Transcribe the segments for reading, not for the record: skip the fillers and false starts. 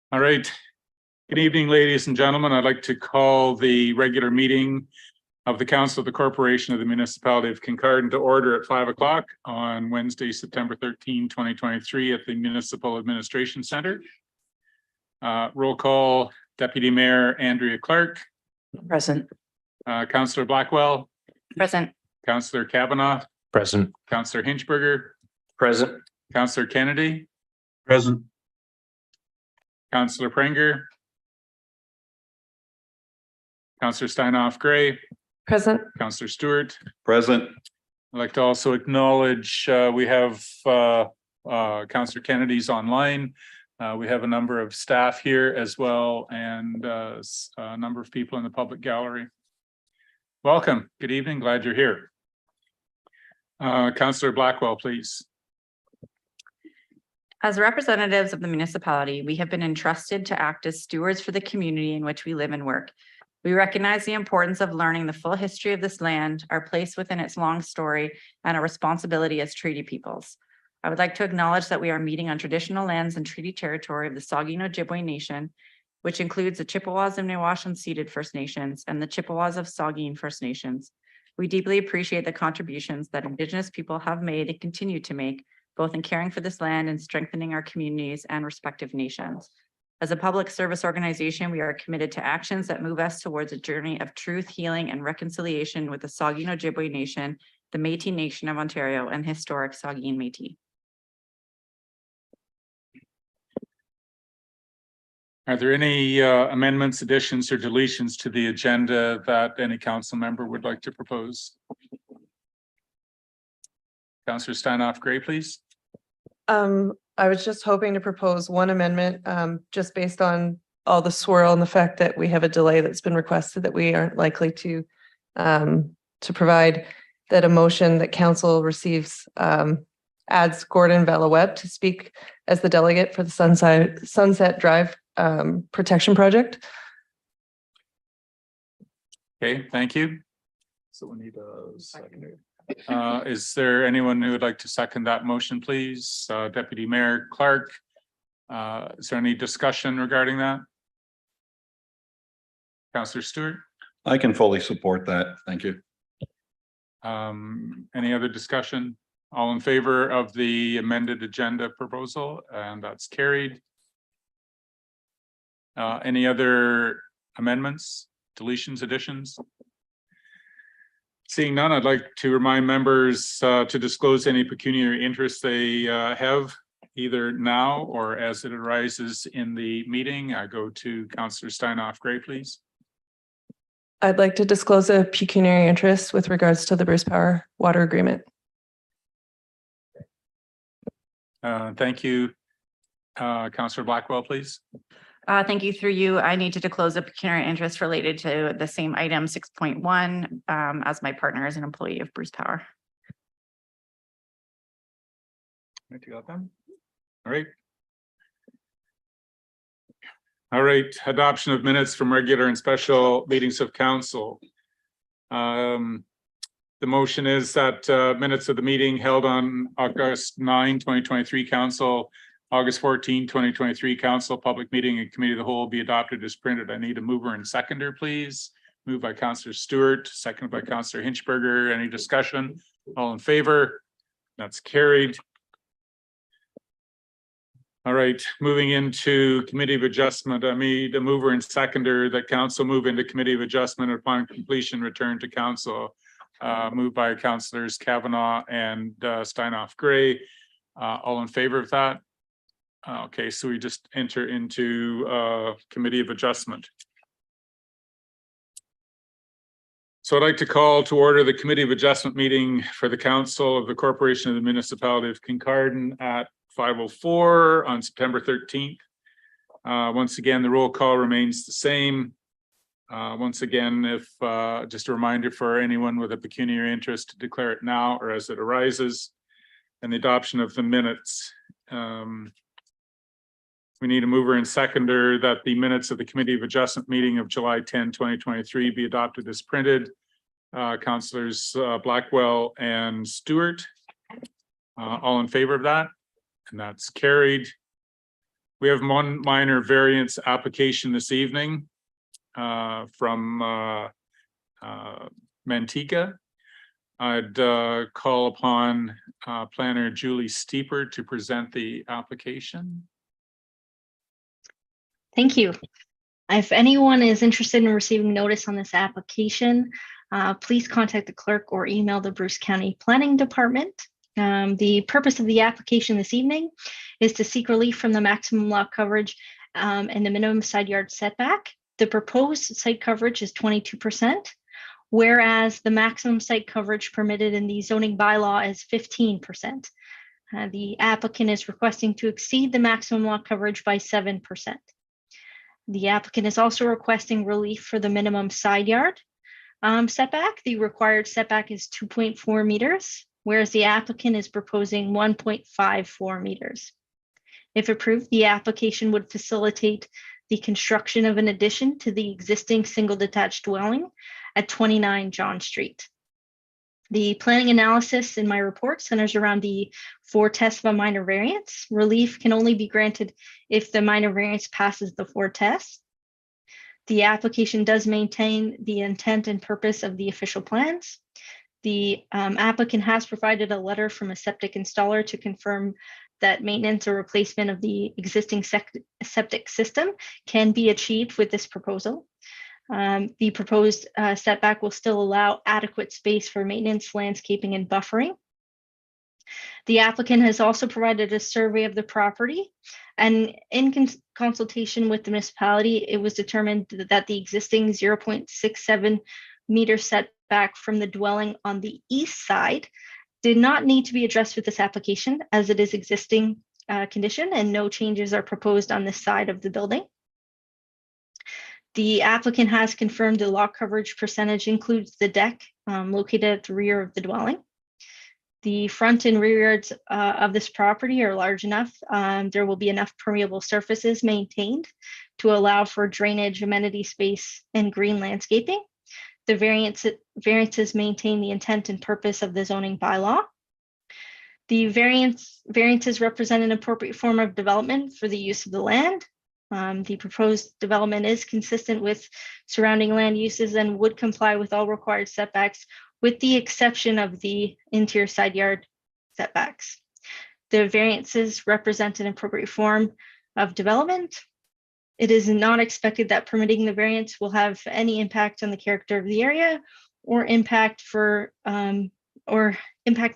All right. Good evening, ladies and gentlemen. I'd like to call the regular meeting of the Council of the Corporation of the Municipality of Kincardine to order at 5 o'clock on Wednesday, September 13, 2023 at the Municipal Administration Center. Roll call, Deputy Mayor Andrea Clark. Present. Councillor Blackwell. Present. Councillor Kavanaugh. Present. Councillor Hinchberger. Present. Councillor Kennedy. Present. Councillor Prenger. Councillor Steinhoff Gray. Present. Councillor Stewart. Present. I'd like to also acknowledge we have Councillor Kennedy's online. We have a number of staff here as well, and a number of people in the public gallery. Welcome. Good evening. Glad you're here. Councillor Blackwell, please. As representatives of the municipality, we have been entrusted to act as stewards for the community in which we live and work. We recognize the importance of learning the full history of this land, our place within its long story, and our responsibility as treaty peoples. I would like to acknowledge that we are meeting on traditional lands and treaty territory of the Saugeen Ojibwe Nation, which includes the Chippewas of Nawash Unceded First Nations and the Chippewas of Saugeen First Nations. We deeply appreciate the contributions that Indigenous people have made and continue to make, both in caring for this land and strengthening our communities and respective nations. As a public service organization, we are committed to actions that move us towards a journey of truth, healing, and reconciliation with the Saugeen Ojibwe Nation, the Métis Nation of Ontario, and historic Saugeen Métis. Are there any amendments, additions, or deletions to the agenda that any council member would like to propose? Councillor Steinhoff Gray, please. I was just hoping to propose one amendment, just based on all the swirl and the fact that we have a delay that's been requested that we aren't likely to provide, that a motion that council receives adds Gordon Valouette to speak as the delegate for the Sunset Drive Protection Project. Okay, thank you. So we need a seconder. Is there anyone who would like to second that motion, please? Deputy Mayor Clark. Is there any discussion regarding that? Councillor Stewart? I can fully support that. Thank you. Any other discussion? All in favor of the amended agenda proposal? And that's carried. Any other amendments, deletions, additions? Seeing none, I'd like to remind members to disclose any pecuniary interest they have either now or as it arises in the meeting. I go to Councillor Steinhoff Gray, please. I'd like to disclose a pecuniary interest with regards to the Bruce Power water agreement. Thank you. Councillor Blackwell, please. Thank you. Through you, I need to disclose a pecuniary interest related to the same item 6.1 as my partner is an employee of Bruce Power. Right, you got them? All right. All right, adoption of minutes from regular and special meetings of council. The motion is that minutes of the meeting held on August 9, 2023 council, August 14, 2023 council public meeting and committee of the whole be adopted as printed. I need a mover and seconder, please. Moved by Councillor Stewart, seconded by Councillor Hinchberger. Any discussion? All in favor? That's carried. All right, moving into committee of adjustment. I need a mover and seconder that council move into committee of adjustment upon completion, return to council. Moved by Councillors Kavanaugh and Steinhoff Gray. All in favor of that? Okay, so we just enter into committee of adjustment. So I'd like to call to order the committee of adjustment meeting for the council of the Corporation of the Municipality of Kincardine at 5:04 on September 13th. Once again, the roll call remains the same. Once again, if just a reminder for anyone with a pecuniary interest to declare it now or as it arises, and the adoption of the minutes. We need a mover and seconder that the minutes of the Committee of Adjustment meeting of July 10, 2023 be adopted as printed. Councillors Blackwell and Stewart. All in favor of that? And that's carried. We have one minor variance application this evening from Manteca. I'd call upon planner Julie Steeper to present the application. Thank you. If anyone is interested in receiving notice on this application, please contact the clerk or email the Bruce County Planning Department. The purpose of the application this evening is to seek relief from the maximum lot coverage and the minimum side yard setback. The proposed site coverage is 22%, whereas the maximum site coverage permitted in the zoning bylaw is 15%. The applicant is requesting to exceed the maximum lot coverage by 7%. The applicant is also requesting relief for the minimum side yard setback. The required setback is 2.4 meters, whereas the applicant is proposing 1.54 meters. If approved, the application would facilitate the construction of an addition to the existing single detached dwelling at 29 John Street. The planning analysis in my report centers around the 4 tests of a minor variance. Relief can only be granted if the minor variance passes the 4 tests. The application does maintain the intent and purpose of the official plans. The applicant has provided a letter from a septic installer to confirm that maintenance or replacement of the existing septic system can be achieved with this proposal. The proposed setback will still allow adequate space for maintenance, landscaping, and buffering. The applicant has also provided a survey of the property, and in consultation with the municipality, it was determined that the existing 0.67 meter setback from the dwelling on the east side did not need to be addressed with this application, as it is existing condition and no changes are proposed on this side of the building. The applicant has confirmed the lot coverage percentage includes the deck located at the rear of the dwelling. The front and rear yards of this property are large enough. There will be enough permeable surfaces maintained to allow for drainage, amenity space, and green landscaping. The variances maintain the intent and purpose of the zoning bylaw. The variances represent an appropriate form of development for the use of the land. The proposed development is consistent with surrounding land uses and would comply with all required setbacks, with the exception of the interior side yard setbacks. The variances represent an appropriate form of development. It is not expected that permitting the variance will have any impact on the character of the area or impact the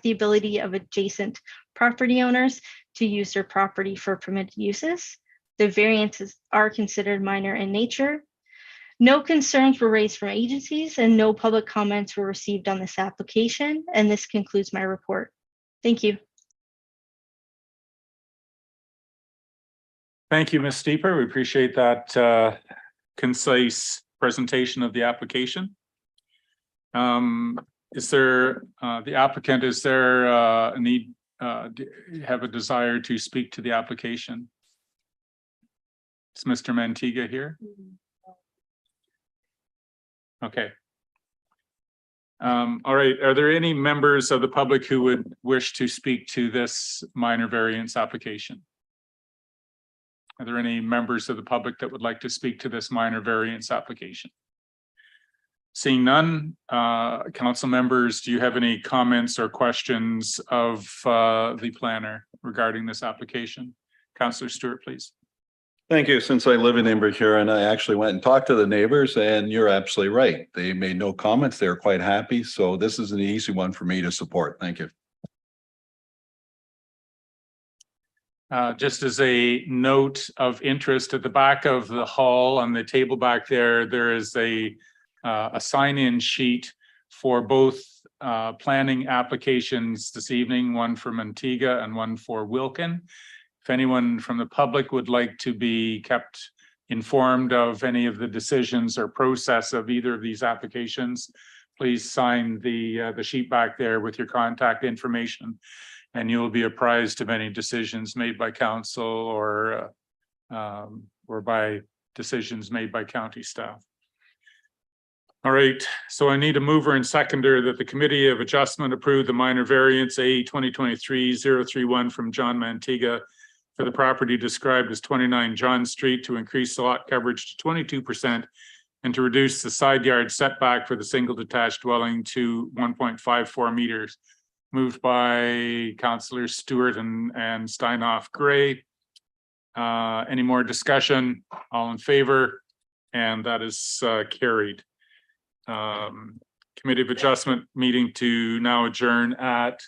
ability of adjacent property owners to use their property for permitted uses. The variances are considered minor in nature. No concerns were raised from agencies and no public comments were received on this application. And this concludes my report. Thank you. Thank you, Ms. Steeper. We appreciate that concise presentation of the application. Is there the applicant, is there a need, do you have a desire to speak to the application? Is Mr. Manteca here? Okay. All right. Are there any members of the public who would wish to speak to this minor variance application? Are there any members of the public that would like to speak to this minor variance application? Seeing none, council members, do you have any comments or questions of the planner regarding this application? Councillor Stewart, please. Thank you. Since I live in Invercargill, I actually went and talked to the neighbors, and you're absolutely right. They made no comments. They were quite happy. So this is an easy one for me to support. Thank you. Just as a note of interest, at the back of the hall on the table back there, there is a sign-in sheet for both planning applications this evening, one for Manteca and one for Wilkin. If anyone from the public would like to be kept informed of any of the decisions or process of either of these applications, please sign the sheet back there with your contact information, and you will be apprised of any decisions made by council or by decisions made by county staff. All right, so I need a mover and seconder that the Committee of Adjustment approve the minor variance A 2023-031 from John Manteca for the property described as 29 John Street to increase the lot coverage to 22% and to reduce the side yard setback for the single detached dwelling to 1.54 meters. Moved by Councillors Stewart and Steinhoff Gray. Any more discussion? All in favor? And that is carried. Committee of Adjustment meeting to now adjourn at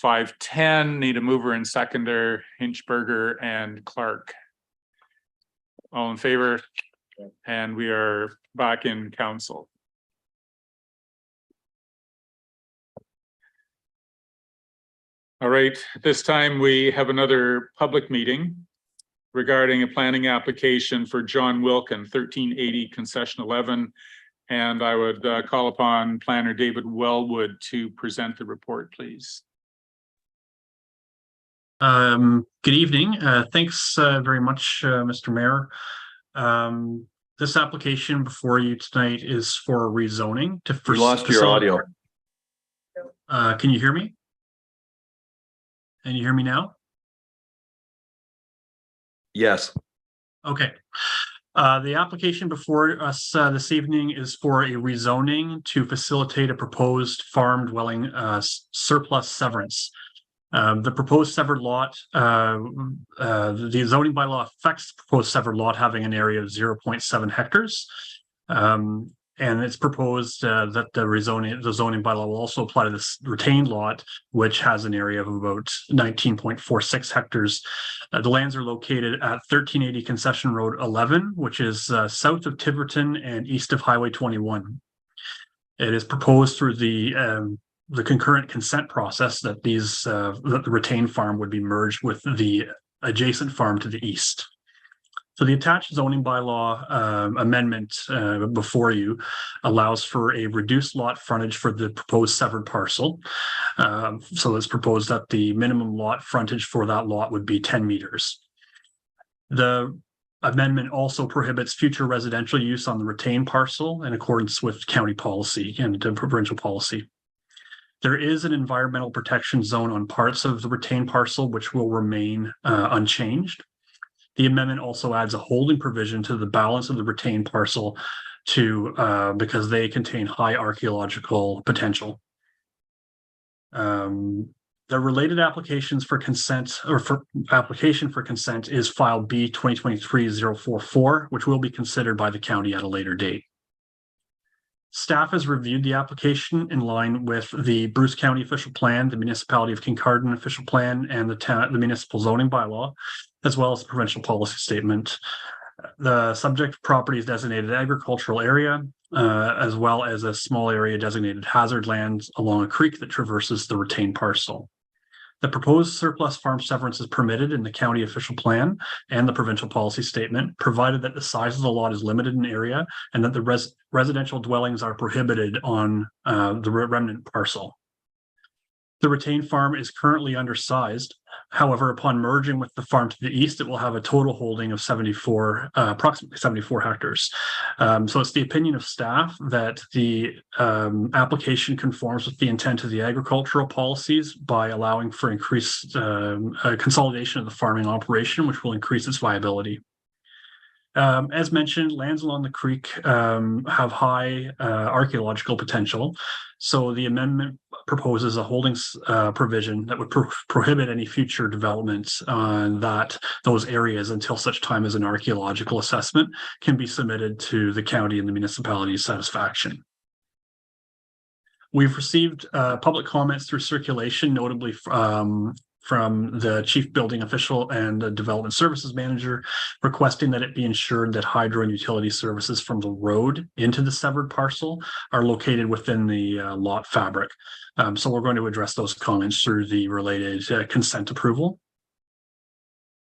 5:10. Need a mover and seconder, Hinchberger and Clark. All in favor? And we are back in council. All right, this time we have another public meeting regarding a planning application for John Wilkin, 1380 Concession 11. And I would call upon planner David Wellwood to present the report, please. Good evening. Thanks very much, Mr. Mayor. This application before you tonight is for rezoning to. We lost your audio. Can you hear me? Can you hear me now? Yes. Okay. The application before us this evening is for a rezoning to facilitate a proposed farm dwelling surplus severance. The proposed severed lot, the zoning bylaw affects the proposed severed lot having an area of 0.7 hectares. And it's proposed that the zoning bylaw will also apply to this retained lot, which has an area of about 19.46 hectares. The lands are located at 1380 Concession Road 11, which is south of Tiverton and east of Highway 21. It is proposed through the concurrent consent process that that the retained farm would be merged with the adjacent farm to the east. So the attached zoning bylaw amendment before you allows for a reduced lot frontage for the proposed severed parcel. So it's proposed that the minimum lot frontage for that lot would be 10 meters. The amendment also prohibits future residential use on the retained parcel in accordance with county policy and provincial policy. There is an environmental protection zone on parts of the retained parcel, which will remain unchanged. The amendment also adds a holding provision to the balance of the retained parcel because they contain high archaeological potential. The related applications for consent or for application for consent is file B 2023-044, which will be considered by the county at a later date. Staff has reviewed the application in line with the Bruce County official plan, the Municipality of Kincardine official plan, and the municipal zoning bylaw, as well as the provincial policy statement. The subject property is designated agricultural area, as well as a small area designated hazard lands along a creek that traverses the retained parcel. The proposed surplus farm severance is permitted in the county official plan and the provincial policy statement, provided that the size of the lot is limited in area and that the residential dwellings are prohibited on the remnant parcel. The retained farm is currently undersized. However, upon merging with the farm to the east, it will have a total holding of approximately 74 hectares. So it's the opinion of staff that the application conforms with the intent of the agricultural policies by allowing for increased consolidation of the farming operation, which will increase its viability. As mentioned, lands along the creek have high archaeological potential. So the amendment proposes a holdings provision that would prohibit any future developments on those areas until such time as an archaeological assessment can be submitted to the county and the municipality's satisfaction. We've received public comments through circulation, notably from the chief building official and the development services manager, requesting that it be ensured that hydro and utility services from the road into the severed parcel are located within the lot fabric. So we're going to address those comments through the related consent approval.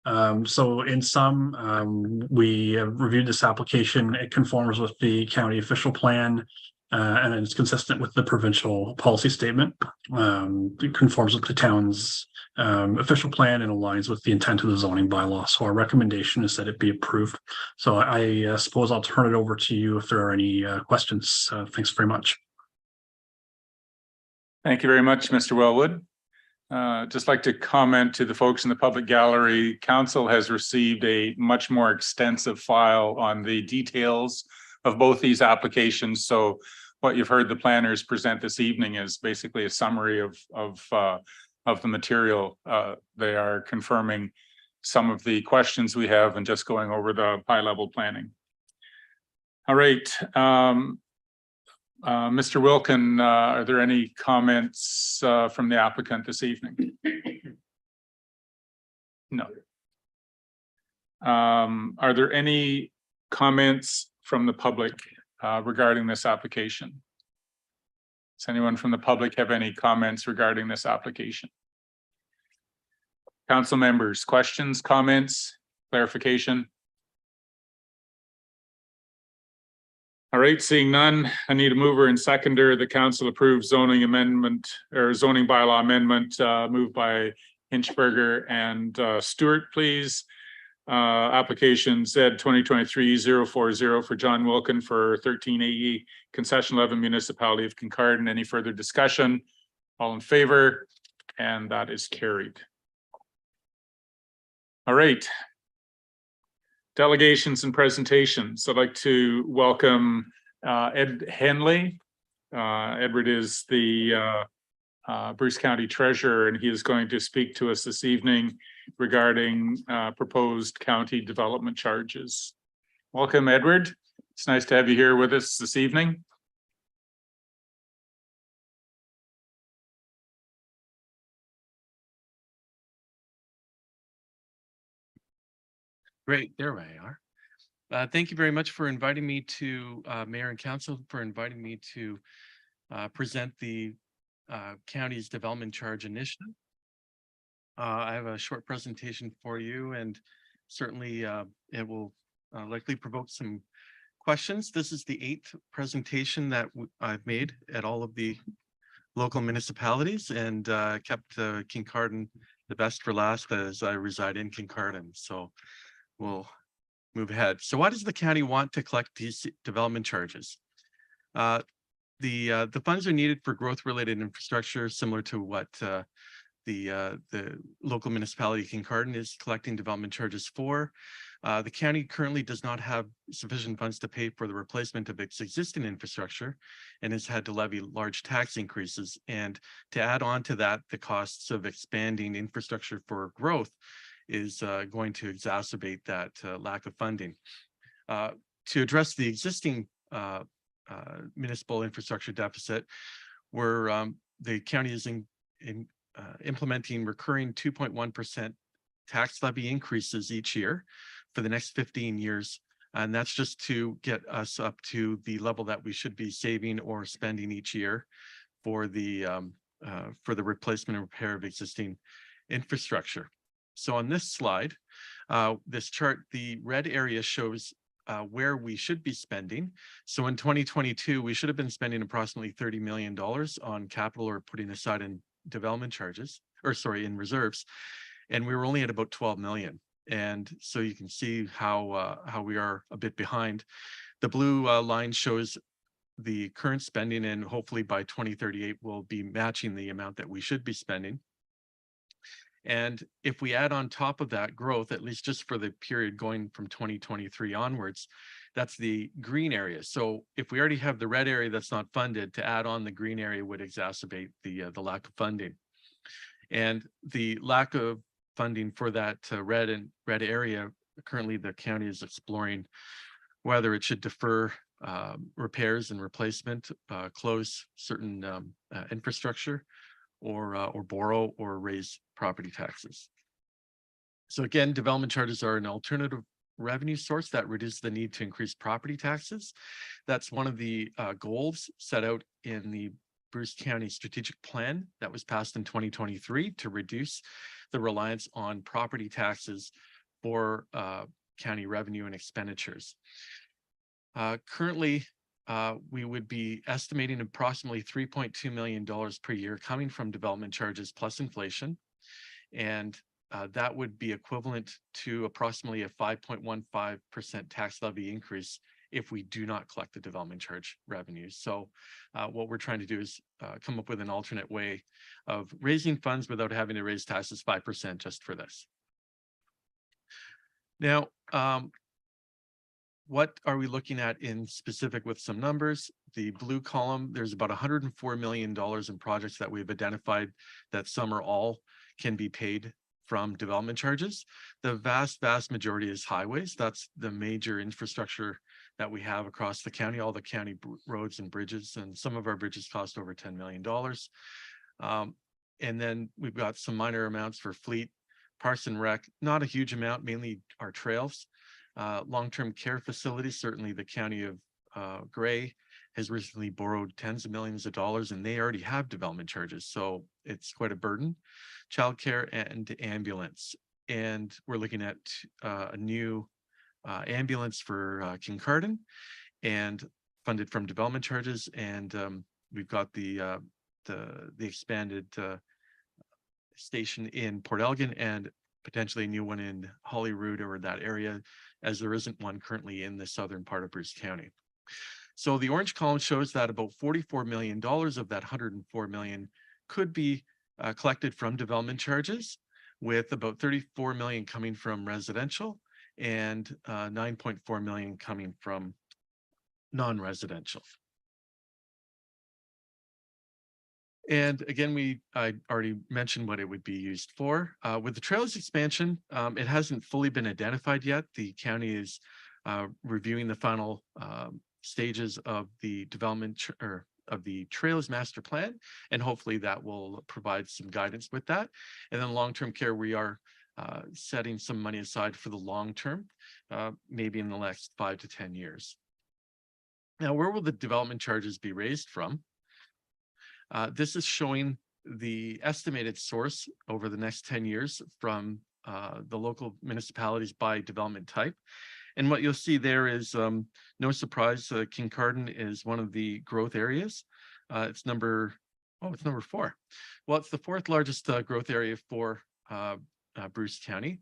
So in sum, we have reviewed this application. It conforms with the county official plan. And it's consistent with the provincial policy statement. It conforms with the town's official plan and aligns with the intent of the zoning bylaw. So our recommendation is that it be approved. So I suppose I'll turn it over to you if there are any questions. Thanks very much. Thank you very much, Mr. Wellwood. Just like to comment to the folks in the public gallery, council has received a much more extensive file on the details of both these applications. So what you've heard the planners present this evening is basically a summary of the material. They are confirming some of the questions we have and just going over the high level planning. All right. Mr. Wilkin, are there any comments from the applicant this evening? No. Are there any comments from the public regarding this application? Does anyone from the public have any comments regarding this application? Council members, questions, comments, clarification? All right, seeing none, I need a mover and seconder. The council approves zoning amendment or zoning bylaw amendment moved by Hinchberger and Stewart, please. Application Z 2023-040 for John Wilkin for 13 AE Concession 11 Municipality of Kincardine. Any further discussion? All in favor? And that is carried. All right. Delegations and presentations. I'd like to welcome Ed Henley. Edward is the Bruce County Treasurer, and he is going to speak to us this evening regarding proposed county development charges. Welcome, Edward. It's nice to have you here with us this evening. Great, there we are. Thank you very much for inviting me to Mayor and Council for inviting me to present the county's development charge initiative. I have a short presentation for you, and certainly it will likely provoke some questions. This is the 8th presentation that I've made at all of the local municipalities, and kept Kincardine the best for last, as I reside in Kincardine. So we'll move ahead. So why does the county want to collect these development charges? The funds are needed for growth-related infrastructure, similar to what the local municipality Kincardine is collecting development charges for. The county currently does not have sufficient funds to pay for the replacement of its existing infrastructure and has had to levy large tax increases. And to add on to that, the costs of expanding infrastructure for growth is going to exacerbate that lack of funding. To address the existing municipal infrastructure deficit, where the county is implementing recurring 2.1% tax levy increases each year for the next 15 years. And that's just to get us up to the level that we should be saving or spending each year for the replacement and repair of existing infrastructure. So on this slide, this chart, the red area shows where we should be spending. So in 2022, we should have been spending approximately $30 million on capital or putting aside in development charges, or sorry, in reserves. And we were only at about 12 million. And so you can see how we are a bit behind. The blue line shows the current spending, and hopefully by 2038, we'll be matching the amount that we should be spending. And if we add on top of that growth, at least just for the period going from 2023 onwards, that's the green area. So if we already have the red area that's not funded, to add on the green area would exacerbate the lack of funding. And the lack of funding for that red area, currently the county is exploring whether it should defer repairs and replacement, close certain infrastructure, or borrow or raise property taxes. So again, development charges are an alternative revenue source that reduces the need to increase property taxes. That's one of the goals set out in the Bruce County Strategic Plan that was passed in 2023 to reduce the reliance on property taxes for county revenue and expenditures. Currently, we would be estimating approximately $3.2 million per year coming from development charges plus inflation. And that would be equivalent to approximately a 5.15% tax levy increase if we do not collect the development charge revenues. So what we're trying to do is come up with an alternate way of raising funds without having to raise taxes 5% just for this. Now, what are we looking at in specific with some numbers? The blue column, there's about $104 million in projects that we've identified that some or all can be paid from development charges. The vast majority is highways. That's the major infrastructure that we have across the county, all the county roads and bridges, and some of our bridges cost over $10 million. And then we've got some minor amounts for fleet, parks and rec, not a huge amount, mainly our trails. Long-term care facilities, certainly the county of Gray has recently borrowed tens of millions of dollars, and they already have development charges, so it's quite a burden. Childcare and ambulance, and we're looking at a new ambulance for Kincardine, and funded from development charges, and we've got the expanded station in Port Elgin and potentially a new one in Holyrood or that area, as there isn't one currently in the southern part of Bruce County. So the orange column shows that about $44 million of that $104 million could be collected from development charges, with about $34 million coming from residential and $9.4 million coming from non-residential. And again, I already mentioned what it would be used for. With the trails expansion, it hasn't fully been identified yet. The county is reviewing the final stages of the development or of the trails master plan, and hopefully that will provide some guidance with that. And then long-term care, we are setting some money aside for the long term, maybe in the next 5 to 10 years. Now, where will the development charges be raised from? This is showing the estimated source over the next 10 years from the local municipalities by development type. And what you'll see there is, no surprise, Kincardine is one of the growth areas. It's number 4. Well, it's the 4th largest growth area for Bruce County.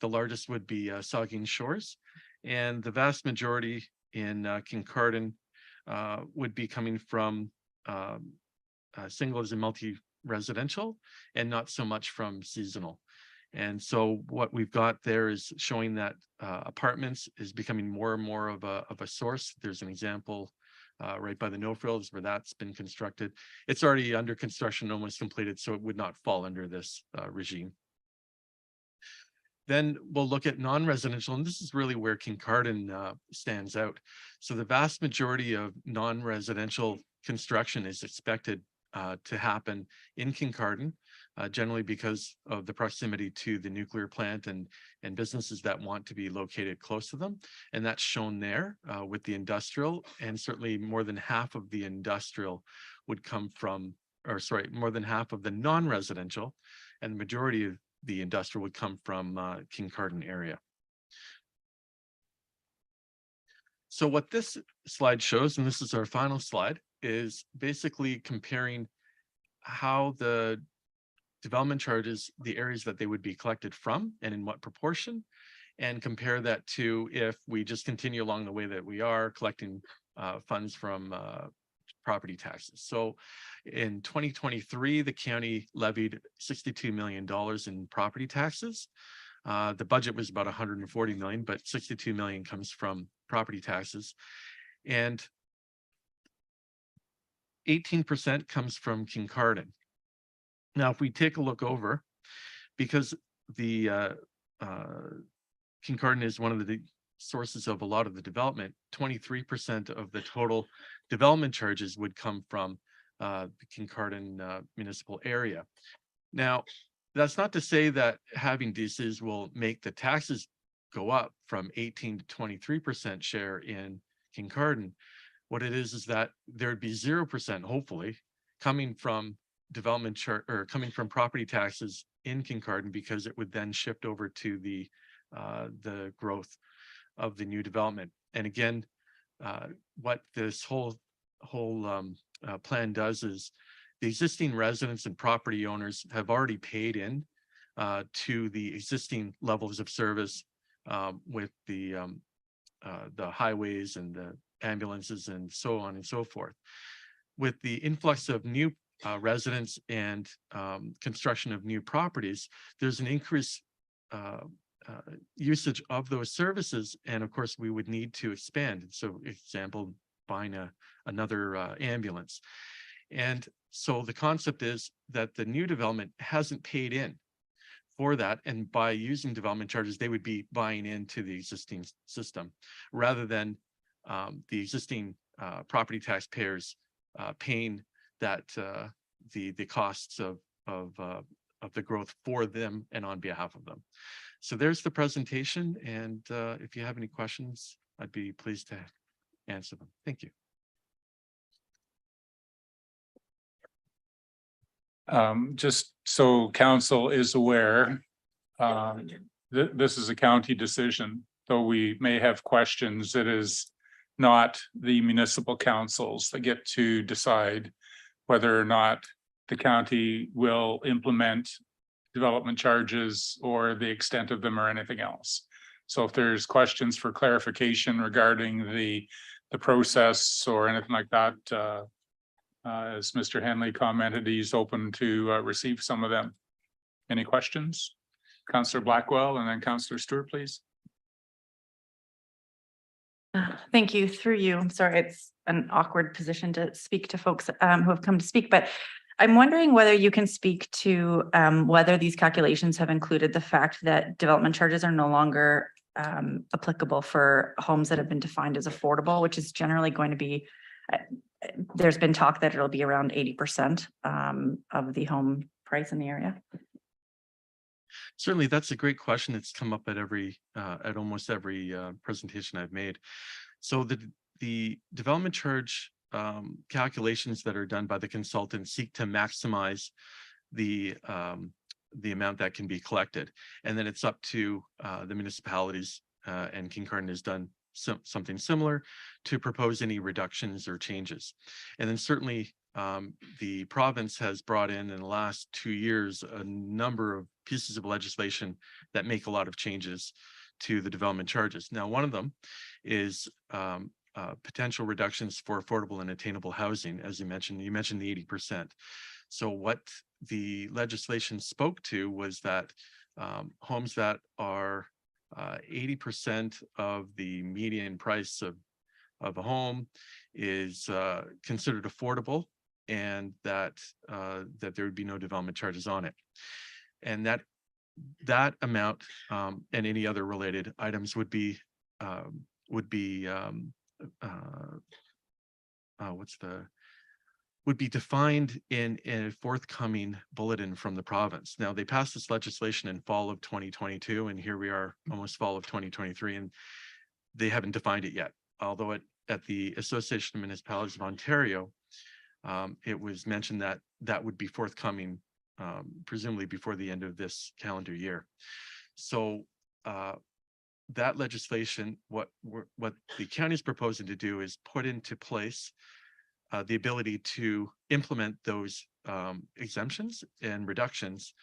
The largest would be Saugeen Shores, and the vast majority in Kincardine would be coming from singles and multi-residential, and not so much from seasonal. And so what we've got there is showing that apartments is becoming more and more of a source. There's an example right by the No Frills where that's been constructed. It's already under construction, almost completed, so it would not fall under this regime. Then we'll look at non-residential, and this is really where Kincardine stands out. So the vast majority of non-residential construction is expected to happen in Kincardine, generally because of the proximity to the nuclear plant and businesses that want to be located close to them. And that's shown there with the industrial, and certainly more than half of the industrial would come from, or sorry, more than half of the non-residential, and the majority of the industrial would come from Kincardine area. So what this slide shows, and this is our final slide, is basically comparing how the development charges, the areas that they would be collected from and in what proportion, and compare that to if we just continue along the way that we are collecting funds from property taxes. So in 2023, the county levied $62 million in property taxes. The budget was about $140 million, but $62 million comes from property taxes. And 18% comes from Kincardine. Now, if we take a look over, because the Kincardine is one of the sources of a lot of the development, 23% of the total development charges would come from the Kincardine municipal area. Now, that's not to say that having DCs will make the taxes go up from 18 to 23% share in Kincardine. What it is that there'd be 0%, hopefully, coming from development or coming from property taxes in Kincardine, because it would then shift over to the growth of the new development. And again, what this whole plan does is the existing residents and property owners have already paid in to the existing levels of service with the the highways and the ambulances and so on and so forth. With the influx of new residents and construction of new properties, there's an increased usage of those services. And of course, we would need to expand. So example, buying another ambulance. And so the concept is that the new development hasn't paid in for that. And by using development charges, they would be buying into the existing system rather than the existing property taxpayers paying that the costs of the growth for them and on behalf of them. So there's the presentation. And if you have any questions, I'd be pleased to answer them. Thank you. Just so council is aware, this is a county decision, though we may have questions. It is not the municipal councils that get to decide whether or not the county will implement development charges or the extent of them or anything else. So if there's questions for clarification regarding the process or anything like that, as Mr. Henley commented, he's open to receive some of them. Any questions? Councillor Blackwell and then Councillor Stewart, please. Thank you. Through you. I'm sorry, it's an awkward position to speak to folks who have come to speak, but I'm wondering whether you can speak to whether these calculations have included the fact that development charges are no longer applicable for homes that have been defined as affordable, which is generally going to be, there's been talk that it'll be around 80% of the home price in the area. Certainly, that's a great question. It's come up at almost every presentation I've made. So the development charge calculations that are done by the consultant seek to maximize the amount that can be collected, and then it's up to the municipalities, and Kincardine has done something similar to propose any reductions or changes. And then certainly the province has brought in the last 2 years a number of pieces of legislation that make a lot of changes to the development charges. Now, one of them is potential reductions for affordable and attainable housing. As you mentioned the 80%. So what the legislation spoke to was that homes that are 80% of the median price of a home is considered affordable, and that there would be no development charges on it. And that amount and any other related items would be defined in a forthcoming bulletin from the province. Now, they passed this legislation in fall of 2022, and here we are almost fall of 2023, and they haven't defined it yet. Although at the Association of Municipalities of Ontario, it was mentioned that that would be forthcoming, presumably before the end of this calendar year. So that legislation, what the county is proposing to do is put into place the ability to implement those exemptions and reductions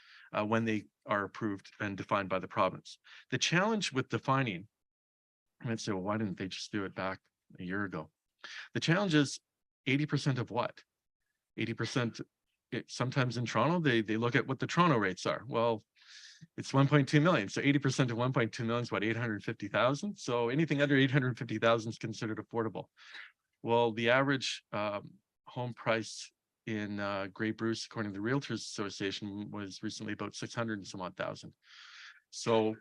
when they are approved and defined by the province. The challenge with defining, I might say, well, why didn't they just do it back a year ago? The challenge is 80% of what? 80%, sometimes in Toronto, they look at what the Toronto rates are. Well, it's 1.2 million. So 80% of 1.2 million is what, 850,000? So anything under 850,000 is considered affordable. Well, the average home price in Grey Bruce, according to the Realtors Association, was recently about 600 and some odd thousand. So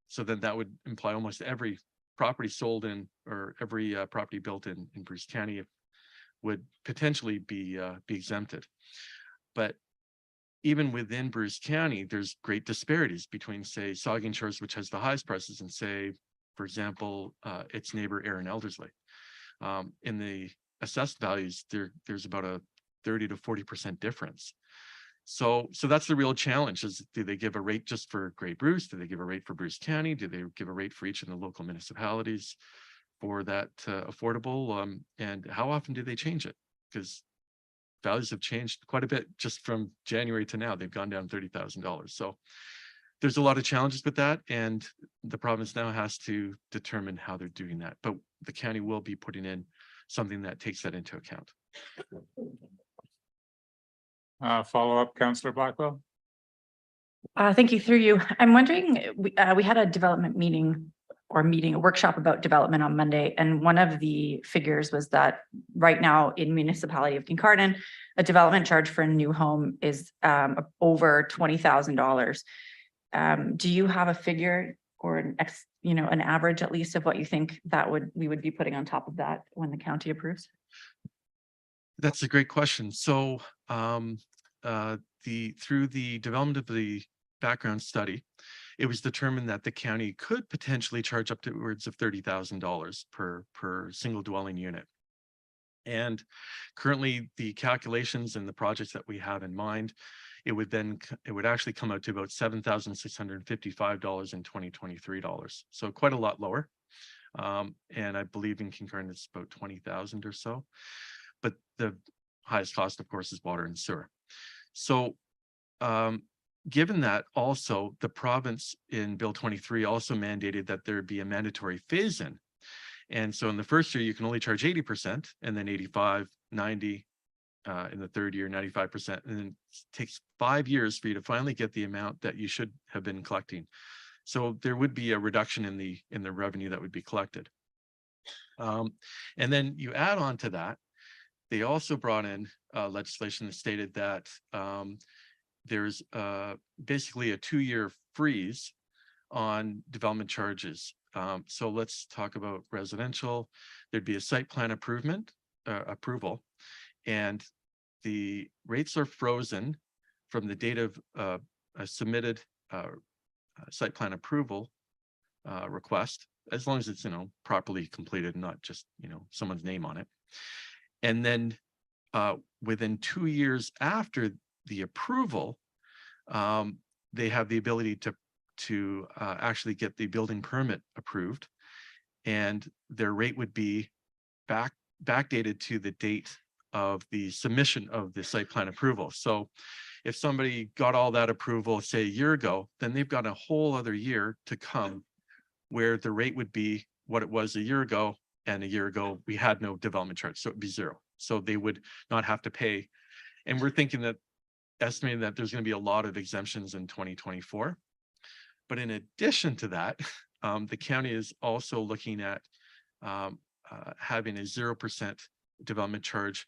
so then that would imply almost every property sold in, or every property built in Bruce County would potentially be exempted. But even within Bruce County, there's great disparities between, say, Saugeen Shores, which has the highest prices, and say, for example, its neighbor Erin Elderslie. In the assessed values, there's about a 30 to 40% difference. So that's the real challenge: is do they give a rate just for Grey Bruce? Do they give a rate for Bruce County? Do they give a rate for each of the local municipalities for that affordable? And how often do they change it? Because values have changed quite a bit just from January to now. They've gone down $30,000. So there's a lot of challenges with that, and the province now has to determine how they're doing that. But the county will be putting in something that takes that into account. Follow up, Councillor Blackwell. Thank you, through you. I'm wondering, we had a development a workshop about development on Monday, and one of the figures was that right now in municipality of Kincardine, a development charge for a new home is over $20,000. Do you have a figure or an average at least of what you think that we would be putting on top of that when the county approves? That's a great question. So through the development of the background study, it was determined that the county could potentially charge upwards of $30,000 per single dwelling unit. And currently the calculations and the projects that we have in mind, it would actually come out to about $7,655 in 2023 dollars. So quite a lot lower. And I believe in Kincardine it's about 20,000 or so. But the highest cost, of course, is water and sewer. So given that, also the province in Bill 23 also mandated that there be a mandatory phase-in. And so in the first year, you can only charge 80%, and then 85, 90, in the third year, 95%. And then it takes 5 years for you to finally get the amount that you should have been collecting. So there would be a reduction in the revenue that would be collected. And then you add on to that, they also brought in legislation that stated that there's basically a 2-year freeze on development charges. So let's talk about residential. There'd be a site plan approval, and the rates are frozen from the date of a submitted site plan approval request, as long as it's properly completed, not just someone's name on it. And then within 2 years after the approval, they have the ability to actually get the building permit approved, and their rate would be backdated to the date of the submission of the site plan approval. So if somebody got all that approval, say a year ago, then they've got a whole other year to come where the rate would be what it was a year ago, and a year ago we had no development charge, so it'd be zero. So they would not have to pay. And we're estimating that there's going to be a lot of exemptions in 2024. But in addition to that, the county is also looking at having a 0% development charge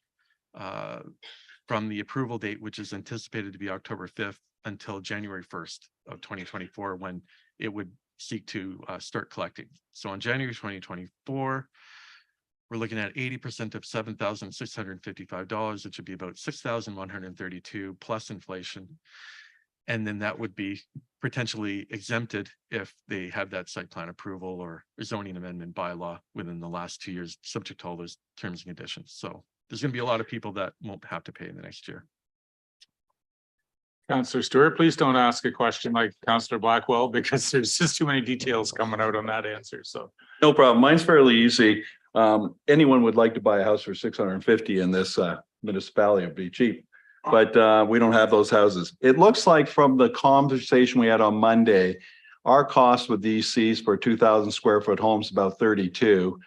from the approval date, which is anticipated to be October 5th until January 1st of 2024, when it would seek to start collecting. So on January 2024, we're looking at 80% of $7,655, which would be about $6,132 plus inflation. And then that would be potentially exempted if they have that site plan approval or zoning amendment bylaw within the last 2 years, subject to all those terms and conditions. So there's going to be a lot of people that won't have to pay in the next year. Councillor Stewart, please don't ask a question like Councillor Blackwell, because there's just too many details coming out on that answer. So No problem. Mine's fairly easy. Anyone would like to buy a house for 650 in this municipality would be cheap, but we don't have those houses. It looks like from the conversation we had on Monday, our cost with DCs for 2,000 square foot homes about 32,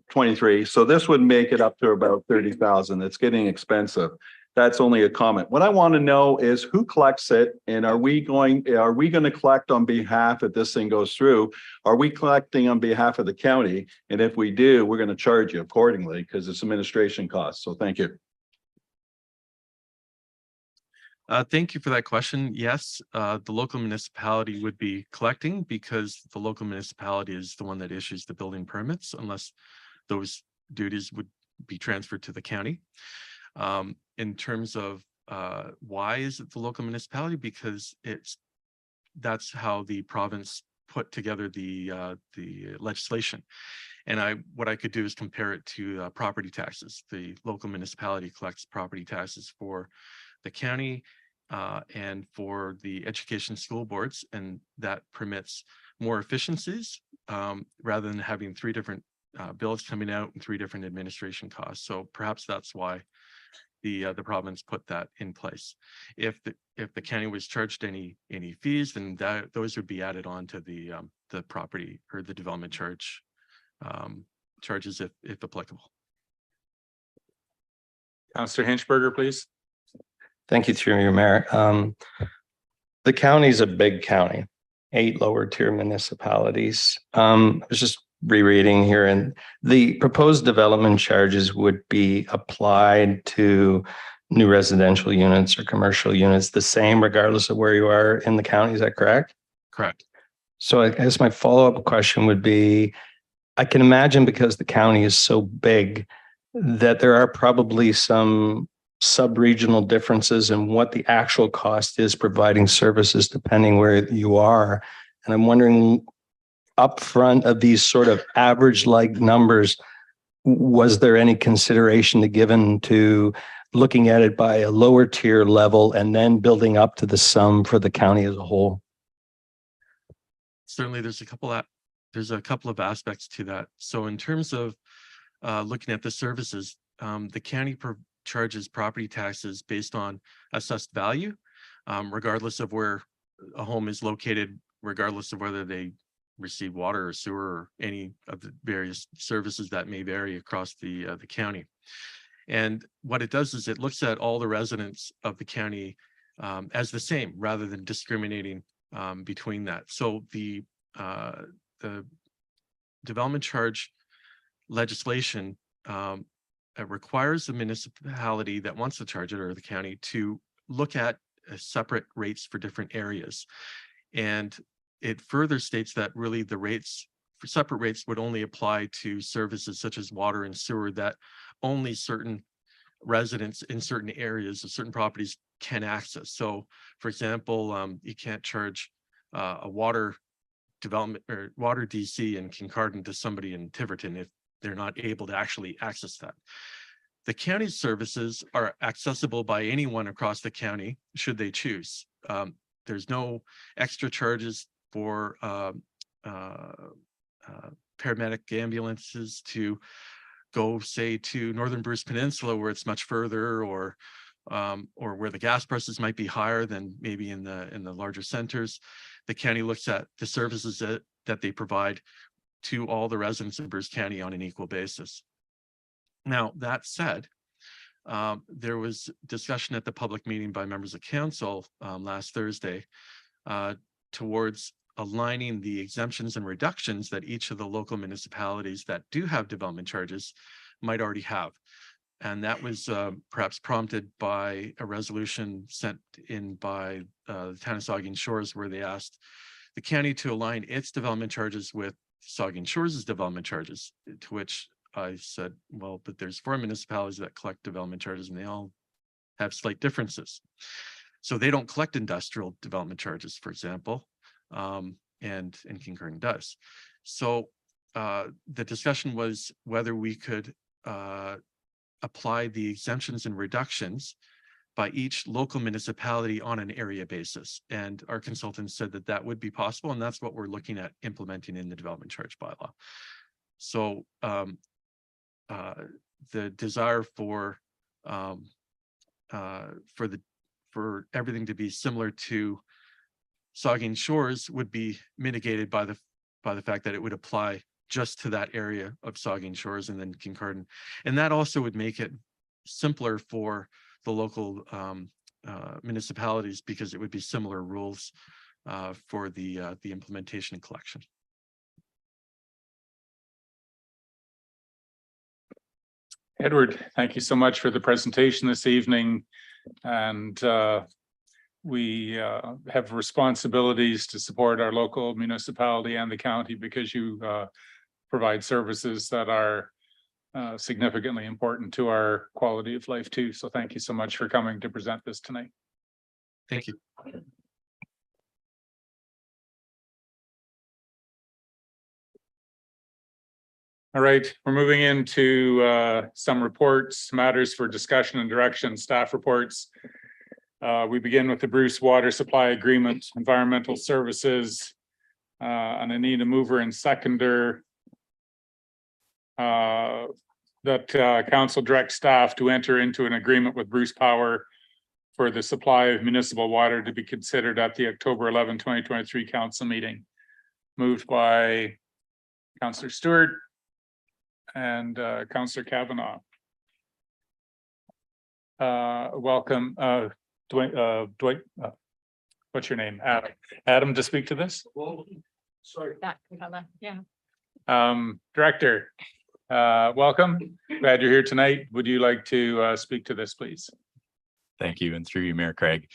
23. So this would make it up to about 30,000. It's getting expensive. That's only a comment. What I want to know is who collects it, and are we going to collect on behalf, if this thing goes through, are we collecting on behalf of the county? And if we do, we're going to charge you accordingly because it's administration costs. So thank you. Thank you for that question. Yes, the local municipality would be collecting because the local municipality is the one that issues the building permits, unless those duties would be transferred to the county. In terms of why is it the local municipality? Because that's how the province put together the legislation. And what I could do is compare it to property taxes. The local municipality collects property taxes for the county and for the education school boards, and that permits more efficiencies rather than having 3 different bills coming out and 3 different administration costs. So perhaps that's why the province put that in place. If the county was charged any fees, then those would be added on to the property or the development charges if applicable. Councillor Hinchberger, please. Thank you, through your mayor. The county is a big county, 8 lower tier municipalities. I was just rereading here, and the proposed development charges would be applied to new residential units or commercial units the same regardless of where you are in the county. Is that correct? Correct. So I guess my follow-up question would be, I can imagine because the county is so big that there are probably some sub-regional differences in what the actual cost is providing services depending where you are. And I'm wondering, upfront of these sort of average like numbers, was there any consideration given to looking at it by a lower tier level and then building up to the sum for the county as a whole? Certainly, there's a couple of aspects to that. So in terms of looking at the services, the county charges property taxes based on assessed value, regardless of where a home is located, regardless of whether they receive water or sewer or any of the various services that may vary across the county. And what it does is it looks at all the residents of the county as the same, rather than discriminating between that. So the development charge legislation requires the municipality that wants to charge it, or the county, to look at separate rates for different areas. And it further states that really separate rates would only apply to services such as water and sewer that only certain residents in certain areas of certain properties can access. So for example, you can't charge a water development or water DC in Kincardine to somebody in Tiverton if they're not able to actually access that. The county's services are accessible by anyone across the county should they choose. There's no extra charges for paramedic ambulances to go, say, to Northern Bruce Peninsula where it's much further, or where the gas prices might be higher than maybe in the larger centers. The county looks at the services that they provide to all the residents in Bruce County on an equal basis. Now, that said, there was discussion at the public meeting by members of council last Thursday towards aligning the exemptions and reductions that each of the local municipalities that do have development charges might already have. And that was perhaps prompted by a resolution sent in by the town of Saugeen Shores, where they asked the county to align its development charges with Saugeen Shores' development charges, to which I said, well, but there's 4 municipalities that collect development charges and they all have slight differences. So they don't collect industrial development charges, for example, and Kincardine does. So the discussion was whether we could apply the exemptions and reductions by each local municipality on an area basis. And our consultants said that that would be possible, and that's what we're looking at implementing in the development charge bylaw. So the desire for everything to be similar to Saugeen Shores would be mitigated by the fact that it would apply just to that area of Saugeen Shores and then Kincardine. And that also would make it simpler for the local municipalities, because it would be similar rules for the implementation and collection. Edward, thank you so much for the presentation this evening. And we have responsibilities to support our local municipality and the county, because you provide services that are significantly important to our quality of life too. So thank you so much for coming to present this tonight. Thank you. All right, we're moving into some reports, matters for discussion and direction, staff reports. We begin with the Bruce Water Supply Agreement, Environmental Services, and I need a mover and seconder that council direct staff to enter into an agreement with Bruce Power for the supply of municipal water to be considered at the October 11, 2023 council meeting. Moved by Councillor Stewart and Councillor Kavanaugh. Welcome, Dwight, what's your name? Adam to speak to this? Sorry. Yeah. Director, welcome. Glad you're here tonight. Would you like to speak to this, please? Thank you, and through you, Mayor Craig.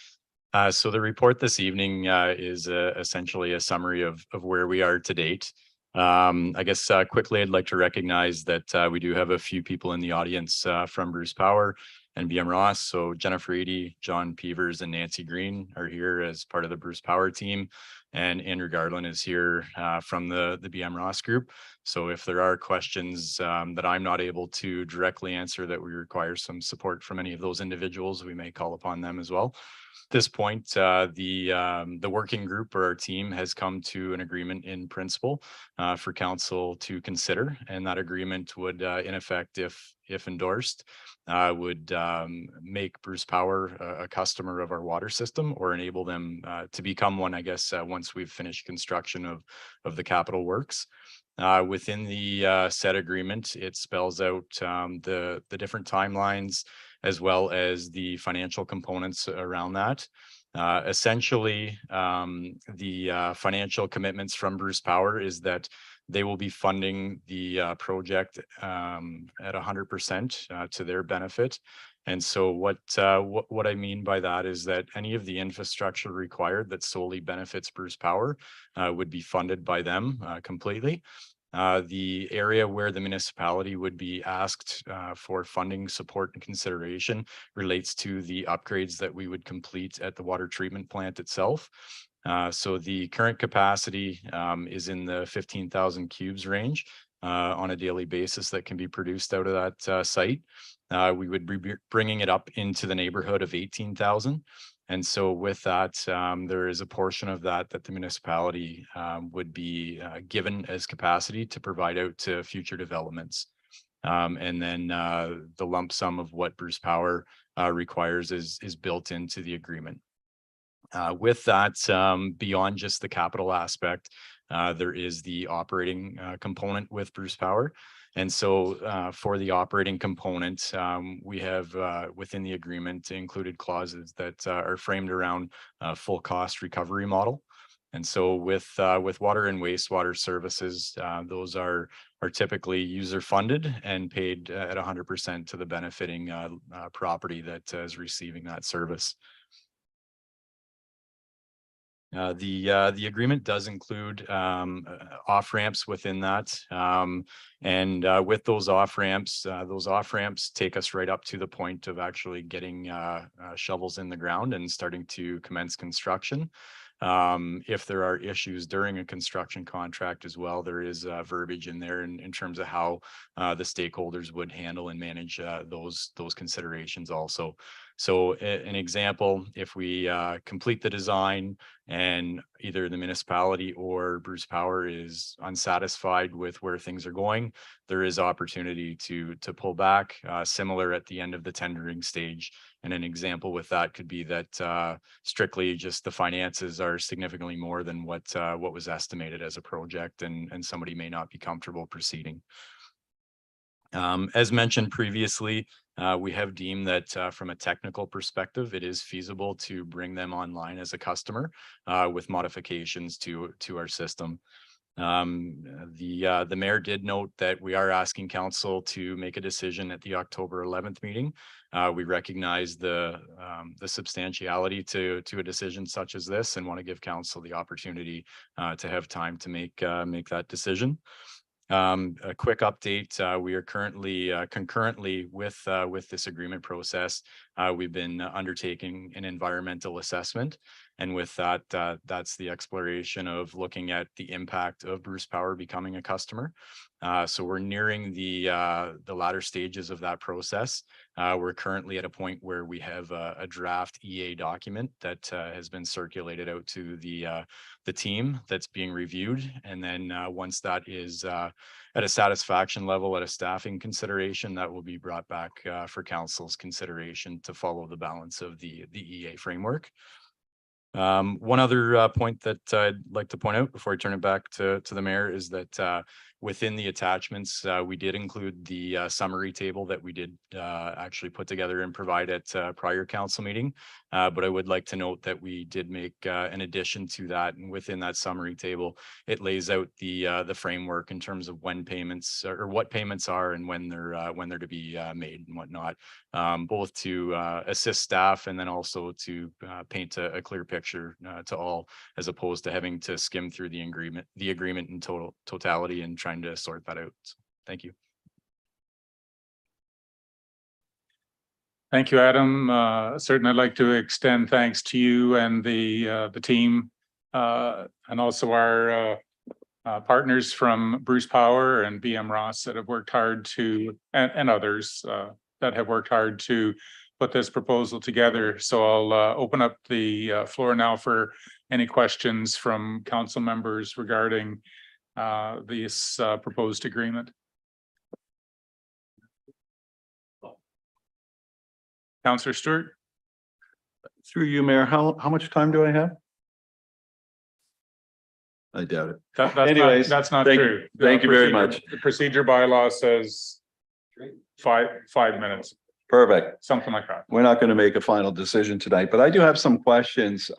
So the report this evening is essentially a summary of where we are to date. I guess quickly, I'd like to recognize that we do have a few people in the audience from Bruce Power and BM Ross. So Jennifer Eady, John Peevers, and Nancy Green are here as part of the Bruce Power team. And Andrew Garland is here from the BM Ross group. So if there are questions that I'm not able to directly answer that we require some support from any of those individuals, we may call upon them as well. At this point, the working group or our team has come to an agreement in principle for council to consider, and that agreement would, in effect, if endorsed, would make Bruce Power a customer of our water system, or enable them to become one, I guess, once we've finished construction of the capital works. Within the said agreement, it spells out the different timelines as well as the financial components around that. Essentially, the financial commitments from Bruce Power is that they will be funding the project at 100% to their benefit. And so what I mean by that is that any of the infrastructure required that solely benefits Bruce Power would be funded by them completely. The area where the municipality would be asked for funding support and consideration relates to the upgrades that we would complete at the water treatment plant itself. So the current capacity is in the 15,000 cubes range on a daily basis that can be produced out of that site. We would be bringing it up into the neighborhood of 18,000. And so with that, there is a portion of that the municipality would be given as capacity to provide out to future developments. And then the lump sum of what Bruce Power requires is built into the agreement. With that, beyond just the capital aspect, there is the operating component with Bruce Power. And so for the operating component, we have within the agreement included clauses that are framed around a full cost recovery model. And so with water and wastewater services, those are typically user funded and paid at 100% to the benefiting property that is receiving that service. The agreement does include off ramps within that, and with those off ramps take us right up to the point of actually getting shovels in the ground and starting to commence construction. If there are issues during a construction contract as well, there is verbiage in there in terms of how the stakeholders would handle and manage those considerations also. So an example, if we complete the design and either the municipality or Bruce Power is unsatisfied with where things are going, there is opportunity to pull back, similar at the end of the tendering stage. And an example with that could be that strictly just the finances are significantly more than what was estimated as a project, and somebody may not be comfortable proceeding. As mentioned previously, we have deemed that from a technical perspective, it is feasible to bring them online as a customer with modifications to our system. The mayor did note that we are asking council to make a decision at the October 11th meeting. We recognize the substantiality to a decision such as this and want to give council the opportunity to have time to make that decision. A quick update, we are currently concurrently with this agreement process, we've been undertaking an environmental assessment. And with that, that's the exploration of looking at the impact of Bruce Power becoming a customer. So we're nearing the latter stages of that process. We're currently at a point where we have a draft EA document that has been circulated out to the team that's being reviewed. And then once that is at a satisfaction level, at a staffing consideration, that will be brought back for council's consideration to follow the balance of the EA framework. One other point that I'd like to point out before I turn it back to the mayor is that within the attachments, we did include the summary table that we did actually put together and provide at prior council meeting. But I would like to note that we did make an addition to that, and within that summary table, it lays out the framework in terms of when payments or what payments are and when they're to be made and whatnot, both to assist staff and then also to paint a clear picture to all, as opposed to having to skim through the agreement in totality and trying to sort that out. So, thank you. Thank you, Adam. Certainly I'd like to extend thanks to you and the team and also our partners from Bruce Power and BM Ross that have worked hard to, and others that have worked hard to put this proposal together. So I'll open up the floor now for any questions from council members regarding this proposed agreement. Councillor Stewart. Through you, Mayor, how much time do I have? I doubt it. Anyways, That's not thank- true. thank you very Procedure- much. The procedure bylaw says five minutes, Perfect. something like that. We're not going to make a final decision tonight, but I do have some questions.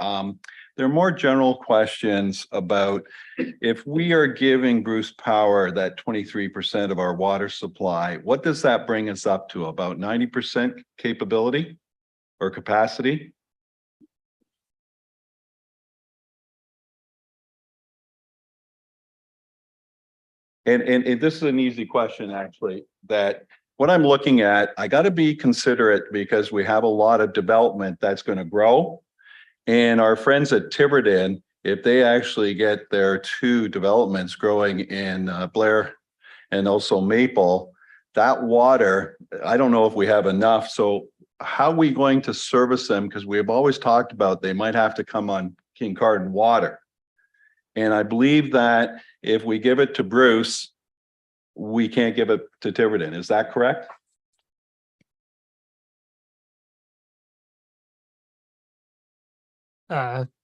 They're more general questions about if we are giving Bruce Power that 23% of our water supply, what does that bring us up to? About 90% capability or capacity? And this is an easy question, actually, that what I'm looking at, I got to be considerate because we have a lot of development that's going to grow. And our friends at Tiverton, if they actually get their two developments growing in Blair and also Maple, that water, I don't know if we have enough. So how are we going to service them? Because we've always talked about they might have to come on Kincardine water. And I believe that if we give it to Bruce, we can't give it to Tiverton. Is that correct?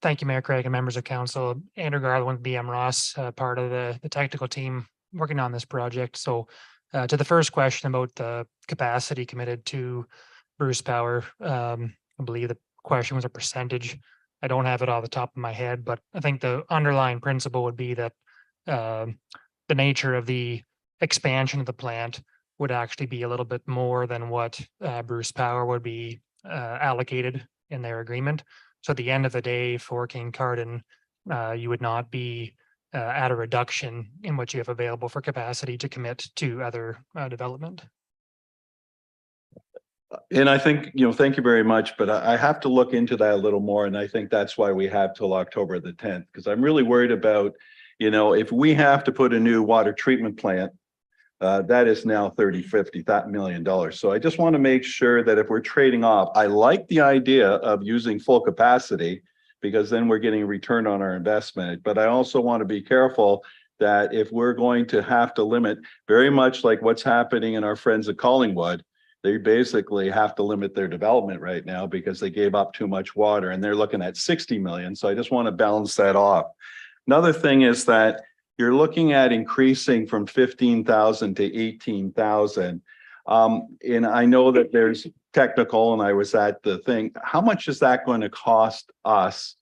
Thank you, Mayor Craig and members of council. Andrew Garland, BM Ross, part of the technical team working on this project. So to the first question about the capacity committed to Bruce Power, I believe the question was a percentage. I don't have it off the top of my head, but I think the underlying principle would be that the nature of the expansion of the plant would actually be a little bit more than what Bruce Power would be allocated in their agreement. So at the end of the day, for Kincardine, you would not be at a reduction in what you have available for capacity to commit to other development. And I think, thank you very much, but I have to look into that a little more. And I think that's why we have till October the 10th, because I'm really worried about, if we have to put a new water treatment plant, that is now $30-50 million. So I just want to make sure that if we're trading off, I like the idea of using full capacity because then we're getting a return on our investment. But I also want to be careful that if we're going to have to limit, very much like what's happening in our friends at Collingwood, they basically have to limit their development right now because they gave up too much water and they're looking at 60 million. So I just want to balance that off. Another thing is that you're looking at increasing from 15,000 to 18,000. And I know that there's technical, and I was at the thing. How much is that going to cost us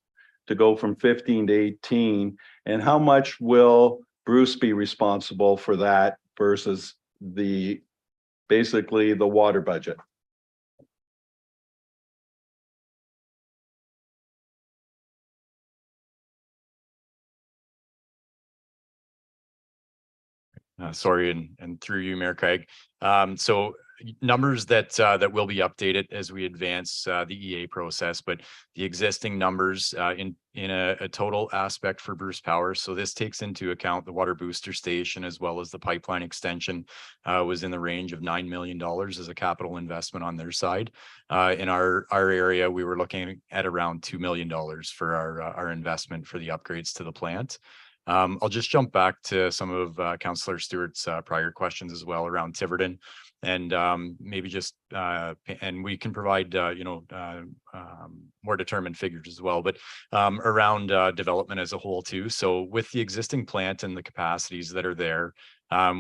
to go from 15 to 18? And how much will Bruce be responsible for that versus basically the water budget? Sorry, and through you, Mayor Craig. So numbers that that will be updated as we advance the EA process, but the existing numbers in a total aspect for Bruce Power. So this takes into account the water booster station as well as the pipeline extension was in the range of $9 million as a capital investment on their side. In our area, we were looking at around $2 million for our investment for the upgrades to the plant. I'll just jump back to some of Councillor Stewart's prior questions as well around Tiverton, and maybe just and we can provide more determined figures as well, but around development as a whole too. So with the existing plant and the capacities that are there,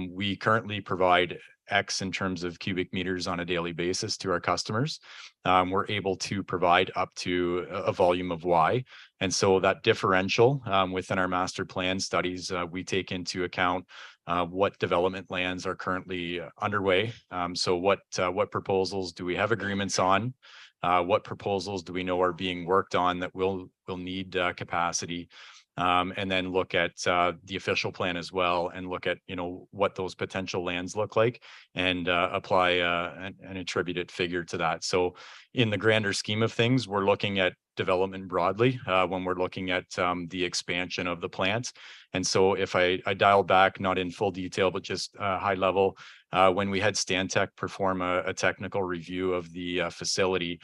we currently provide X in terms of cubic meters on a daily basis to our customers. We're able to provide up to a volume of Y. And so that differential within our master plan studies, we take into account what development lands are currently underway. So what proposals do we have agreements on? What proposals do we know are being worked on that will need capacity? And then look at the official plan as well, and look at what those potential lands look like, and apply an attributed figure to that. So in the grander scheme of things, we're looking at development broadly when we're looking at the expansion of the plant. And so if I dial back, not in full detail, but just high level, when we had Stantec perform a technical review of the facility,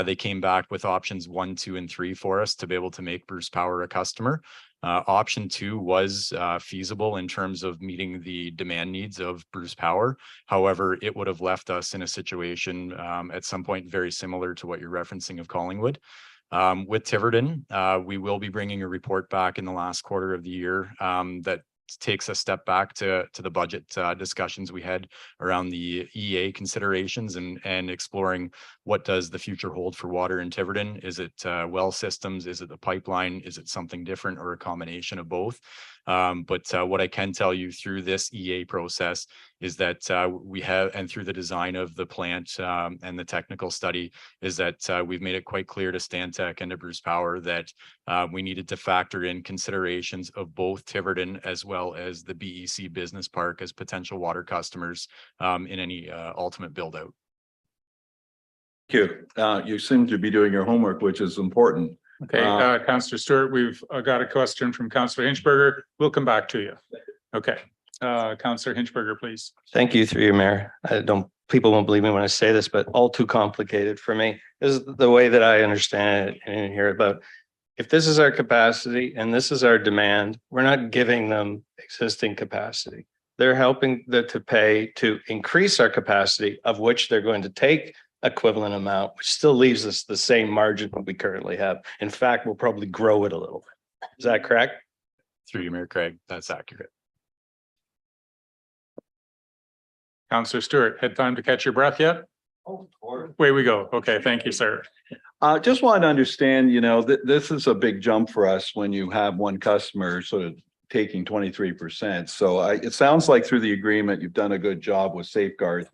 they came back with options 1, 2, and 3 for us to be able to make Bruce Power a customer. Option 2 was feasible in terms of meeting the demand needs of Bruce Power. However, it would have left us in a situation at some point very similar to what you're referencing of Collingwood. With Tiverton, we will be bringing a report back in the last quarter of the year that takes a step back to the budget discussions we had around the EA considerations and exploring what does the future hold for water in Tiverton. Is it well systems? Is it the pipeline? Is it something different, or a combination of both? But what I can tell you through this EA process is that we have, and through the design of the plant and the technical study, is that we've made it quite clear to Stantec and to Bruce Power that we needed to factor in considerations of both Tiverton as well as the BEC Business Park as potential water customers in any ultimate build out. Thank you. You seem to be doing your homework, which is important. Okay, Councillor Stewart, we've got a question from Councillor Hinchberger. We'll come back to you. Okay, Councillor Hinchberger, please. Thank you, through your mayor. People won't believe me when I say this, but all too complicated for me. This is the way that I understand it and hear about. If this is our capacity and this is our demand, we're not giving them existing capacity. They're helping to pay to increase our capacity, of which they're going to take equivalent amount, which still leaves us the same margin that we currently have. In fact, we'll probably grow it a little bit. Is that correct? Through you, Mayor Craig, that's accurate. Councillor Stewart, had time to catch your breath yet? Oh, of course. Away we go. Okay, thank you, sir. Just want to understand, this is a big jump for us when you have one customer sort of taking 23%. So it sounds like through the agreement, you've done a good job with safeguards.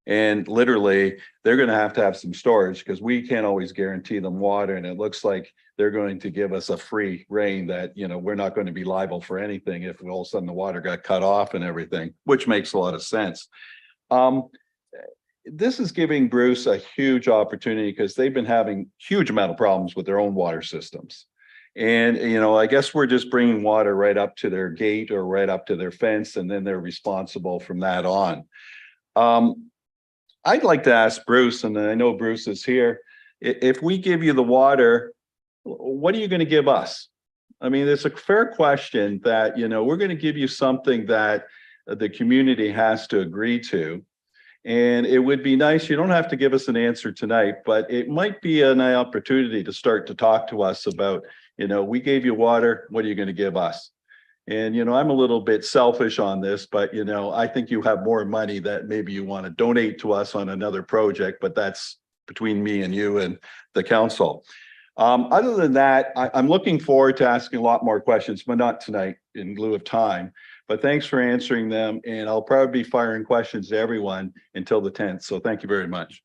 And literally, they're going to have some storage, because we can't always guarantee them water. And it looks like they're going to give us a free rein that, we're not going to be liable for anything if all of a sudden the water got cut off and everything, which makes a lot of sense. This is giving Bruce a huge opportunity, because they've been having huge amount of problems with their own water systems. And, I guess we're just bringing water right up to their gate or right up to their fence, and then they're responsible from that on. I'd like to ask Bruce, and I know Bruce is here, if we give you the water, what are you going to give us? I mean, it's a fair question that, we're going to give you something that the community has to agree to. And it would be nice, you don't have to give us an answer tonight, but it might be an opportunity to start to talk to us about, we gave you water, what are you going to give us? And, I'm a little bit selfish on this, but, I think you have more money that maybe you want to donate to us on another project, but that's between me and you and the council. Other than that, I'm looking forward to asking a lot more questions, but not tonight in lieu of time. But thanks for answering them. And I'll probably be firing questions to everyone until the 10th. So thank you very much.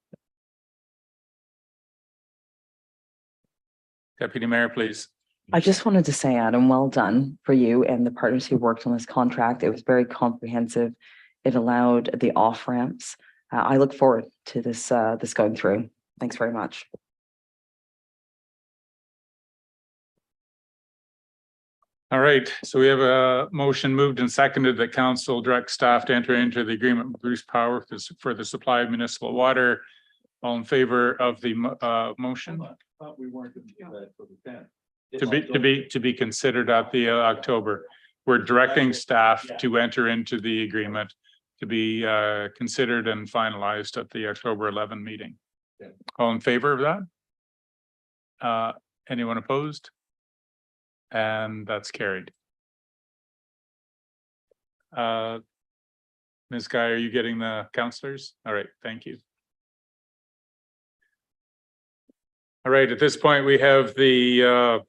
Deputy Mayor, please. I just wanted to say, Adam, well done for you and the partners who worked on this contract. It was very comprehensive. It allowed the off-ramps I look forward to this going through. Thanks very much. All right, so we have a motion moved and seconded that council direct staff to enter into the agreement with Bruce Power for the supply of municipal water. All in favor of the motion? We weren't going to do that for the 10th. To be considered at the October. We're directing staff to enter into the agreement to be considered and finalized at the October 11 meeting. Yeah. All in favor of that? Anyone opposed? And that's carried. Ms. Guy, are you getting the counselors? All right, thank you. All right, at this point, we have the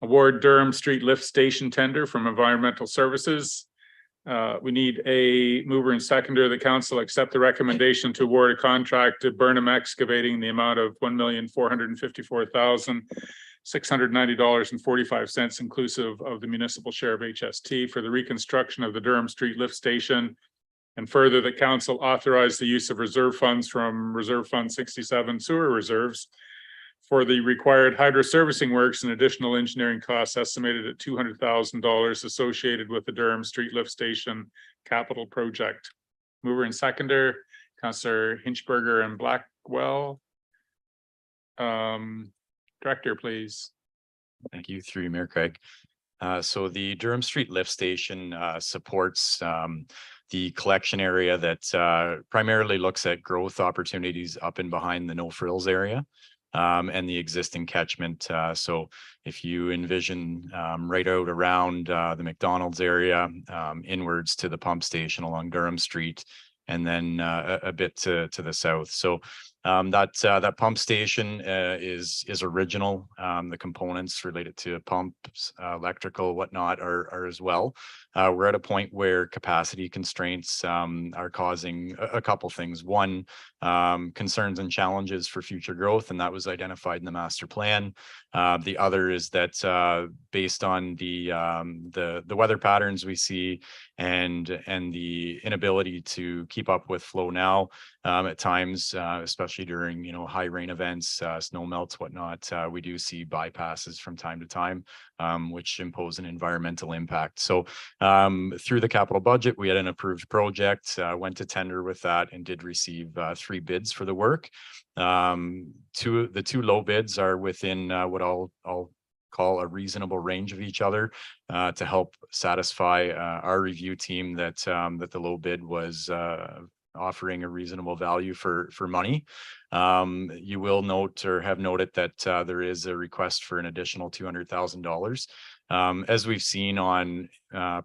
award Durham Street Lift Station tender from Environmental Services. We need a mover and seconder. The council accept the recommendation to award a contract to Burnham Excavating in the amount of $1,454,690.45 inclusive of the municipal share of HST for the reconstruction of the Durham Street Lift Station. And further, the council authorized the use of reserve funds from Reserve Fund 67 sewer reserves for the required hydro servicing works and additional engineering costs estimated at $200,000 associated with the Durham Street Lift Station capital project. Mover and seconder, Councillor Hinchberger and Blackwell. Director, please. Thank you, through you, Mayor Craig. So the Durham Street Lift Station supports the collection area that primarily looks at growth opportunities up and behind the No Frills area. And the existing catchment. So if you envision right out around the McDonald's area, inwards to the pump station along Durham Street, and then a bit to the south. So that pump station is original. The components related to pumps, electrical, whatnot are as well. We're at a point where capacity constraints are causing a couple things. One, concerns and challenges for future growth, and that was identified in the master plan. The other is that based on the weather patterns we see and the inability to keep up with flow now at times, especially during high rain events, snow melts, whatnot, we do see bypasses from time to time, which impose an environmental impact. So through the capital budget, we had an approved project, went to tender with that and did receive 3 bids for the work. The two low bids are within what I'll call a reasonable range of each other to help satisfy our review team that the low bid was offering a reasonable value for money. You will note or have noted that there is a request for an additional $200,000. As we've seen on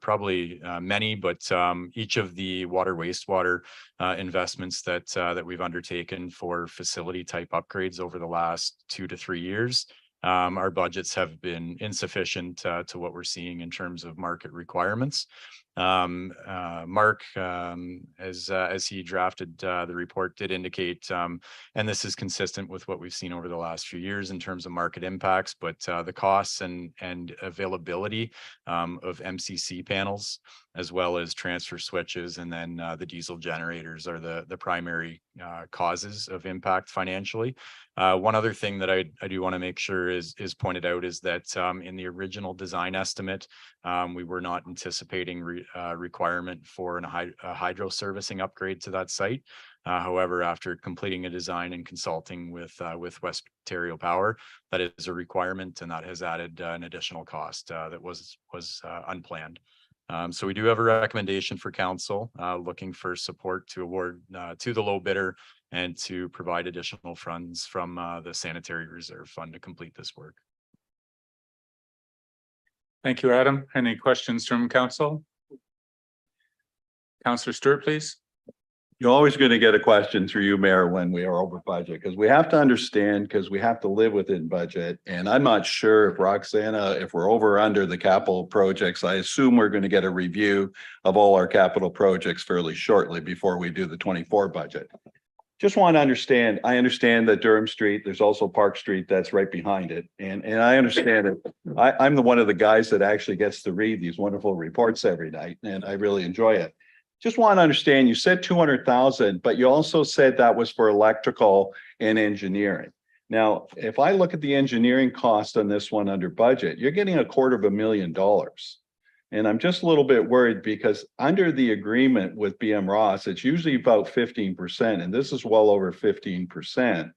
probably many, but each of the water wastewater investments that we've undertaken for facility type upgrades over the last 2 to 3 years, our budgets have been insufficient to what we're seeing in terms of market requirements. Mark, as he drafted the report, did indicate, and this is consistent with what we've seen over the last few years in terms of market impacts, but the costs and availability of MCC panels, as well as transfer switches, and then the diesel generators are the primary causes of impact financially. One other thing that I do want to make sure is pointed out is that in the original design estimate, we were not anticipating requirement for a hydro servicing upgrade to that site. However, after completing a design and consulting with West Ontario Power, that is a requirement, and that has added an additional cost that was unplanned. So we do have a recommendation for council looking for support to award to the low bidder and to provide additional funds from the Sanitary Reserve Fund to complete this work. Thank you, Adam. Any questions from council? Councillor Stewart, please. You're always going to get a question through you, Mayor, when we are over budget, because we have to understand, because we have to live within budget. And I'm not sure if Roxana, if we're over or under the capital projects. I assume we're going to get a review of all our capital projects fairly shortly before we do the 24 budget. Just want to understand, I understand that Durham Street, there's also Park Street that's right behind it. And I understand it. I'm one of the guys that actually gets to read these wonderful reports every night, and I really enjoy it. just want to understand, you said 200,000, but you also said that was for electrical and engineering. Now, if I look at the engineering cost on this one under budget, you're getting $250,000. And I'm just a little bit worried because under the agreement with BM Ross, it's usually about 15%, and this is well over 15%.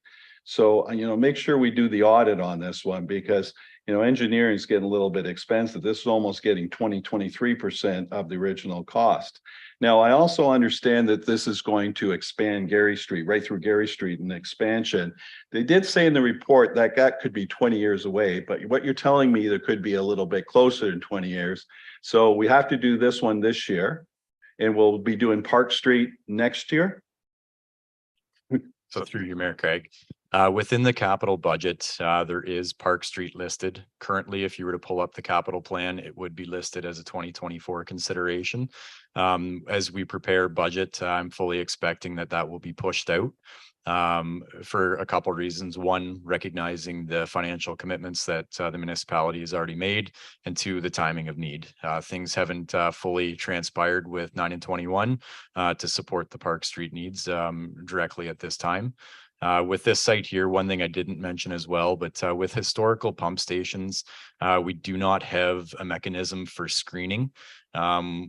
So, make sure we do the audit on this one because, engineering is getting a little bit expensive. This is almost getting 23% of the original cost. Now, I also understand that this is going to expand Gary Street, right through Gary Street, an expansion. They did say in the report that that could be 20 years away, but what you're telling me, there could be a little bit closer than 20 years. So we have to do this one this year, and we'll be doing Park Street next year. So through you, Mayor Craig, within the capital budget, there is Park Street listed. Currently, if you were to pull up the capital plan, it would be listed as a 2024 consideration. As we prepare budget, I'm fully expecting that will be pushed out for a couple of reasons. One, recognizing the financial commitments that the municipality has already made, and two, the timing of need. Things haven't fully transpired with 9 and 21 to support the Park Street needs directly at this time. With this site here, one thing I didn't mention as well, but with historical pump stations, we do not have a mechanism for screening.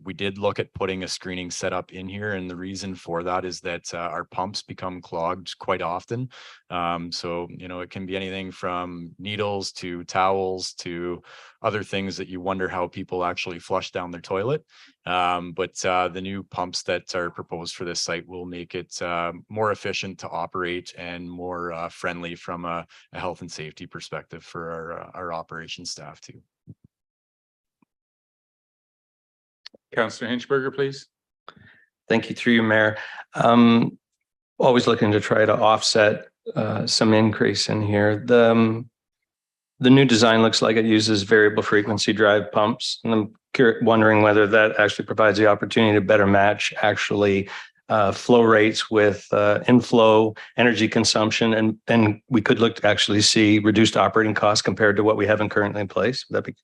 We did look at putting a screening setup in here, and the reason for that is that our pumps become clogged quite often. So, it can be anything from needles to towels to other things that you wonder how people actually flush down their toilet. But the new pumps that are proposed for this site will make it more efficient to operate and more friendly from a health and safety perspective for our operations staff too. Councillor Hinchberger, please. Thank you through you, Mayor. Always looking to try to offset some increase in here. The new design looks like it uses variable frequency drive pumps, and I'm wondering whether that actually provides the opportunity to better match actually flow rates with inflow energy consumption, and we could look to actually see reduced operating costs compared to what we have currently in place. Would that be?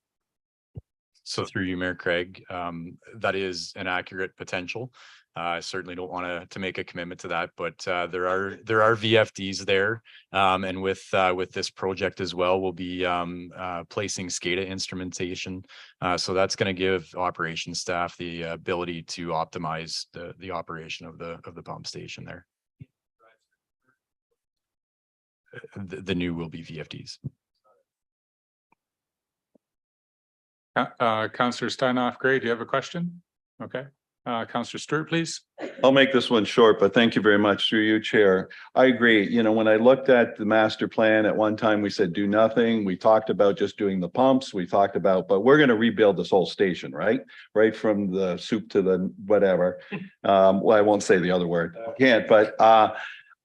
So through you, Mayor Craig, that is an accurate potential. I certainly don't want to make a commitment to that, but there are VFDs there, and with this project as well, we'll be placing SCADA instrumentation. So that's going to give operations staff the ability to optimize the operation of the pump station there. The new will be VFDs. Councillor Steinhoff, great. Do you have a question? Okay. Councillor Stewart, please. I'll make this one short, but thank you very much through you, Chair. I agree. When I looked at the master plan at one time, we said do nothing. We talked about just doing the pumps. We talked about, but we're going to rebuild this whole station, right? Right from the soup to the whatever. Well, I won't say the other word. I can't, but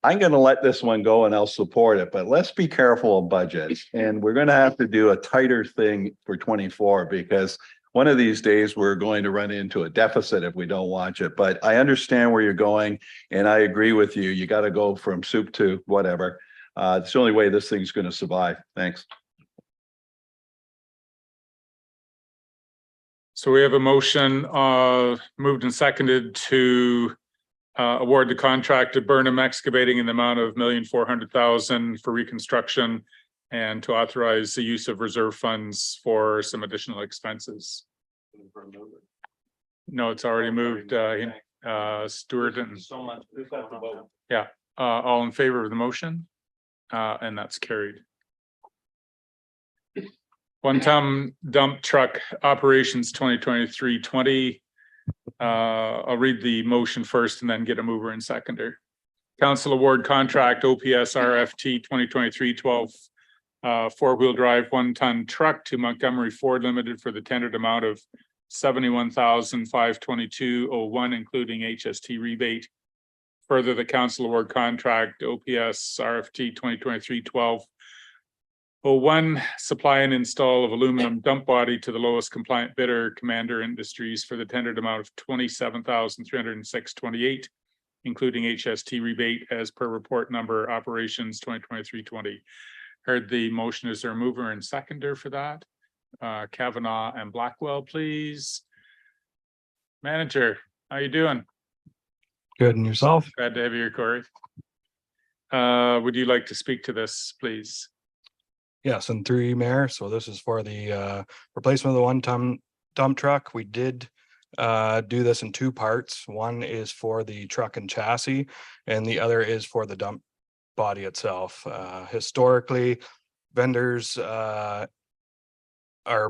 I'm going to let this one go and I'll support it, but let's be careful of budgets. And we're going to have to do a tighter thing for 24 because one of these days we're going to run into a deficit if we don't watch it. But I understand where you're going and I agree with you. You got to go from soup to whatever. It's the only way this thing's going to survive. Thanks. So we have a motion moved and seconded to award the contract to Burnham Excavating in the amount of $1,400,000 for reconstruction and to authorize the use of reserve funds for some additional expenses. No, it's already moved. Stewart and yeah, all in favor of the motion, and that's carried. One-ton dump truck operations 2023-20. I'll read the motion first and then get a mover and seconder. Council award contract OPS RFT 2023-12 four-wheel drive one-ton truck to Montgomery Ford Limited for the tendered amount of $71,522.01, including HST rebate. Further, the council award contract OPS RFT 2023-12 01, supply and install of aluminum dump body to the lowest compliant bidder, Commander Industries, for the tendered amount of $27,306.28, including HST rebate as per report number operations 2023-20. Heard the motion. Is there a mover and seconder for that? Kavanaugh and Blackwell, please. Manager, how you doing? Good, and yourself? Glad to have you here, Corey. Would you like to speak to this, please? Yes, and through you, Mayor. So this is for the replacement of the one-ton dump truck. We did do this in two parts. One is for the truck and chassis, and the other is for the dump body itself. Historically, vendors are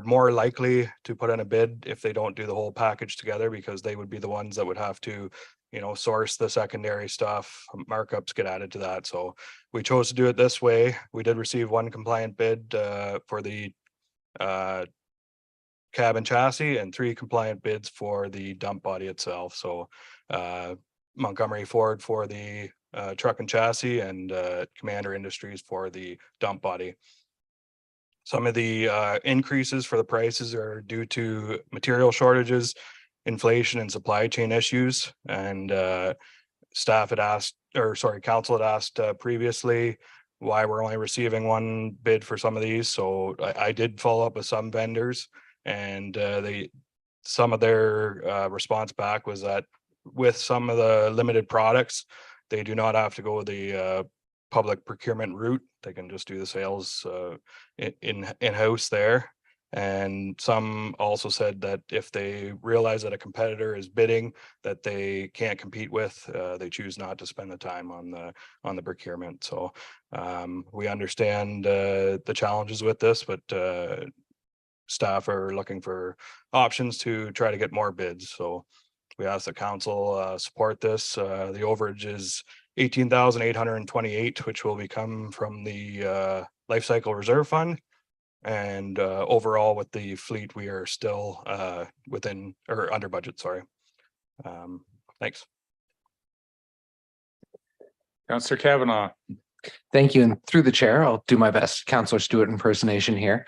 more likely to put in a bid if they don't do the whole package together, because they would be the ones that would have to, you know, source the secondary stuff. Markups get added to that. So we chose to do it this way. We did receive one compliant bid for the cab and chassis, and 3 compliant bids for the dump body itself. So Montgomery Ford for the truck and chassis, and Commander Industries for the dump body. Some of the increases for the prices are due to material shortages, inflation, and supply chain issues. And staff had asked, or sorry, council had asked previously why we're only receiving one bid for some of these. So I did follow up with some vendors, and some of their response back was that with some of the limited products, they do not have to go the public procurement route. They can just do the sales in-house there. And some also said that if they realize that a competitor is bidding that they can't compete with, they choose not to spend the time on the procurement. So we understand the challenges with this, but staff are looking for options to try to get more bids. So we ask the council support this. The overage is 18,828, which will become from the life cycle reserve fund. And overall with the fleet, we are still within or under budget, sorry. Thanks. Councillor Kavanaugh. Thank you. And through the chair, I'll do my best Councillor Stewart impersonation here.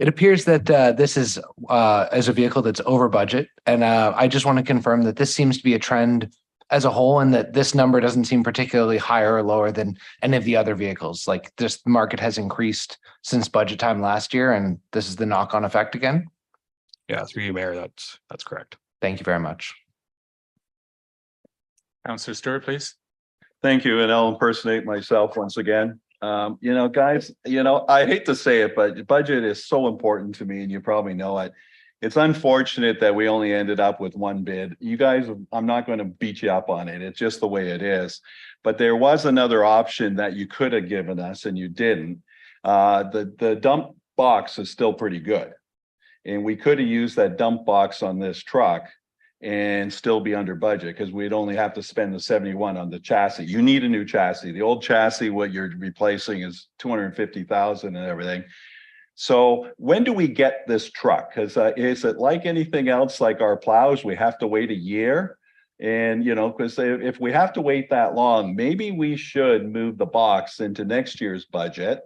It appears that this is as a vehicle that's over budget. And I just want to confirm that this seems to be a trend as a whole, and that this number doesn't seem particularly higher or lower than any of the other vehicles. Like this market has increased since budget time last year, and this is the knock-on effect again. Yeah, through you, Mayor, that's correct. Thank you very much. Councillor Stewart, please. Thank you, and I'll impersonate myself once again. You know, guys, you know, I hate to say it, but budget is so important to me, and you probably know it. It's unfortunate that we only ended up with one bid. You guys, I'm not going to beat you up on it. It's just the way it is. But there was another option that you could have given us and you didn't. The dump box is still pretty good. And we could have used that dump box on this truck and still be under budget, because we'd only have to spend the 71 on the chassis. You need a new chassis. The old chassis, what you're replacing is 250,000 and everything. So when do we get this truck? Because is it like anything else, like our plows, we have to wait a year? And, you know, because if we have to wait that long, maybe we should move the box into next year's budget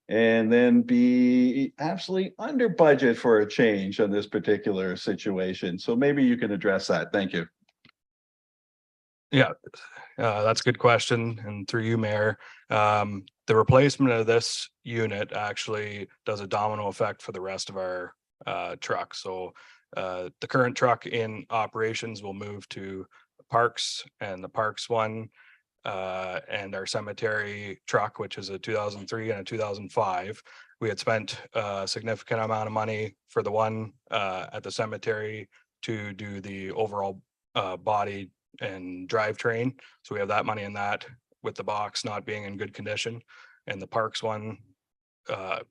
and then be absolutely under budget for a change on this particular situation. So maybe you can address that. Thank you. Yeah, that's a good question. And through you, Mayor, the replacement of this unit actually does a domino effect for the rest of our trucks. So the current truck in operations will move to Parks, and the Parks one, and our cemetery truck, which is a 2003 and a 2005. We had spent a significant amount of money for the one at the cemetery to do the overall body and drivetrain. So we have that money in that, with the box not being in good condition, and the Parks one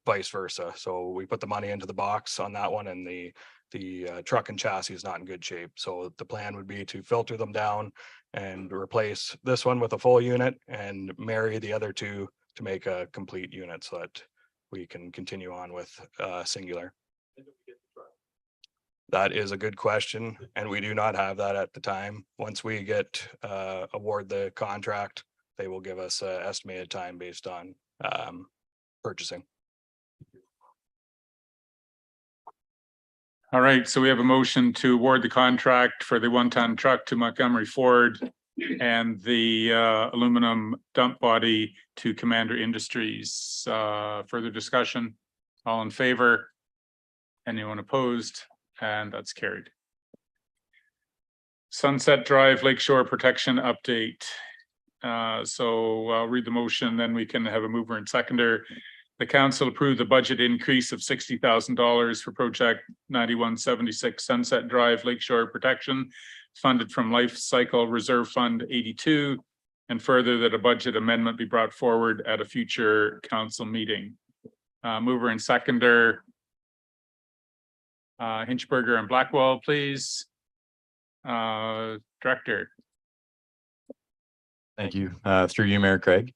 vice versa. So we put the money into the box on that one, and the truck and chassis is not in good shape. So the plan would be to filter them down and replace this one with a full unit and marry the other two to make a complete unit, so that we can continue on with singular. That is a good question, and we do not have that at the time. Once we get award the contract, they will give us an estimated time based on purchasing. All right, so we have a motion to award the contract for the one-ton truck to Montgomery Ford and the aluminum dump body to Commander Industries. Further discussion? All in favor? Anyone opposed? And that's carried. Sunset Drive Lakeshore Protection Update. So I'll read the motion, then we can have a mover and seconder. The council approved the budget increase of $60,000 for project 9176 Sunset Drive Lakeshore Protection, funded from Life Cycle Reserve Fund 82, and further that a budget amendment be brought forward at a future council meeting. Mover and seconder, Hinchberger and Blackwell, please. Director. Thank you. Through you, Mayor Craig.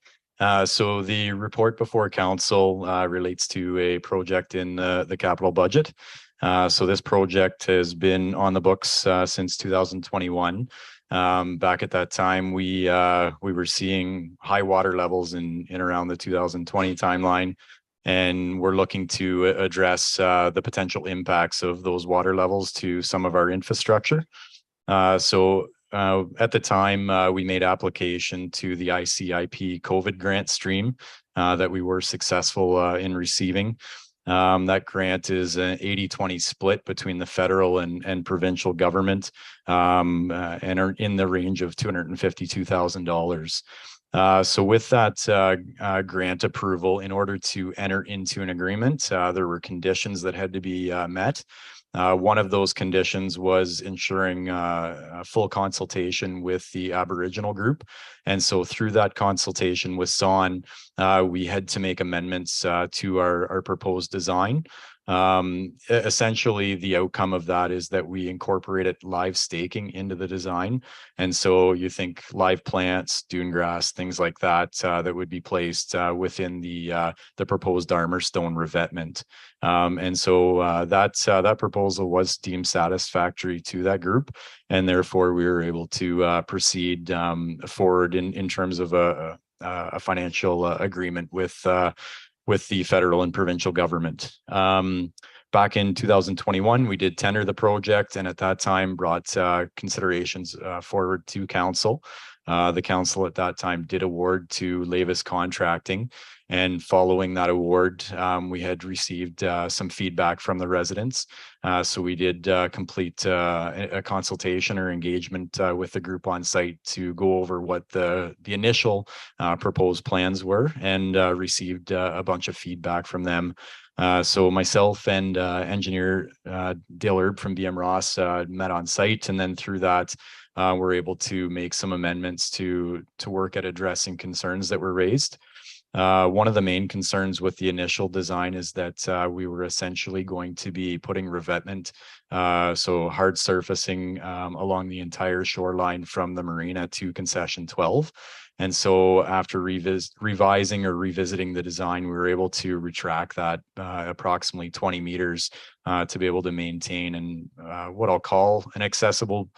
So the report before council relates to a project in the capital budget. So this project has been on the books since 2021. Back at that time, we were seeing high water levels in around the 2020 timeline, and we're looking to address the potential impacts of those water levels to some of our infrastructure. At the time, we made application to the ICIP COVID grant stream that we were successful in receiving. That grant is an 80-20 split between the federal and provincial government, and are in the range of $252,000. So with that grant approval, in order to enter into an agreement, there were conditions that had to be met. One of those conditions was ensuring a full consultation with the Aboriginal group. And so through that consultation with SON, we had to make amendments to our proposed design. Essentially, the outcome of that is that we incorporated live staking into the design. And so you think live plants, dune grass, things like that, that would be placed within the proposed armor stone revetment. And so that proposal was deemed satisfactory to that group, and therefore we were able to proceed forward in terms of a financial agreement with the federal and provincial government. Back in 2021, we did tender the project, and at that time brought considerations forward to council. The council at that time did award to Lavis Contracting, and following that award, we had received some feedback from the residents. So we did complete a consultation or engagement with the group on site to go over what the initial proposed plans were, and received a bunch of feedback from them. So myself and engineer Dale Erb from BM Ross met on site, and then through that, we're able to make some amendments to work at addressing concerns that were raised. One of the main concerns with the initial design is that we were essentially going to be putting revetment, so hard surfacing along the entire shoreline from the marina to concession 12. And so after revising or revisiting the design, we were able to retract that approximately 20 meters to be able to maintain what I'll call an accessible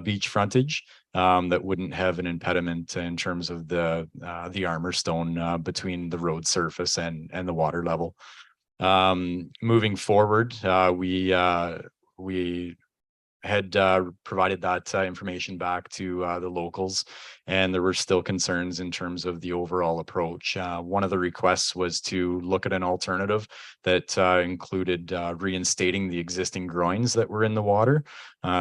beach frontage that wouldn't have an impediment in terms of the armor stone between the road surface and the water level. Moving forward, we had provided that information back to the locals, and there were still concerns in terms of the overall approach. One of the requests was to look at an alternative that included reinstating the existing groins that were in the water.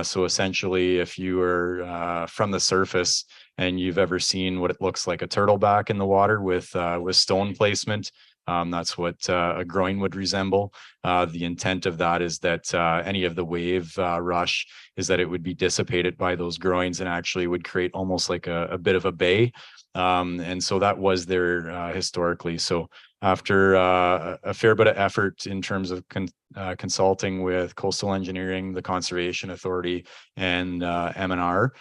So essentially, if you were from the surface and you've ever seen what it looks like a turtleback in the water with stone placement, that's what a groin would resemble. The intent of that is that any of the wave rush is that it would be dissipated by those groins and actually would create almost like a bit of a bay. And so that was there historically. So after a fair bit of effort in terms of consulting with Coastal Engineering, the Conservation Authority, and M&R,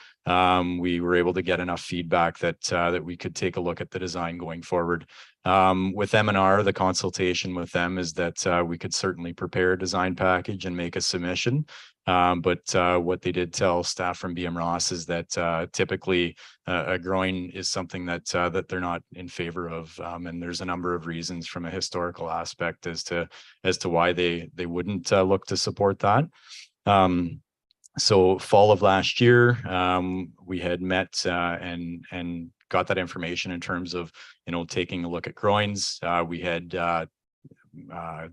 we were able to get enough feedback that we could take a look at the design going forward. With M&R, the consultation with them is that we could certainly prepare a design package and make a submission. But what they did tell staff from BM Ross is that typically a groin is something that they're not in favor of, and there's a number of reasons from a historical aspect as to why they wouldn't look to support that. So fall of last year, we had met and got that information in terms of taking a look at groins. We had done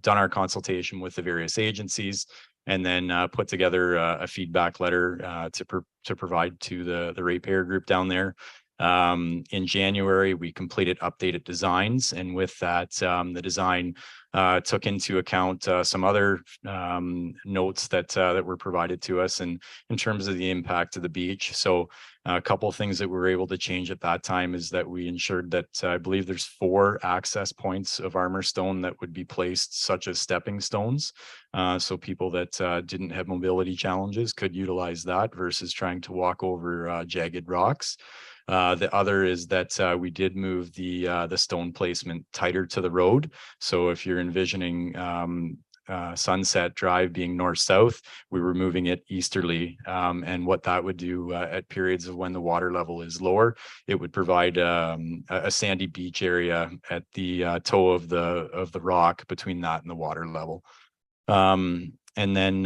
our consultation with the various agencies, and then put together a feedback letter to provide to the ratepayer group down there. In January, we completed updated designs, and with that, the design took into account some other notes that were provided to us, and in terms of the impact of the beach. So a couple of things that we were able to change at that time is that we ensured that I believe there's 4 access points of armor stone that would be placed, such as stepping stones. So people that didn't have mobility challenges could utilize that versus trying to walk over jagged rocks. The other is that we did move the stone placement tighter to the road. So if you're envisioning Sunset Drive being north-south, we were moving it easterly. And what that would do at periods of when the water level is lower, it would provide a sandy beach area at the toe of the rock between that and the water level. And then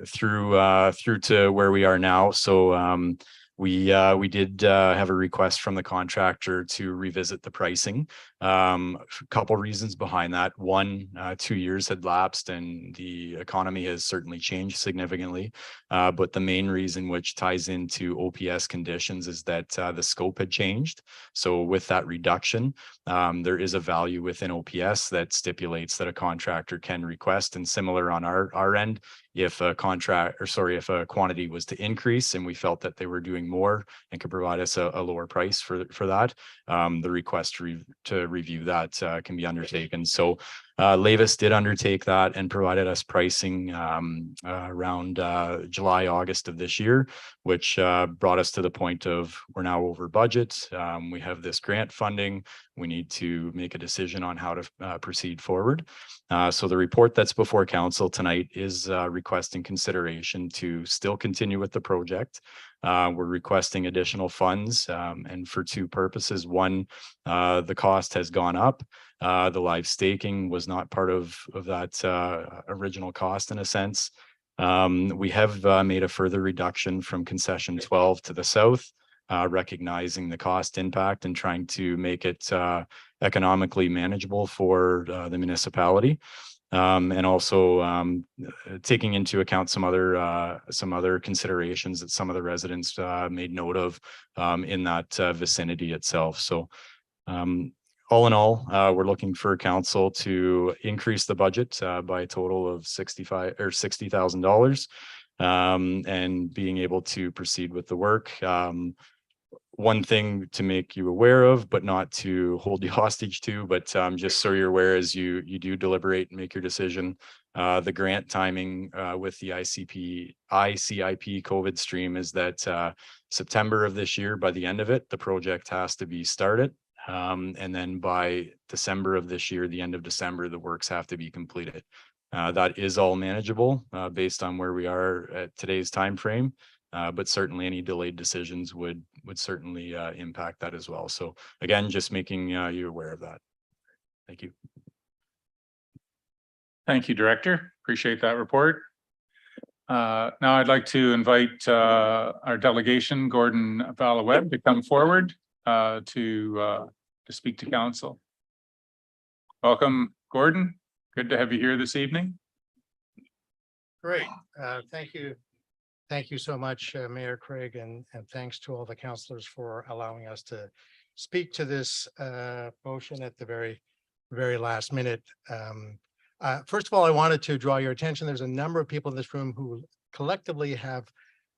through to where we are now. So we did have a request from the contractor to revisit the pricing. A couple reasons behind that. One, 2 years had lapsed and the economy has certainly changed significantly. But the main reason, which ties into OPS conditions, is that the scope had changed. So with that reduction, there is a value within OPS that stipulates that a contractor can request, and similar on our end, if a quantity was to increase and we felt that they were doing more and could provide us a lower price for that, the request to review that can be undertaken. So Lavis did undertake that and provided us pricing around July, August of this year, which brought us to the point of we're now over budget. We have this grant funding. We need to make a decision on how to proceed forward. So the report that's before council tonight is requesting consideration to still continue with the project. We're requesting additional funds, and for 2 purposes. One, the cost has gone up. The live staking was not part of that original cost in a sense. We have made a further reduction from concession 12 to the south, recognizing the cost impact and trying to make it economically manageable for the municipality. And also taking into account some other considerations that some of the residents made note of in that vicinity itself. So all in all, we're looking for council to increase the budget by a total of $60,000 and being able to proceed with the work. One thing to make you aware of, but not to hold you hostage to, but just so you're aware as you do deliberate and make your decision, the grant timing with the ICIP COVID stream is that September of this year, by the end of it, the project has to be started. And then by December of this year, the end of December, the works have to be completed. That is all manageable based on where we are at today's time frame. But certainly any delayed decisions would certainly impact that as well. So again, just making you aware of that. Thank you. Thank you, Director. Appreciate that report. Now I'd like to invite our delegation, Gordon Valaweb, to come forward to speak to council. Welcome, Gordon. Good to have you here this evening. Great. Thank you. Thank you so much, Mayor Craig, and thanks to all the councillors for allowing us to speak to this motion at the very last minute. First of all, I wanted to draw your attention. There's a number of people in this room who collectively have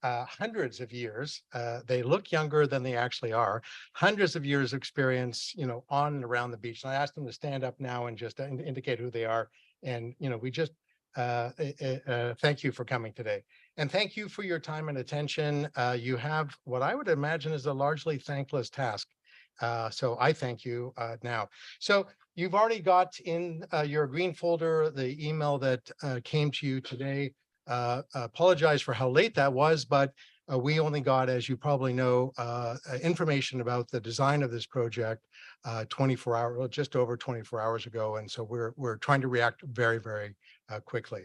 hundreds of years. They look younger than they actually are. Hundreds of years of experience, on and around the beach. And I asked them to stand up now and just indicate who they are. And, we just thank you for coming today. And thank you for your time and attention. You have what I would imagine is a largely thankless task. So I thank you now. So you've already got in your green folder the email that came to you today. Apologize for how late that was, but we only got, as you probably know, information about the design of this project 24 hours, just over 24 hours ago. And so we're trying to react very, very quickly.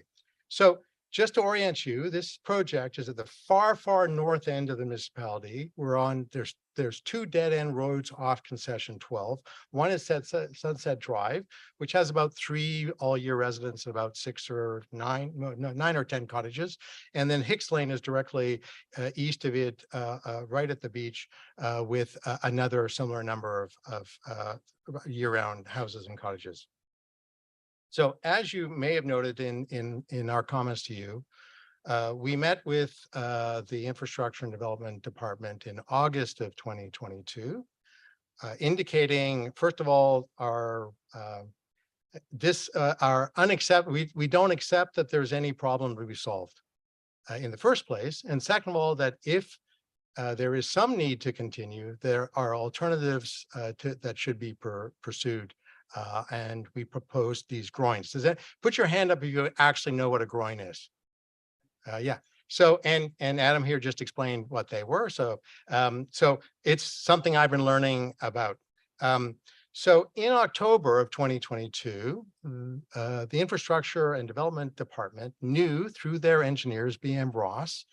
So just to orient you, this project is at the far, far north end of the municipality. There's two dead end roads off concession 12. One is Sunset Drive, which has about 3 all-year residents, and about 6 or 9, no, 9 or 10 cottages. And then Hicks Lane is directly east of it, right at the beach, with another similar number of year-round houses and cottages. So as you may have noted in our comments to you, we met with the Infrastructure and Development Department in August of 2022, indicating, first of all, our we don't accept that there's any problem to be solved in the first place. And second of all, that if there is some need to continue, there are alternatives that should be pursued. And we proposed these groins. Does that put your hand up if you actually know what a groin is? Yeah. So and Adam here just explained what they were. So so it's something I've been learning about. So in October of 2022, the Infrastructure and Development Department knew through their engineers, BM Ross,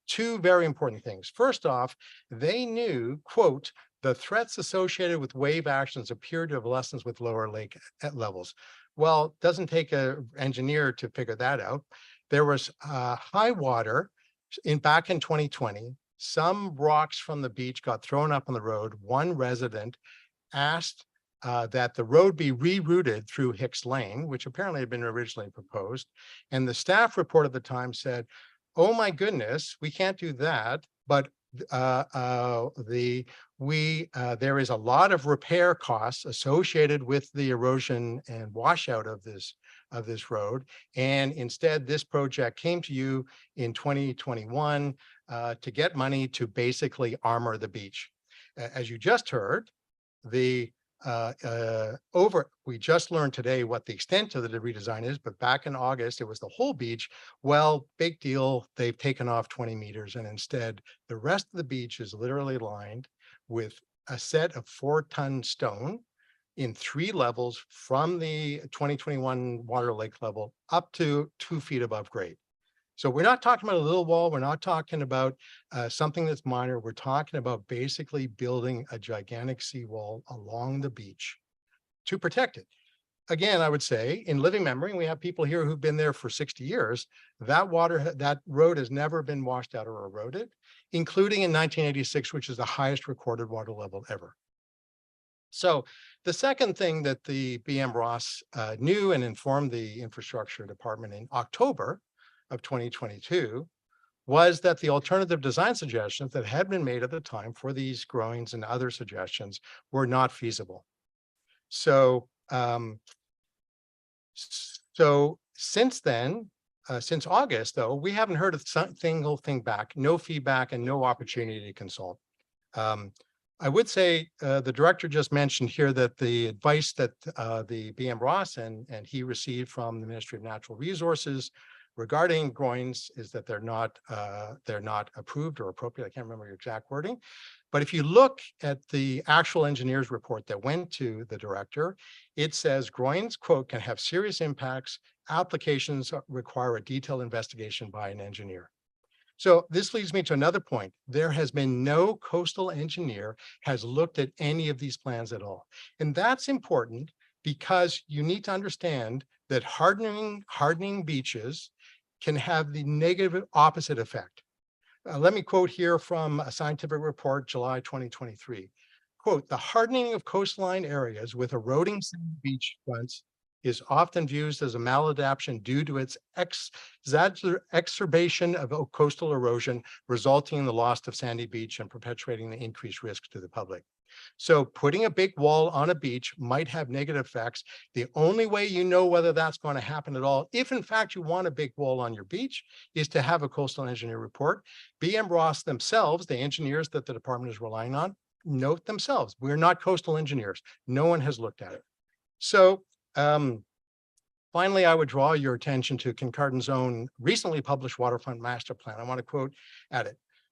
2 very important things. First off, they knew, quote, the threats associated with wave actions appear to have lessened with lower lake levels. Well, it doesn't take an engineer to figure that out. There was high water back in 2020. Some rocks from the beach got thrown up on the road. One resident asked that the road be rerouted through Hicks Lane, which apparently had been originally proposed. And the staff report at the time said, oh my goodness, we can't do that. But there is a lot of repair costs associated with the erosion and washout of this road. And instead, this project came to you in 2021 to get money to basically armor the beach. As you just heard, we just learned today what the extent of the redesign is, but back in August, it was the whole beach. Well, big deal. They've taken off 20 meters, and instead the rest of the beach is literally lined with a set of 4-ton stone in 3 levels from the 2021 water lake level up to 2 feet above grade. So we're not talking about a little wall. We're not talking about something that's minor. We're talking about basically building a gigantic seawall along the beach to protect it. Again, I would say in living memory, we have people here who've been there for 60 years. That road has never been washed out or eroded, including in 1986, which is the highest recorded water level ever. So the second thing that the BM Ross knew and informed the Infrastructure Department in October of 2022 was that the alternative design suggestions that had been made at the time for these groins and other suggestions were not feasible. So, since then, since August, though, we haven't heard a single thing back, no feedback and no opportunity to consult. I would say the director just mentioned here that the advice that the BM Ross and he received from the Ministry of Natural Resources regarding groins is that they're not approved or appropriate. I can't remember your exact wording. But if you look at the actual engineer's report that went to the director, it says groins, quote, can have serious impacts. Applications require a detailed investigation by an engineer. So this leads me to another point. There has been no coastal engineer has looked at any of these plans at all. And that's important because you need to understand that hardening beaches can have the negative opposite effect. Let me quote here from a scientific report, July 2023. Quote, the hardening of coastline areas with eroding beach fronts is often viewed as a maladaptation due to its exacerbation of coastal erosion, resulting in the loss of sandy beach and perpetuating the increased risk to the public. So putting a big wall on a beach might have negative effects. The only way you know whether that's going to happen at all, if in fact you want a big wall on your beach, is to have a coastal engineer report. BM Ross themselves, the engineers that the department is relying on, note themselves, we're not coastal engineers. No one has looked at it. So finally, I would draw your attention to Kincardin's own recently published waterfront master plan. I want to quote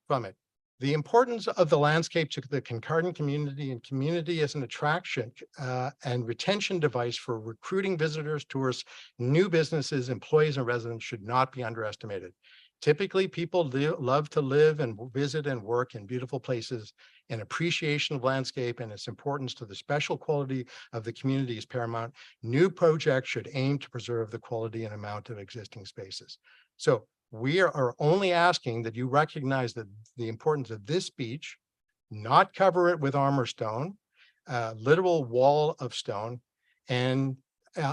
from it. The importance of the landscape to the Kincardine community and community as an attraction and retention device for recruiting visitors, tourists, new businesses, employees, and residents should not be underestimated. Typically, people love to live and visit and work in beautiful places, and appreciation of landscape and its importance to the special quality of the community is paramount. New projects should aim to preserve the quality and amount of existing spaces. So we are only asking that you recognize that the importance of this beach, not cover it with armor stone, literal wall of stone, and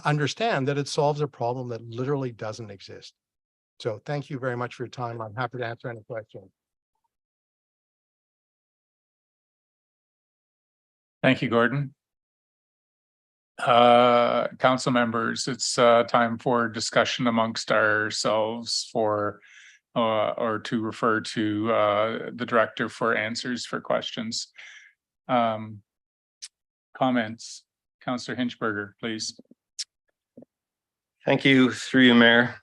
understand that it solves a problem that literally doesn't exist. So thank you very much for your time. I'm happy to answer any questions. Thank you, Gordon. Council members, it's time for discussion amongst ourselves for or to refer to the director for answers for questions. Comments, Councillor Hinchberger, please. Thank you, through you, Mayor.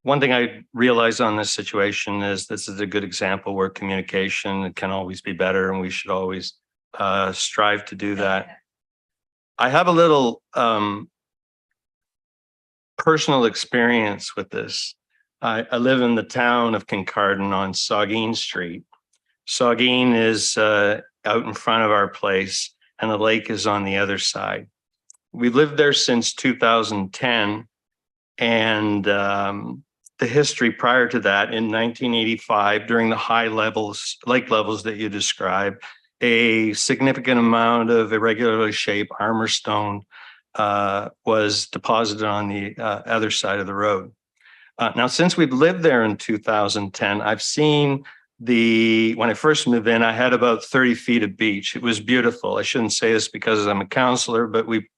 One thing I realize on this situation is this is a good example where communication can always be better, and we should always strive to do that. I have a little personal experience with this. I live in the town of Kincardine on Saugeen Street. Saugeen is out in front of our place, and the lake is on the other side. We've lived there since 2010, and the history prior to that, in 1985, during the high levels, lake levels that you described, a significant amount of irregularly shaped armor stone was deposited on the other side of the road. Now, since we've lived there in 2010, I've seen when I first moved in, I had about 30 feet of beach. It was beautiful. I shouldn't say this because I'm a counselor, but we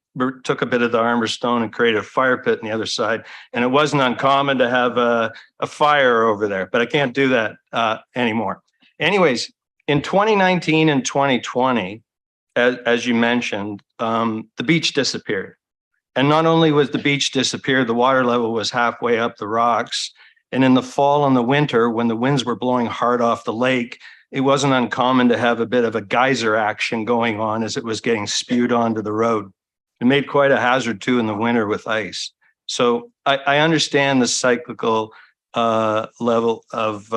took a bit of the armor stone and created a fire pit on the other side. And it wasn't uncommon to have a fire over there, but I can't do that anymore. Anyways, in 2019 and 2020, as you mentioned, the beach disappeared. And not only was the beach disappeared, the water level was halfway up the rocks. And in the fall and the winter, when the winds were blowing hard off the lake, it wasn't uncommon to have a bit of a geyser action going on as it was getting spewed onto the road. It made quite a hazard too in the winter with ice. So I understand the cyclical level of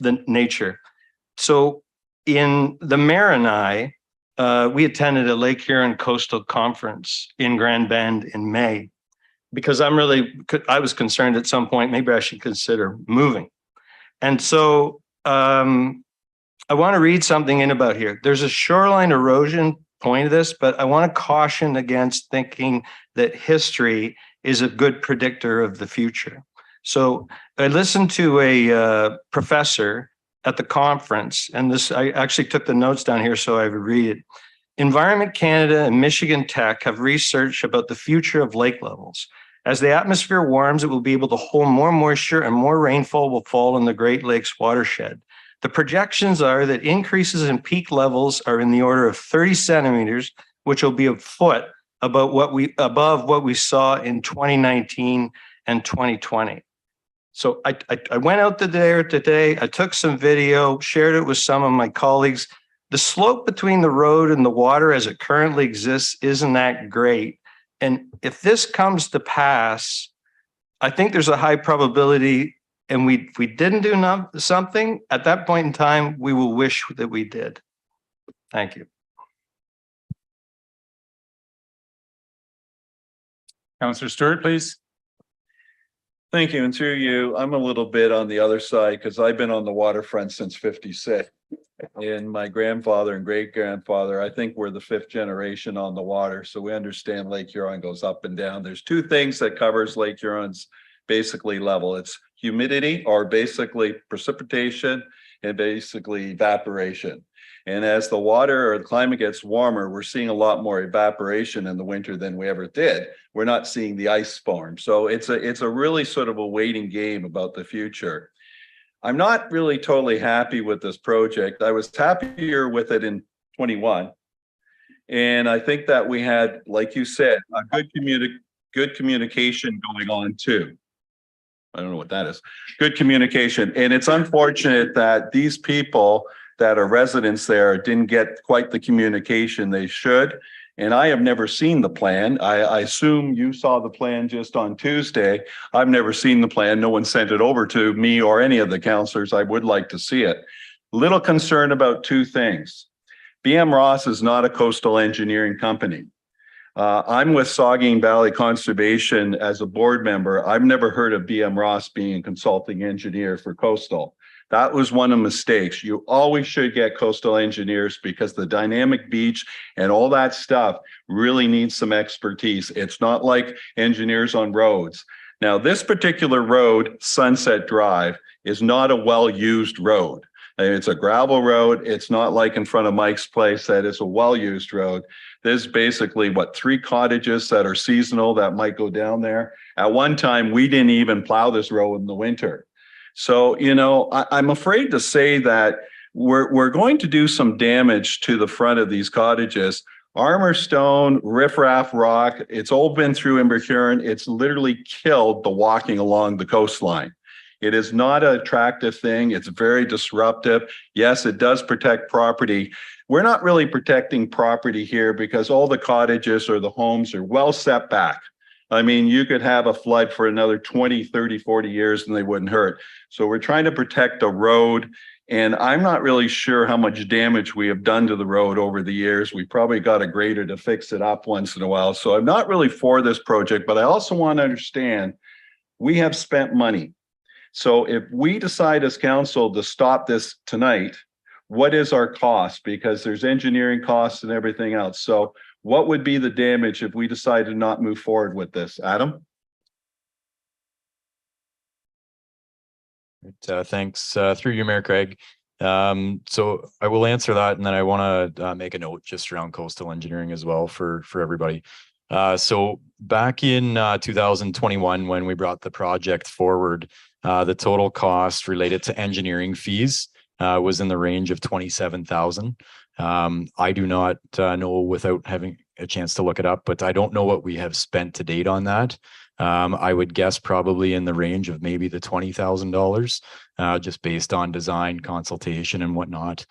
the nature. So in the mayor and I, we attended a Lake Huron Coastal Conference in Grand Bend in May, because I was concerned at some point, maybe I should consider moving. And so I want to read something in about here. There's a shoreline erosion point of this, but I want to caution against thinking that history is a good predictor of the future. So I listened to a professor at the conference, and I actually took the notes down here so I would read it. Environment Canada and Michigan Tech have research about the future of lake levels. As the atmosphere warms, it will be able to hold more moisture and more rainfall will fall in the Great Lakes watershed. The projections are that increases in peak levels are in the order of 30 centimeters, which will be a foot above what we saw in 2019 and 2020. So I went out there today, I took some video, shared it with some of my colleagues. The slope between the road and the water as it currently exists isn't that great. And if this comes to pass, I think there's a high probability, and if we didn't do something at that point in time, we will wish that we did. Thank you. Councillor Stewart, please. Thank you. And through you, I'm a little bit on the other side because I've been on the waterfront since 56. And my grandfather and great grandfather, I think we're the 5th generation on the water. So we understand Lake Huron goes up and down. There's two things that covers Lake Huron's basically level. It's humidity, or basically precipitation, and basically evaporation. And as the water or the climate gets warmer, we're seeing a lot more evaporation in the winter than we ever did. We're not seeing the ice form. So it's a really sort of a waiting game about the future. I'm not really totally happy with this project. I was happier with it in 21. And I think that we had, like you said, a good communication going on too. I don't know what that is. Good communication. And it's unfortunate that these people that are residents there didn't get quite the communication they should. And I have never seen the plan. I assume you saw the plan just on Tuesday. I've never seen the plan. No one sent it over to me or any of the counselors. I would like to see it. Little concerned about two things. BM Ross is not a coastal engineering company. I'm with Saugeen Valley Conservation as a board member. I've never heard of BM Ross being a consulting engineer for coastal. That was one of the mistakes. You always should get coastal engineers because the dynamic beach and all that stuff really needs some expertise. It's not like engineers on roads. Now, this particular road, Sunset Drive, is not a well-used road. It's a gravel road. It's not like in front of Mike's place that it's a well-used road. There's basically, 3 cottages that are seasonal that might go down there. At one time, we didn't even plow this road in the winter. So, I'm afraid to say that we're going to do some damage to the front of these cottages. Armor stone, riffraff rock, it's all been through Inverhuron. It's literally killed the walking along the coastline. It is not an attractive thing. It's very disruptive. Yes, it does protect property. We're not really protecting property here because all the cottages or the homes are well set back. I mean, you could have a flood for another 20, 30, 40 years and they wouldn't hurt. So we're trying to protect a road. And I'm not really sure how much damage we have done to the road over the years. We probably got a grader to fix it up once in a while. So I'm not really for this project, but I also want to understand we have spent money. So if we decide as council to stop this tonight, what is our cost? Because there's engineering costs and everything else. So what would be the damage if we decide to not move forward with this? Adam? Thanks. Through you, Mayor Craig. So I will answer that, and then I want to make a note just around coastal engineering as well for everybody. So back in 2021, when we brought the project forward, the total cost related to engineering fees was in the range of 27,000. I do not know without having a chance to look it up, but I don't know what we have spent to date on that. I would guess probably in the range of maybe the $20,000, just based on design, consultation, and whatnot.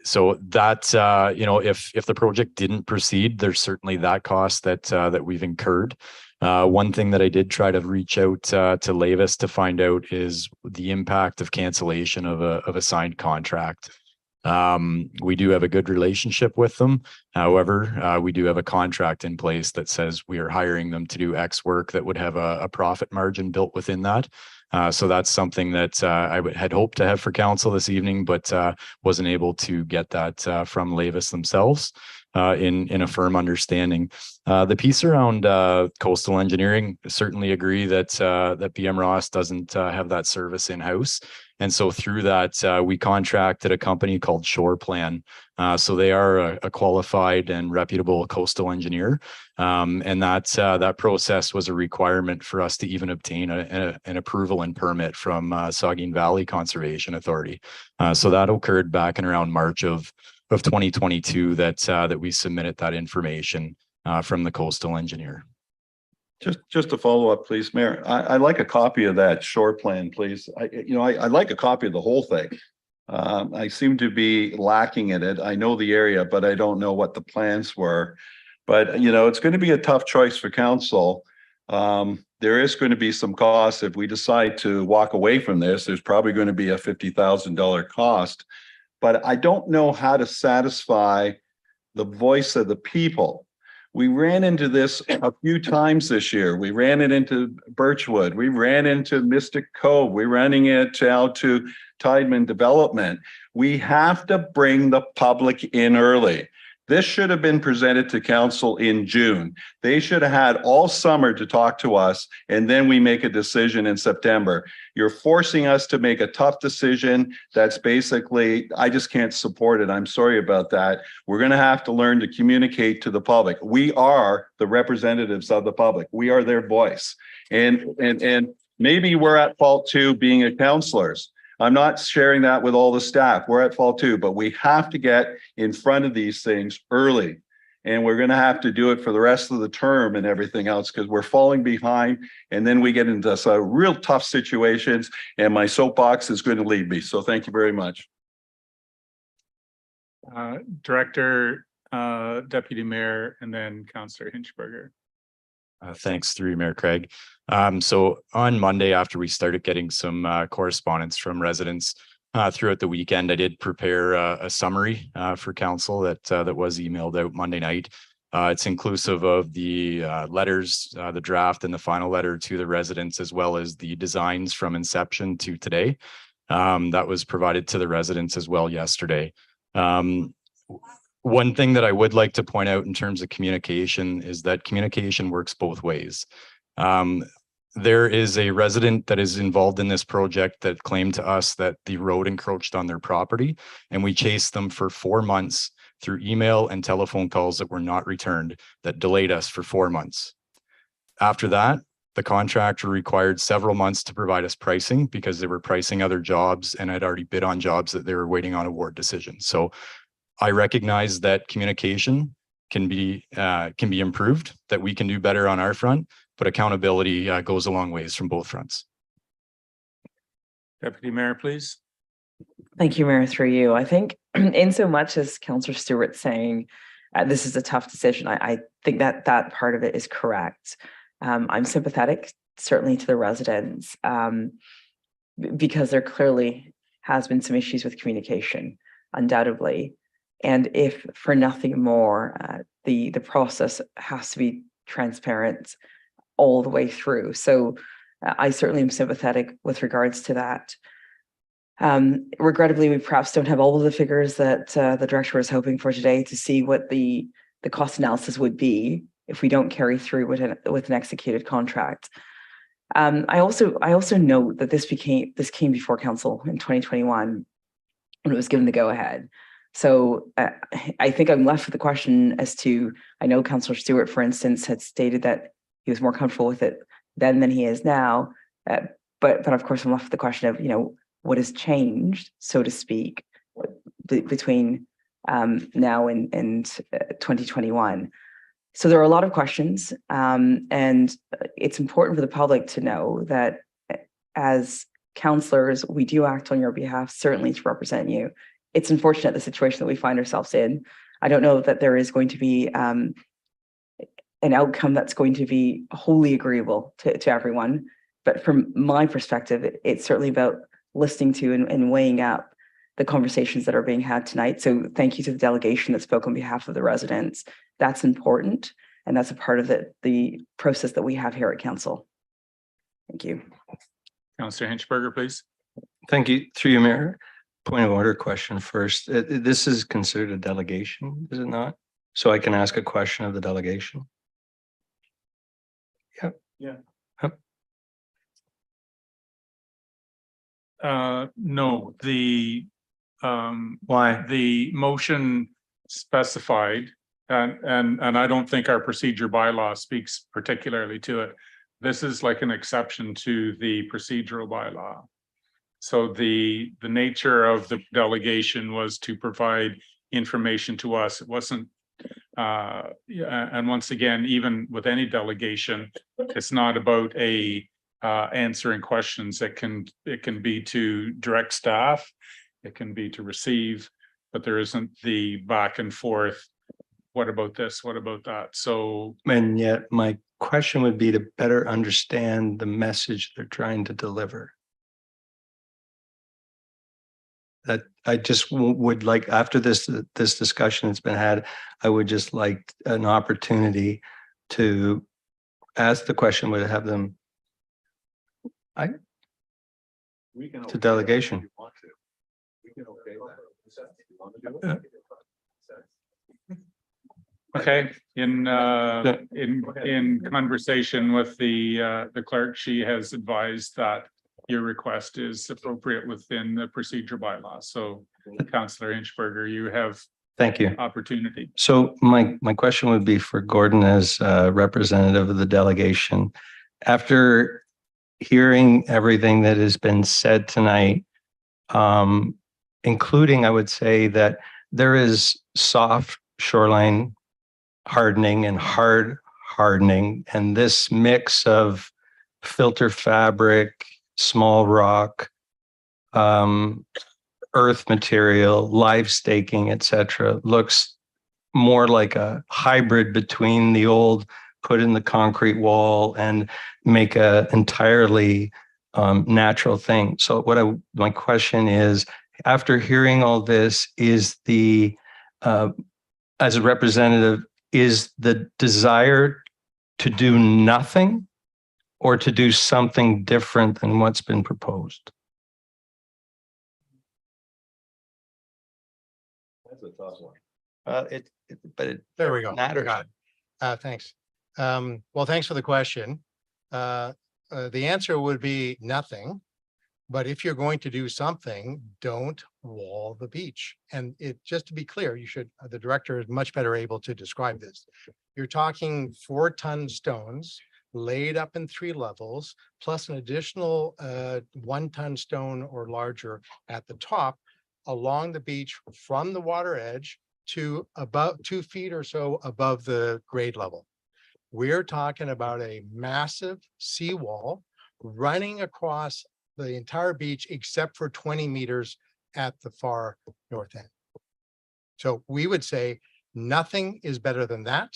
So that if the project didn't proceed, there's certainly that cost that we've incurred. One thing that I did try to reach out to Lavis to find out is the impact of cancellation of a signed contract. We do have a good relationship with them. However, we do have a contract in place that says we are hiring them to do X work that would have a profit margin built within that. So that's something that I had hoped to have for council this evening, but wasn't able to get that from Lavis themselves in a firm understanding. The piece around coastal engineering, certainly agree that BM Ross doesn't have that service in-house. And so through that, we contracted a company called Shore Plan. So they are a qualified and reputable coastal engineer. And that process was a requirement for us to even obtain an approval and permit from Saugeen Valley Conservation Authority. So that occurred back in around March of 2022 that we submitted that information from the coastal engineer. Just to follow up, please, Mayor. I'd like a copy of that Shore Plan, please. I'd like a copy of the whole thing. I seem to be lacking in it. I know the area, but I don't know what the plans were. But, it's going to be a tough choice for council. There is going to be some costs if we decide to walk away from this. There's probably going to be a $50,000 cost. But I don't know how to satisfy the voice of the people. We ran into this a few times this year. We ran it into Birchwood. We ran into Mystic Cove. We're running it out to Tideman Development. We have to bring the public in early. This should have been presented to council in June. They should have had all summer to talk to us, and then we make a decision in September. You're forcing us to make a tough decision. That's basically, I just can't support it. I'm sorry about that. We're going to have to learn to communicate to the public. We are the representatives of the public. We are their voice. And maybe we're at fault too, being a councilors. I'm not sharing that with all the staff. We're at fault too, but we have to get in front of these things early. And we're gonna have to do it for the rest of the term and everything else because we're falling behind. And then we get into some real tough situations and my soapbox is going to lead me. So thank you very much. Director, Deputy Mayor, and then Councillor Hinchberger. Thanks through Mayor Craig. So on Monday, after we started getting some correspondence from residents throughout the weekend, I did prepare a summary for council that was emailed out Monday night. It's inclusive of the letters, the draft and the final letter to the residents, as well as the designs from inception to today. That was provided to the residents as well yesterday. One thing that I would like to point out in terms of communication is that communication works both ways. There is a resident that is involved in this project that claimed to us that the road encroached on their property, and we chased them for 4 months through email and telephone calls that were not returned, that delayed us for 4 months. After that, the contractor required several months to provide us pricing because they were pricing other jobs and had already bid on jobs that they were waiting on award decisions. So I recognize that communication can be improved, that we can do better on our front, but accountability goes a long ways from both fronts. Deputy Mayor, please. Thank you, Mayor, through you. I think in so much as Councillor Stewart saying this is a tough decision, I think that that part of it is correct. I'm sympathetic, certainly to the residents, because there clearly has been some issues with communication, undoubtedly. And if for nothing more, the process has to be transparent all the way through. So I certainly am sympathetic with regards to that. Regrettably, we perhaps don't have all of the figures that the director was hoping for today to see what the cost analysis would be if we don't carry through with an executed contract. I also note that this came before council in 2021 when it was given the go ahead. So I think I'm left with the question as to, I know Councillor Stewart, for instance, had stated that he was more comfortable with it then than he is now. But of course, I'm left with the question of, what has changed, so to speak, between now and 2021. So there are a lot of questions, and it's important for the public to know that as councillors, we do act on your behalf, certainly to represent you. It's unfortunate the situation that we find ourselves in. I don't know that there is going to be an outcome that's going to be wholly agreeable to everyone. But from my perspective, it's certainly about listening to and weighing up the conversations that are being had tonight. So thank you to the delegation that spoke on behalf of the residents. That's important. And that's a part of the process that we have here at council. Thank you. Councillor Hinchberger, please. Thank you. Through you, Mayor. Point of order question first. This is considered a delegation, is it not? So I can ask a question of the delegation? Yep. Yeah. Yep. No, Why? the motion specified, and I don't think our procedure bylaw speaks particularly to it. This is like an exception to the procedural bylaw. So the nature of the delegation was to provide information to us. It wasn't, and once again, even with any delegation, it's not about answering questions. It can be to direct staff, it can be to receive, but there isn't the back and forth. What about this? What about that? So, And yet my question would be to better understand the message they're trying to deliver. That I just would like, after this discussion that's been had, I would just like an opportunity to ask the question, would have them to delegation. okay, in conversation with the clerk, she has advised that your request is appropriate within the procedure bylaw. So Councillor Hinchberger, you have Thank you. opportunity. So my question would be for Gordon as representative of the delegation. After hearing everything that has been said tonight, including, I would say that there is soft shoreline hardening and hard hardening. And this mix of filter fabric, small rock, earth material, live staking, etc., looks more like a hybrid between the old put in the concrete wall and make a entirely natural thing. So my question is, after hearing all this, is the as a representative, is the desire to do nothing or to do something different than what's been proposed? That's a tough one. There we go. matters. Got it. Thanks. Well, thanks for the question. The answer would be nothing. But if you're going to do something, don't wall the beach. And just to be clear, the director is much better able to describe this. You're talking 4-ton stones laid up in 3 levels, plus an additional 1-ton stone or larger at the top along the beach from the water edge to about 2 feet or so above the grade level. We're talking about a massive seawall running across the entire beach except for 20 meters at the far north end. So we would say nothing is better than that.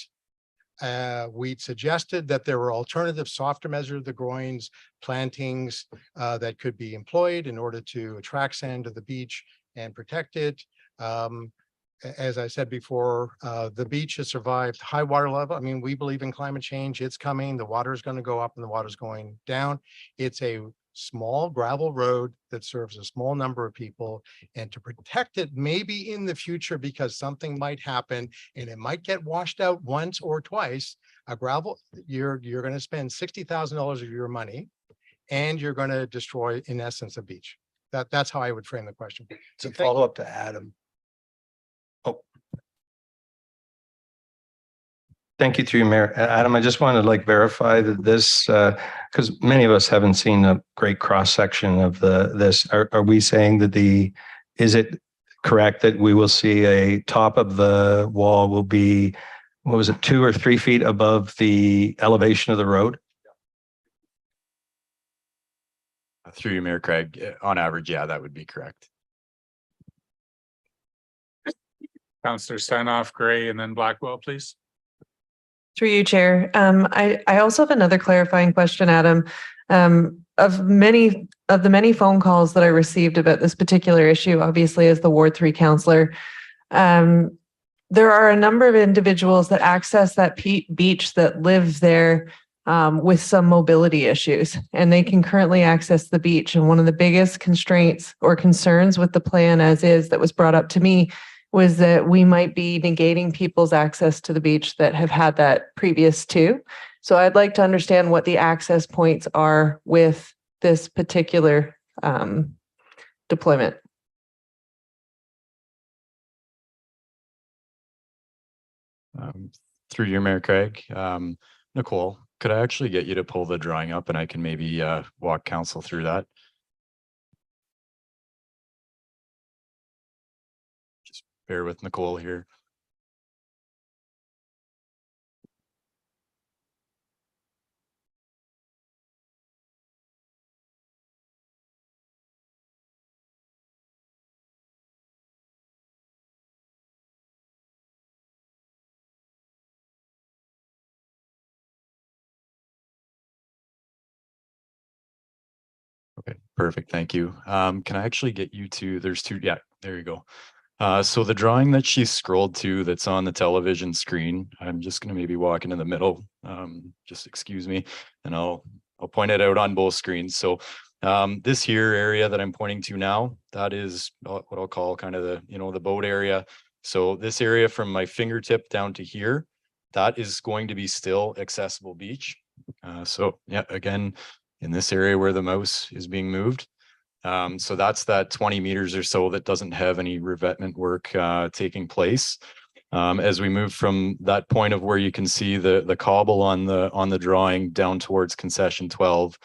We'd suggested that there were alternative softer measures of the groins, plantings that could be employed in order to attract sand to the beach and protect it. As I said before, the beach has survived high water level. I mean, we believe in climate change. It's coming. The water is going to go up and the water is going down. It's a small gravel road that serves a small number of people, and to protect it maybe in the future because something might happen and it might get washed out once or twice. You're going to spend $60,000 of your money and you're going to destroy, in essence, a beach. That's how I would frame the question. It's a follow-up to Adam. Oh. Thank you through you, Mayor. Adam, I just want to verify that this, because many of us haven't seen a great cross-section of this. Are we saying that is it correct that we will see a top of the wall will be, what was it, 2 or 3 feet above the elevation of the road? Through you, Mayor Craig, on average, yeah, that would be correct. Councillor Stanoff, Gray, and then Blackwell, please. Through you, Chair. I also have another clarifying question, Adam. Of the many phone calls that I received about this particular issue, obviously as the Ward 3 councillor, there are a number of individuals that access that beach that live there with some mobility issues, and they can currently access the beach. And one of the biggest constraints or concerns with the plan as is that was brought up to me was that we might be negating people's access to the beach that have had that previous to. So I'd like to understand what the access points are with this particular deployment. Through your Mayor Craig, Nicole, could I actually get you to pull the drawing up and I can maybe walk council through that? Just bear with Nicole here. Okay, perfect. Thank you. Can I actually get you to, there's 2, yeah, there you go. So the drawing that she scrolled to that's on the television screen, I'm just going to maybe walk into the middle. Just excuse me, and I'll point it out on both screens. So this here area that I'm pointing to now, that is what I'll call kind of the, the boat area. So this area from my fingertip down to here, that is going to be still accessible beach. So yeah, again, in this area where the mouse is being moved. So that's that 20 meters or so that doesn't have any revetment work taking place. As we move from that point of where you can see the cobble on the drawing down towards concession 12,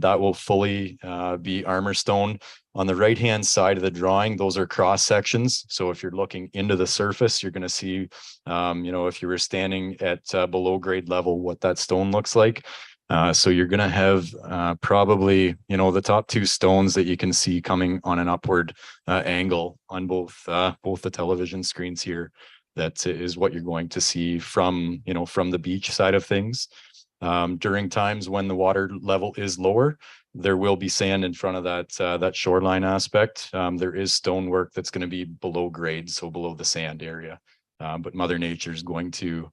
That will fully be armor stone. On the right-hand side of the drawing, those are cross sections. So if you're looking into the surface, you're going to see, if you were standing at below grade level, what that stone looks like. So you're going to have probably, the top two stones that you can see coming on an upward angle on both the television screens here. That is what you're going to see from the beach side of things. During times when the water level is lower, there will be sand in front of that shoreline aspect. There is stonework that's going to be below grade, so below the sand area. But Mother Nature is going to,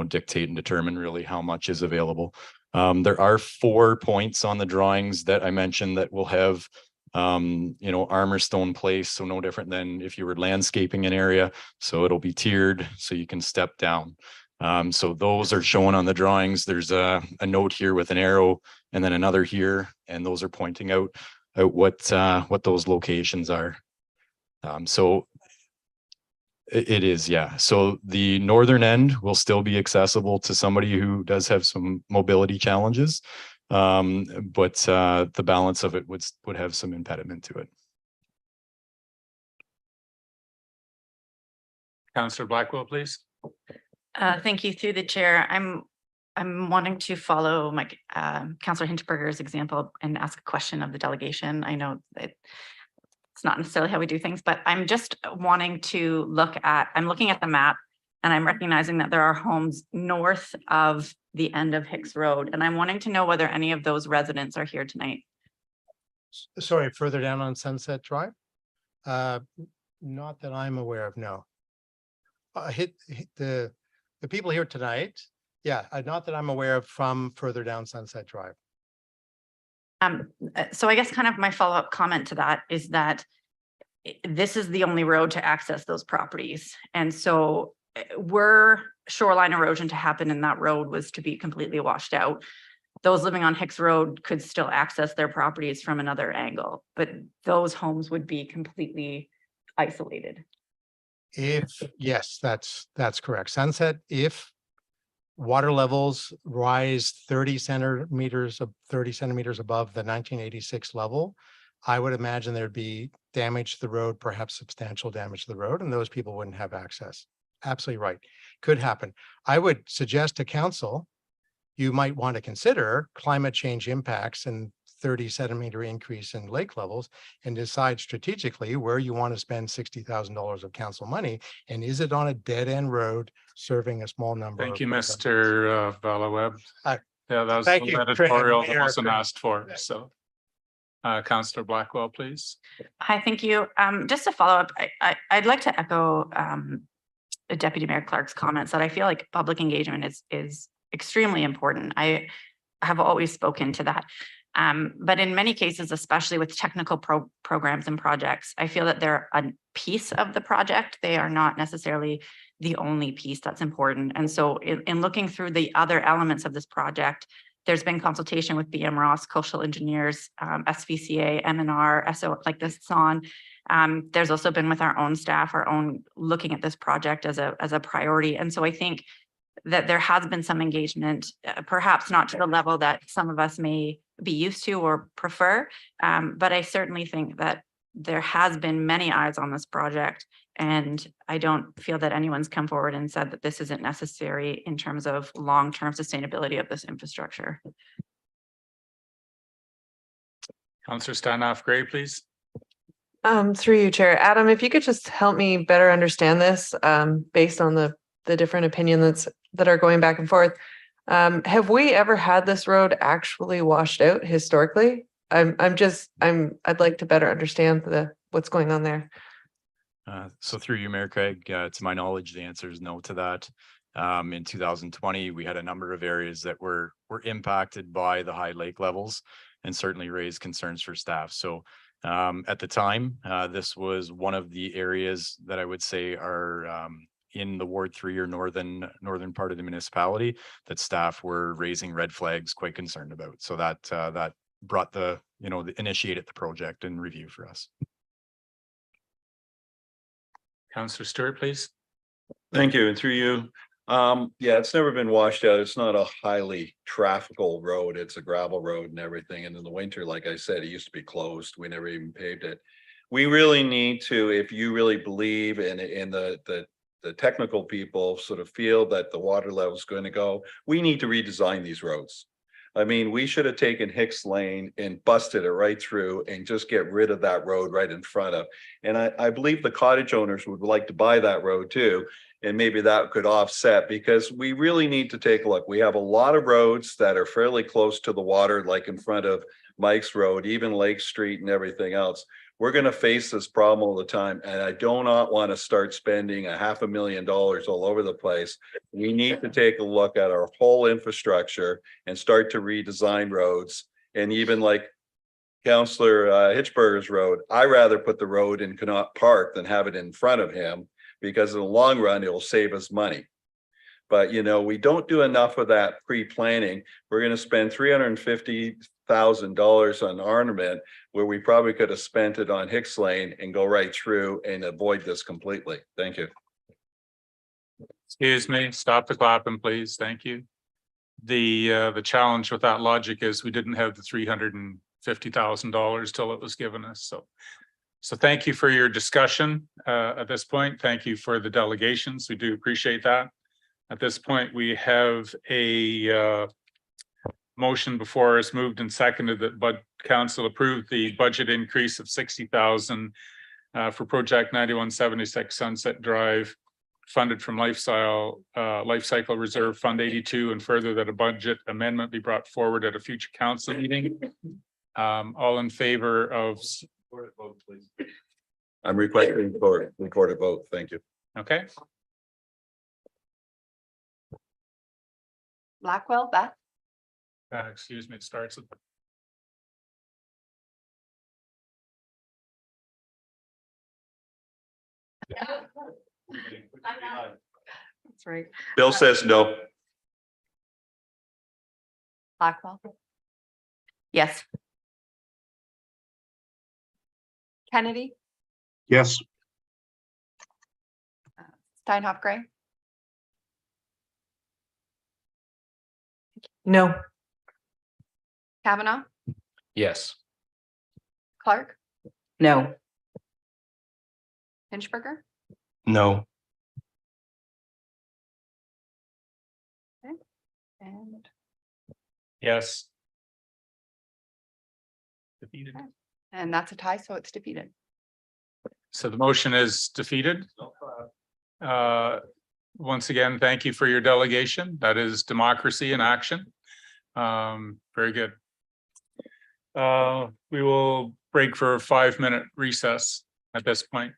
dictate and determine really how much is available. There are 4 points on the drawings that I mentioned that will have, armor stone placed. So no different than if you were landscaping an area. So it'll be tiered so you can step down. So those are shown on the drawings. There's a note here with an arrow and then another here, and those are pointing out what those locations are. So it is, yeah. So the northern end will still be accessible to somebody who does have some mobility challenges, but the balance of it would have some impediment to it. Councillor Blackwell, please. Thank you. Through the chair, I'm wanting to follow my Councillor Hinterberger's example and ask a question of the delegation. I know that it's not necessarily how we do things, but I'm just wanting to I'm looking at the map and I'm recognizing that there are homes north of the end of Hicks Road. And I'm wanting to know whether any of those residents are here tonight. Sorry, further down on Sunset Drive? Not that I'm aware of, no. The people here tonight, yeah, not that I'm aware of from further down Sunset Drive. So I guess kind of my follow-up comment to that is that this is the only road to access those properties. And so were shoreline erosion to happen and that road was to be completely washed out, those living on Hicks Road could still access their properties from another angle, but those homes would be completely isolated. Yes, that's correct. Sunset, if water levels rise 30 centimeters above the 1986 level, I would imagine there'd be damage to the road, perhaps substantial damage to the road, and those people wouldn't have access. Absolutely right. Could happen. I would suggest to council, you might want to consider climate change impacts and 30 centimeter increase in lake levels and decide strategically where you want to spend $60,000 of council money. And is it on a dead end road serving a small number? Thank you, Mr. Valaweb. Hi. Yeah, that was Thank the you, editorial that Mayor wasn't Craig. asked for. So Councillor Blackwell, please. Hi, thank you. Just to follow up, I'd like to echo Deputy Mayor Clark's comments that I feel like public engagement is extremely important. I have always spoken to that. But in many cases, especially with technical programs and projects, I feel that they're a piece of the project. They are not necessarily the only piece that's important. And so in looking through the other elements of this project, there's been consultation with BM Ross, Coastal Engineers, SVCA, MNR, SO, like this on. There's also been with our own staff, looking at this project as a priority. And so I think that there has been some engagement, perhaps not to the level that some of us may be used to or prefer. But I certainly think that there has been many eyes on this project. And I don't feel that anyone's come forward and said that this isn't necessary in terms of long-term sustainability of this infrastructure. Councillor Stanoff Gray, please. Through you, Chair. Adam, if you could just help me better understand this, based on the different opinions that are going back and forth. Have we ever had this road actually washed out historically? I'd like to better understand what's going on there. So through you, Mayor Craig, to my knowledge, the answer is no to that. In 2020, we had a number of areas that were impacted by the high lake levels and certainly raised concerns for staff. So at the time, this was one of the areas that I would say are in the Ward 3 or northern part of the municipality that staff were raising red flags, quite concerned about. So that brought initiated the project and review for us. Councillor Stewart, please. Thank you. And through you, Yeah, it's never been washed out. It's not a highly trafficable road. It's a gravel road and everything. And in the winter, like I said, it used to be closed. We never even paved it. We really need to, if you really believe in the technical people sort of feel that the water level is going to go, we need to redesign these roads. I mean, we should have taken Hicks Lane and busted it right through and just get rid of that road right in front of. And I believe the cottage owners would like to buy that road too. And maybe that could offset, because we really need to take a look. We have a lot of roads that are fairly close to the water, like in front of Mike's Road, even Lake Street and everything else. We're going to face this problem all the time. And I do not want to start spending $500,000 all over the place. We need to take a look at our whole infrastructure and start to redesign roads. And even like Councillor Hitchberger's road, I rather put the road in Connaught Park than have it in front of him, because in the long run, it will save us money. But, you know, we don't do enough of that pre-planning. We're going to spend $350,000 on ornament, where we probably could have spent it on Hicks Lane and go right through and avoid this completely. Thank you. Excuse me, stop the clapping, please. Thank you. The challenge with that logic is we didn't have the $350,000 till it was given us. So thank you for your discussion at this point. Thank you for the delegations. We do appreciate that. At this point, we have a motion before us, moved and seconded, that council approved the budget increase of 60,000 for project 9176 Sunset Drive, funded from Life Cycle Reserve Fund 82, and further that a budget amendment be brought forward at a future council meeting. All in favor of Vote, please. I'm requesting for recorded vote. Thank you. Okay. Blackwell, Beth? Excuse me, it starts with. That's right. Bill says no. Blackwell? Yes. Kennedy? Yes. Steinhoff Gray? No. Kavanaugh? Yes. Clark? No. Hinchberger? No. And Yes. Defeated. and that's a tie, so it's defeated. So the motion is defeated. Once again, thank you for your delegation. That is democracy in action. Very good. We will break for a 5-minute recess at this point.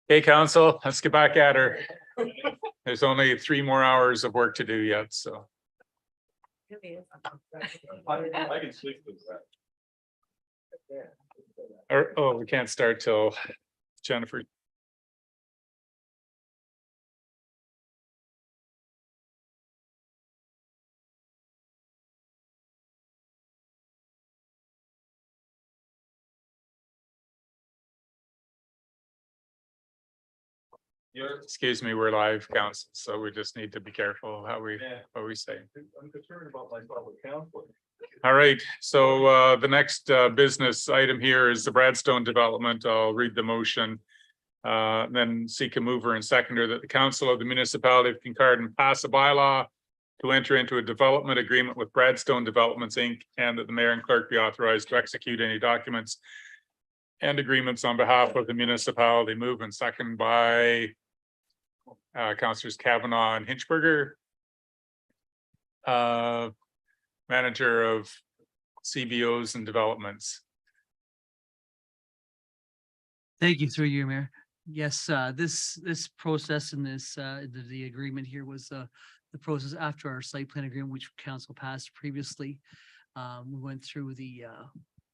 Hey, council, let's get back at her. There's only 3 more hours of work to do yet, so. I can sleep with that. Oh, we can't start till Jennifer. Excuse me, we're live, council, so we just need to be careful how we, what we say. I'm concerned about my public counsel. All right, so the next business item here is the Bradstone development. I'll read the motion. Then seek a mover and seconder that the council of the municipality of Kincardine pass a bylaw to enter into a development agreement with Bradstone Developments, Inc., and that the mayor and clerk be authorized to execute any documents and agreements on behalf of the municipality. Move and second by Councilors Kavanaugh and Hinchberger. Manager of CBOs and developments. Thank you, through you, Mayor. Yes, this process and the agreement here was the process after our site plan agreement, which council passed previously. We went through the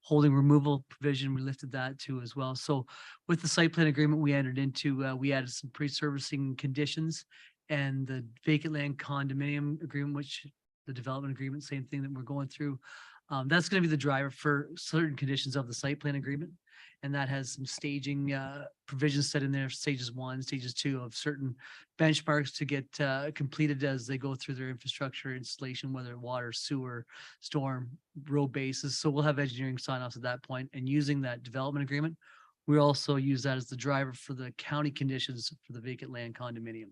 holding removal provision. We lifted that too as well. So with the site plan agreement we entered into, we added some pre-servicing conditions, and the vacant land condominium agreement, which the development agreement, same thing that we're going through. That's going to be the driver for certain conditions of the site plan agreement. And that has some staging provisions set in there, stages 1, stages 2 of certain benchmarks to get completed as they go through their infrastructure installation, whether water, sewer, storm, road bases. So we'll have engineering sign-offs at that point. And using that development agreement, we also use that as the driver for the county conditions for the vacant land condominium.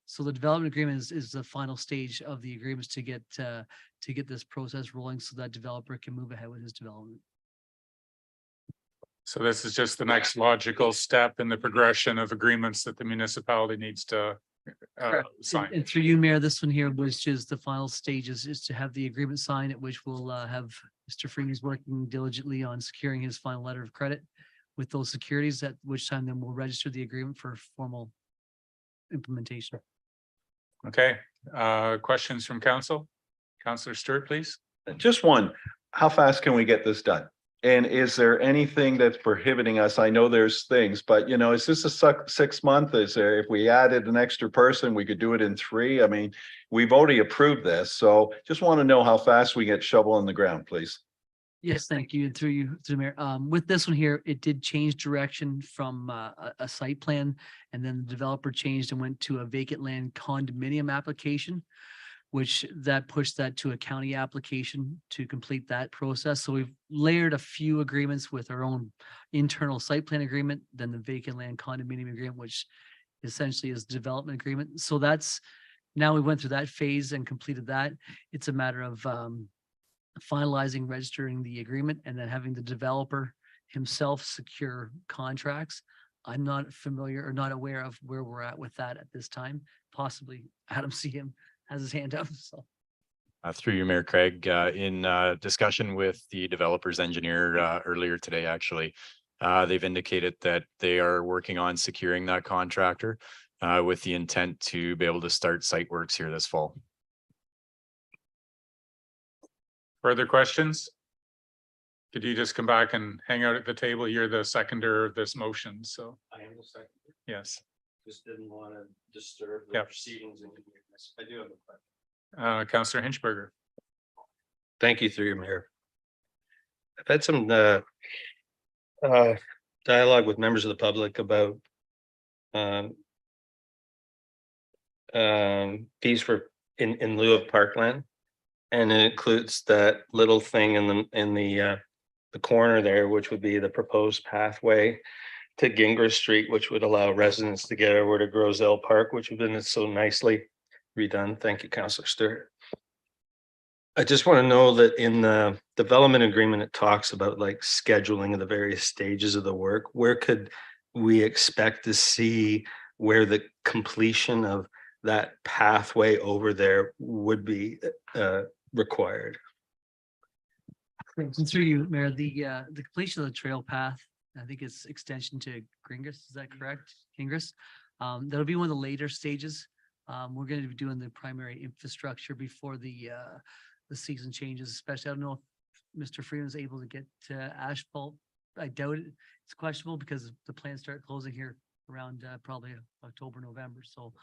So the development agreement is the final stage of the agreements to get this process rolling so that developer can move ahead with his development. So this is just the next logical step in the progression of agreements that the municipality needs to sign. And through you, Mayor, this one here, which is the final stages, is to have the agreement signed, at which we'll have Mr. Freeman's working diligently on securing his final letter of credit with those securities, at which time then we'll register the agreement for formal implementation. Okay, questions from council? Councillor Stewart, please. Just one, how fast can we get this done? And is there anything that's prohibiting us? I know there's things, but you know, is this a 6 month? Is there, if we added an extra person, we could do it in 3? I mean, we've already approved this, so just want to know how fast we get shovel in the ground, please. Yes, thank you. And through you, through the Mayor. With this one here, it did change direction from a site plan, and then the developer changed and went to a vacant land condominium application, which that pushed that to a county application to complete that process. So we've layered a few agreements with our own internal site plan agreement, then the vacant land condominium agreement, which essentially is development agreement. So that's, now we went through that phase and completed that. It's a matter of finalizing, registering the agreement, and then having the developer himself secure contracts. I'm not familiar or not aware of where we're at with that at this time. Possibly Adam see him has his hand up. So Through you, Mayor Craig, in discussion with the developer's engineer earlier today, actually, they've indicated that they are working on securing that contractor with the intent to be able to start site works here this fall. Further questions? Could you just come back and hang out at the table? You're the seconder of this motion, so. I am the second. Yes. Just didn't want to disturb the Yep. proceedings. I do have a question. Councillor Hinchberger. Thank you, through your Mayor. I've had some dialogue with members of the public about fees for in lieu of parkland. And it includes that little thing in the corner there, which would be the proposed pathway to Gingrich Street, which would allow residents to get over to Groselle Park, which has been so nicely redone. Thank you, Councillor Stewart. I just want to know that in the development agreement, it talks about like scheduling of the various stages of the work. Where could we expect to see where the completion of that pathway over there would be required? and through you, Mayor, the completion of the trail path, I think it's extension to Gringras, is that correct? Gingras. That'll be one of the later stages. We're going to be doing the primary infrastructure before the season changes, especially. I don't know if Mr. Freeman is able to get to asphalt. I doubt it. It's questionable because the plants start closing here around probably October, November. So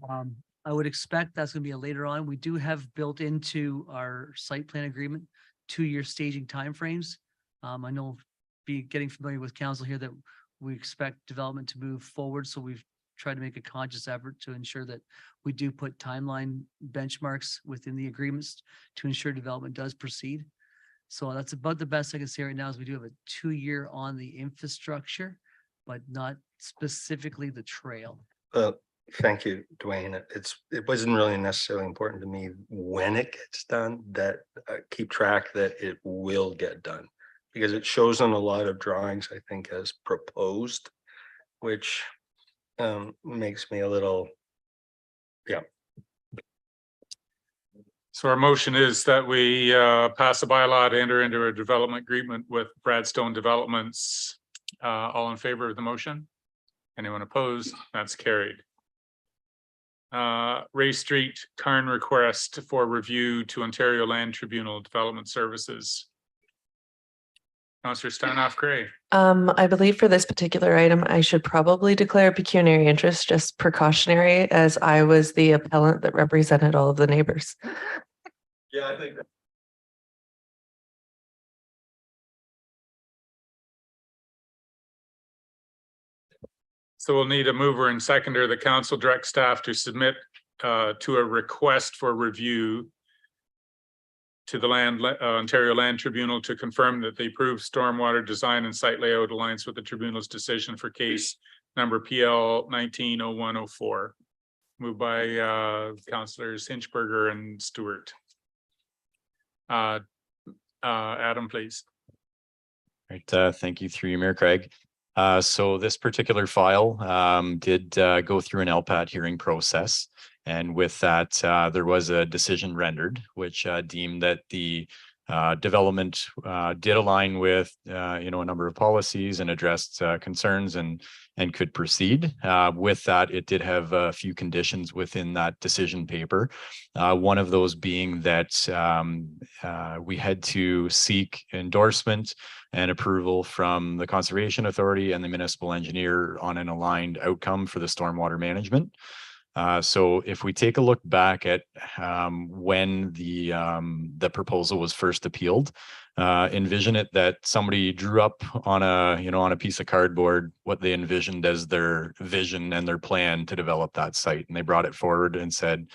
I would expect that's going to be a later on. We do have built into our site plan agreement 2-year staging timeframes. I know getting familiar with council here that we expect development to move forward. So we've tried to make a conscious effort to ensure that we do put timeline benchmarks within the agreements to ensure development does proceed. So that's about the best I can say right now is we do have a 2-year on the infrastructure, but not specifically the trail. Thank you, Dwayne. It wasn't really necessarily important to me when it gets done, that keep track that it will get done. Because it shows on a lot of drawings, I think, as proposed, which makes me a little, yeah. So our motion is that we pass a bylaw to enter into a development agreement with Bradstone Developments. All in favor of the motion? Anyone opposed? That's carried. Ray Street Carn request for review to Ontario Land Tribunal Development Services. Councillor Stanoff Gray. I believe for this particular item, I should probably declare pecuniary interest, just precautionary, as I was the appellant that represented all of the neighbors. Yeah, I think. So we'll need a mover and seconder. The council direct staff to submit to a request for review to the Ontario Land Tribunal to confirm that the approved stormwater design and site layout aligns with the tribunal's decision for case number PL 190104. Moved by councillors Hinchberger and Stewart. Adam, please. Right, thank you through you, Mayor Craig. So this particular file did go through an LPAT hearing process. And with that, there was a decision rendered, which deemed that the development did align with, a number of policies and addressed concerns and could proceed. With that, it did have a few conditions within that decision paper. One of those being that we had to seek endorsement and approval from the Conservation Authority and the municipal engineer on an aligned outcome for the stormwater management. So if we take a look back at when the proposal was first appealed, envision it that somebody drew up on a piece of cardboard what they envisioned as their vision and their plan to develop that site, and they brought it forward and said,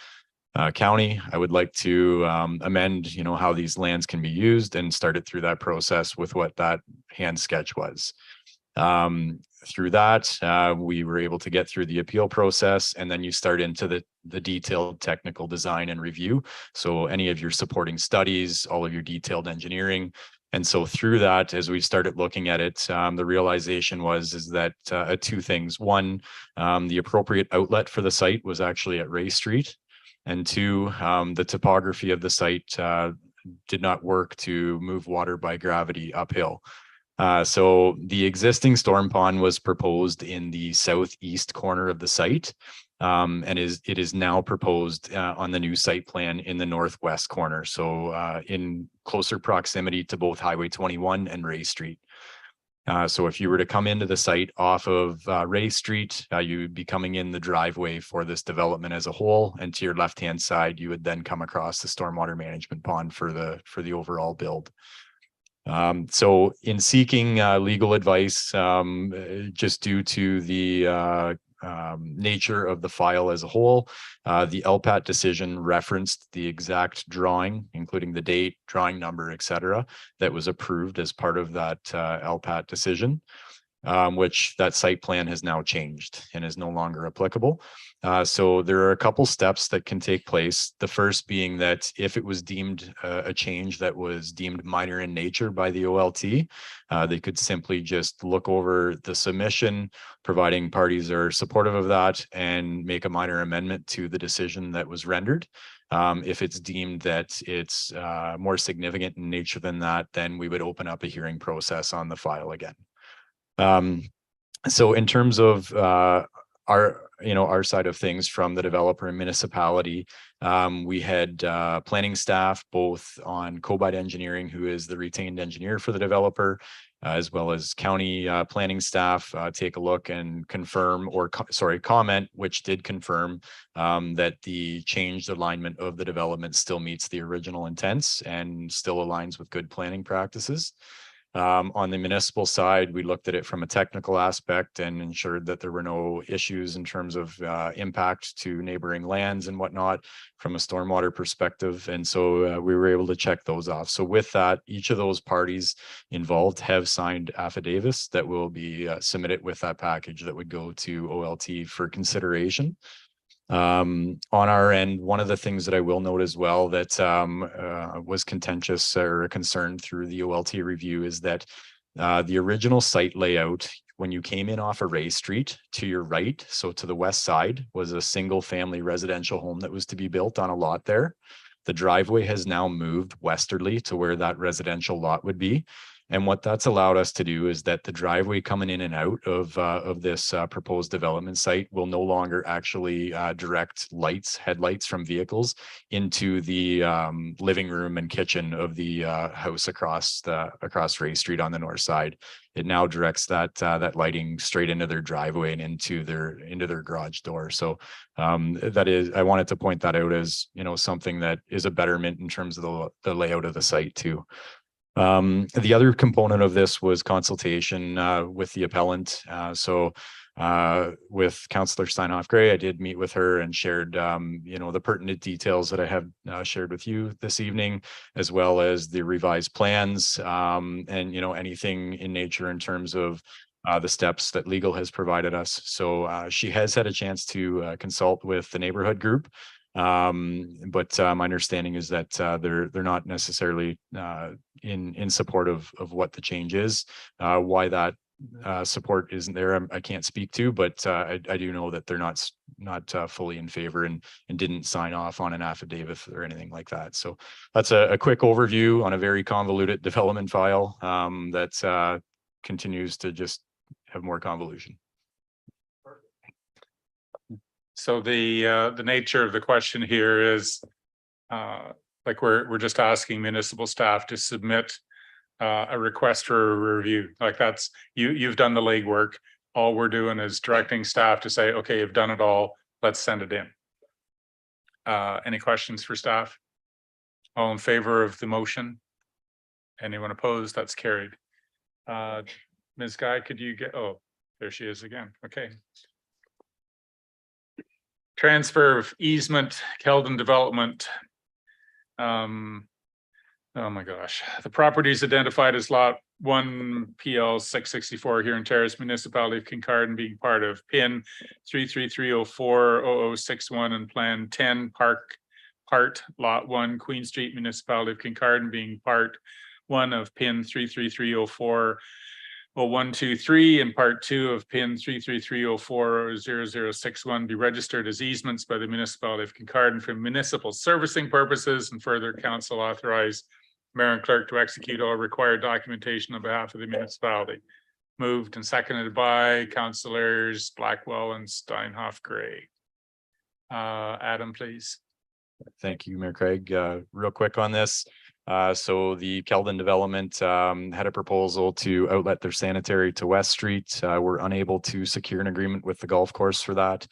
county, I would like to amend, how these lands can be used, and started through that process with what that hand sketch was. Through that, we were able to get through the appeal process, and then you start into the detailed technical design and review. So any of your supporting studies, all of your detailed engineering. And so through that, as we started looking at it, the realization is that two things. One, the appropriate outlet for the site was actually at Ray Street. And two, the topography of the site did not work to move water by gravity uphill. So the existing storm pond was proposed in the southeast corner of the site, and it is now proposed on the new site plan in the northwest corner. So in closer proximity to both Highway 21 and Ray Street. So if you were to come into the site off of Ray Street, you would be coming in the driveway for this development as a whole, and to your left-hand side, you would then come across the stormwater management pond for the overall build. So in seeking legal advice, just due to the nature of the file as a whole, the LPAT decision referenced the exact drawing, including the date, drawing number, etc., that was approved as part of that LPAT decision, which that site plan has now changed and is no longer applicable. So there are a couple steps that can take place. The first being that if it was deemed a change that was deemed minor in nature by the OLT, they could simply just look over the submission, providing parties are supportive of that, and make a minor amendment to the decision that was rendered. If it's deemed that it's more significant in nature than that, then we would open up a hearing process on the file again. So in terms of our side of things from the developer and municipality, we had planning staff both on Cobite Engineering, who is the retained engineer for the developer, as well as county planning staff take a look and confirm or comment, which did confirm that the changed alignment of the development still meets the original intents and still aligns with good planning practices. On the municipal side, we looked at it from a technical aspect and ensured that there were no issues in terms of impact to neighboring lands and whatnot from a stormwater perspective. And so we were able to check those off. So with that, each of those parties involved have signed affidavits that will be submitted with that package that would go to OLT for consideration. On our end, one of the things that I will note as well that was contentious or a concern through the OLT review is that the original site layout, when you came in off of Ray Street to your right, so to the west side, was a single family residential home that was to be built on a lot there. The driveway has now moved westerly to where that residential lot would be. And what that's allowed us to do is that the driveway coming in and out of this proposed development site will no longer actually direct headlights from vehicles into the living room and kitchen of the house across Ray Street on the north side. It now directs that lighting straight into their driveway and into their garage door. So that is, I wanted to point that out as, something that is a betterment in terms of the layout of the site too. The other component of this was consultation with the appellant. With Councillor Steinhoff Gray, I did meet with her and shared, the pertinent details that I have shared with you this evening, as well as the revised plans and, anything in nature in terms of the steps that legal has provided us. So she has had a chance to consult with the neighborhood group. But my understanding is that they're not necessarily in support of what the change is. Why that support isn't there, I can't speak to, but I do know that they're not fully in favor and didn't sign off on an affidavit or anything like that. So that's a quick overview on a very convoluted development file that continues to just have more convolution. So the nature of the question here is like we're just asking municipal staff to submit a request for a review. Like that's you've done the legwork. All we're doing is directing staff to say, okay, you've done it all. Let's send it in. Any questions for staff? All in favor of the motion? Anyone opposed? That's carried. Ms. Guy, could you get? Oh, there she is again. Okay. Transfer of easement, Keldon Development. Oh my gosh. The property is identified as lot 1 PL 664 here in Terrace, Municipality of Kincardine, being part of PIN 333040061 and Plan 10 Part Lot 1, Queen Street, Municipality of Kincardine, being Part 1 of PIN 33304. 123 and Part 2 of PIN 333040061 be registered as easements by the Municipality of Kincardine for municipal servicing purposes, and further council authorize mayor and clerk to execute all required documentation on behalf of the municipality. Moved and seconded by councillors Blackwell and Steinhoff Gray. Adam, please. Thank you, Mayor Craig. Real quick on this. So the Keldon Development had a proposal to outlet their sanitary to West Street. We're unable to secure an agreement with the golf course for that.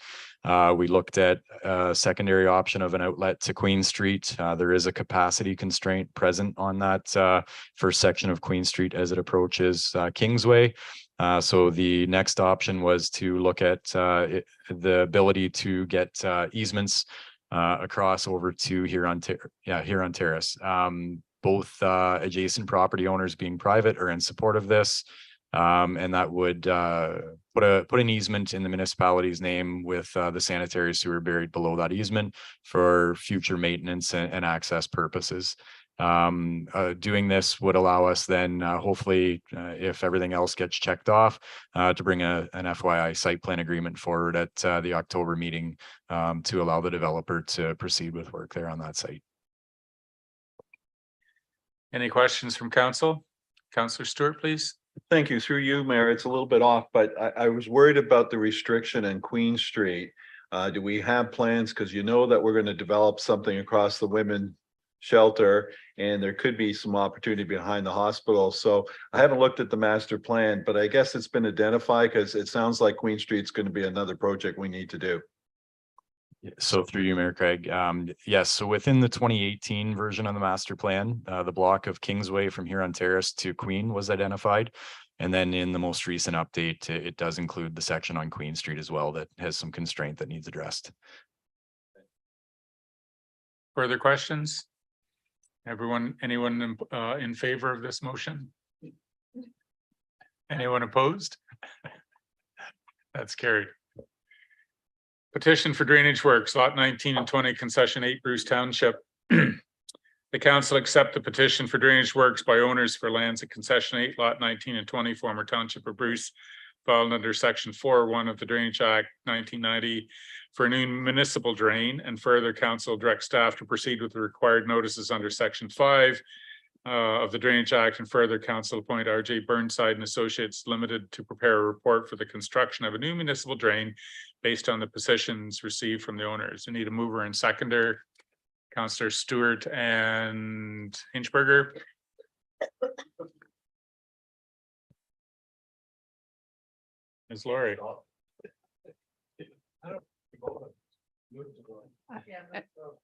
We looked at a secondary option of an outlet to Queen Street. There is a capacity constraint present on that first section of Queen Street as it approaches Kingsway. So the next option was to look at the ability to get easements across over to Huron Terrace. Both adjacent property owners being private are in support of this. And that would put an easement in the municipality's name with the sanitary sewer buried below that easement for future maintenance and access purposes. Doing this would allow us then hopefully if everything else gets checked off to bring an FYI site plan agreement forward at the October meeting to allow the developer to proceed with work there on that site. Any questions from council? Councillor Stewart, please. Thank you. Through you, Mayor. It's a little bit off, but I was worried about the restriction in Queen Street. Do we have plans? Because you know that we're going to develop something across the women shelter and there could be some opportunity behind the hospital. So I haven't looked at the master plan, but I guess it's been identified because it sounds like Queen Street's going to be another project we need to do. So through you, Mayor Craig, yes, so within the 2018 version of the master plan, the block of Kingsway from Huron Terrace to Queen was identified. And then in the most recent update, it does include the section on Queen Street as well that has some constraint that needs addressed. Further questions? Anyone in favor of this motion? Anyone opposed? That's carried. Petition for drainage works, lot 19 and 20, concession 8, Bruce Township. The council accept the petition for drainage works by owners for lands at concession 8, lot 19 and 20, former township of Bruce, filed under section 4(1) of the Drainage Act 1990 for a new municipal drain, and further council direct staff to proceed with the required notices under section 5 of the Drainage Act, and further council appoint RJ Burnside and Associates Limited to prepare a report for the construction of a new municipal drain based on the petitions received from the owners. I need a mover and seconder. Councillor Stewart and Hinchberger. Ms. Laurie.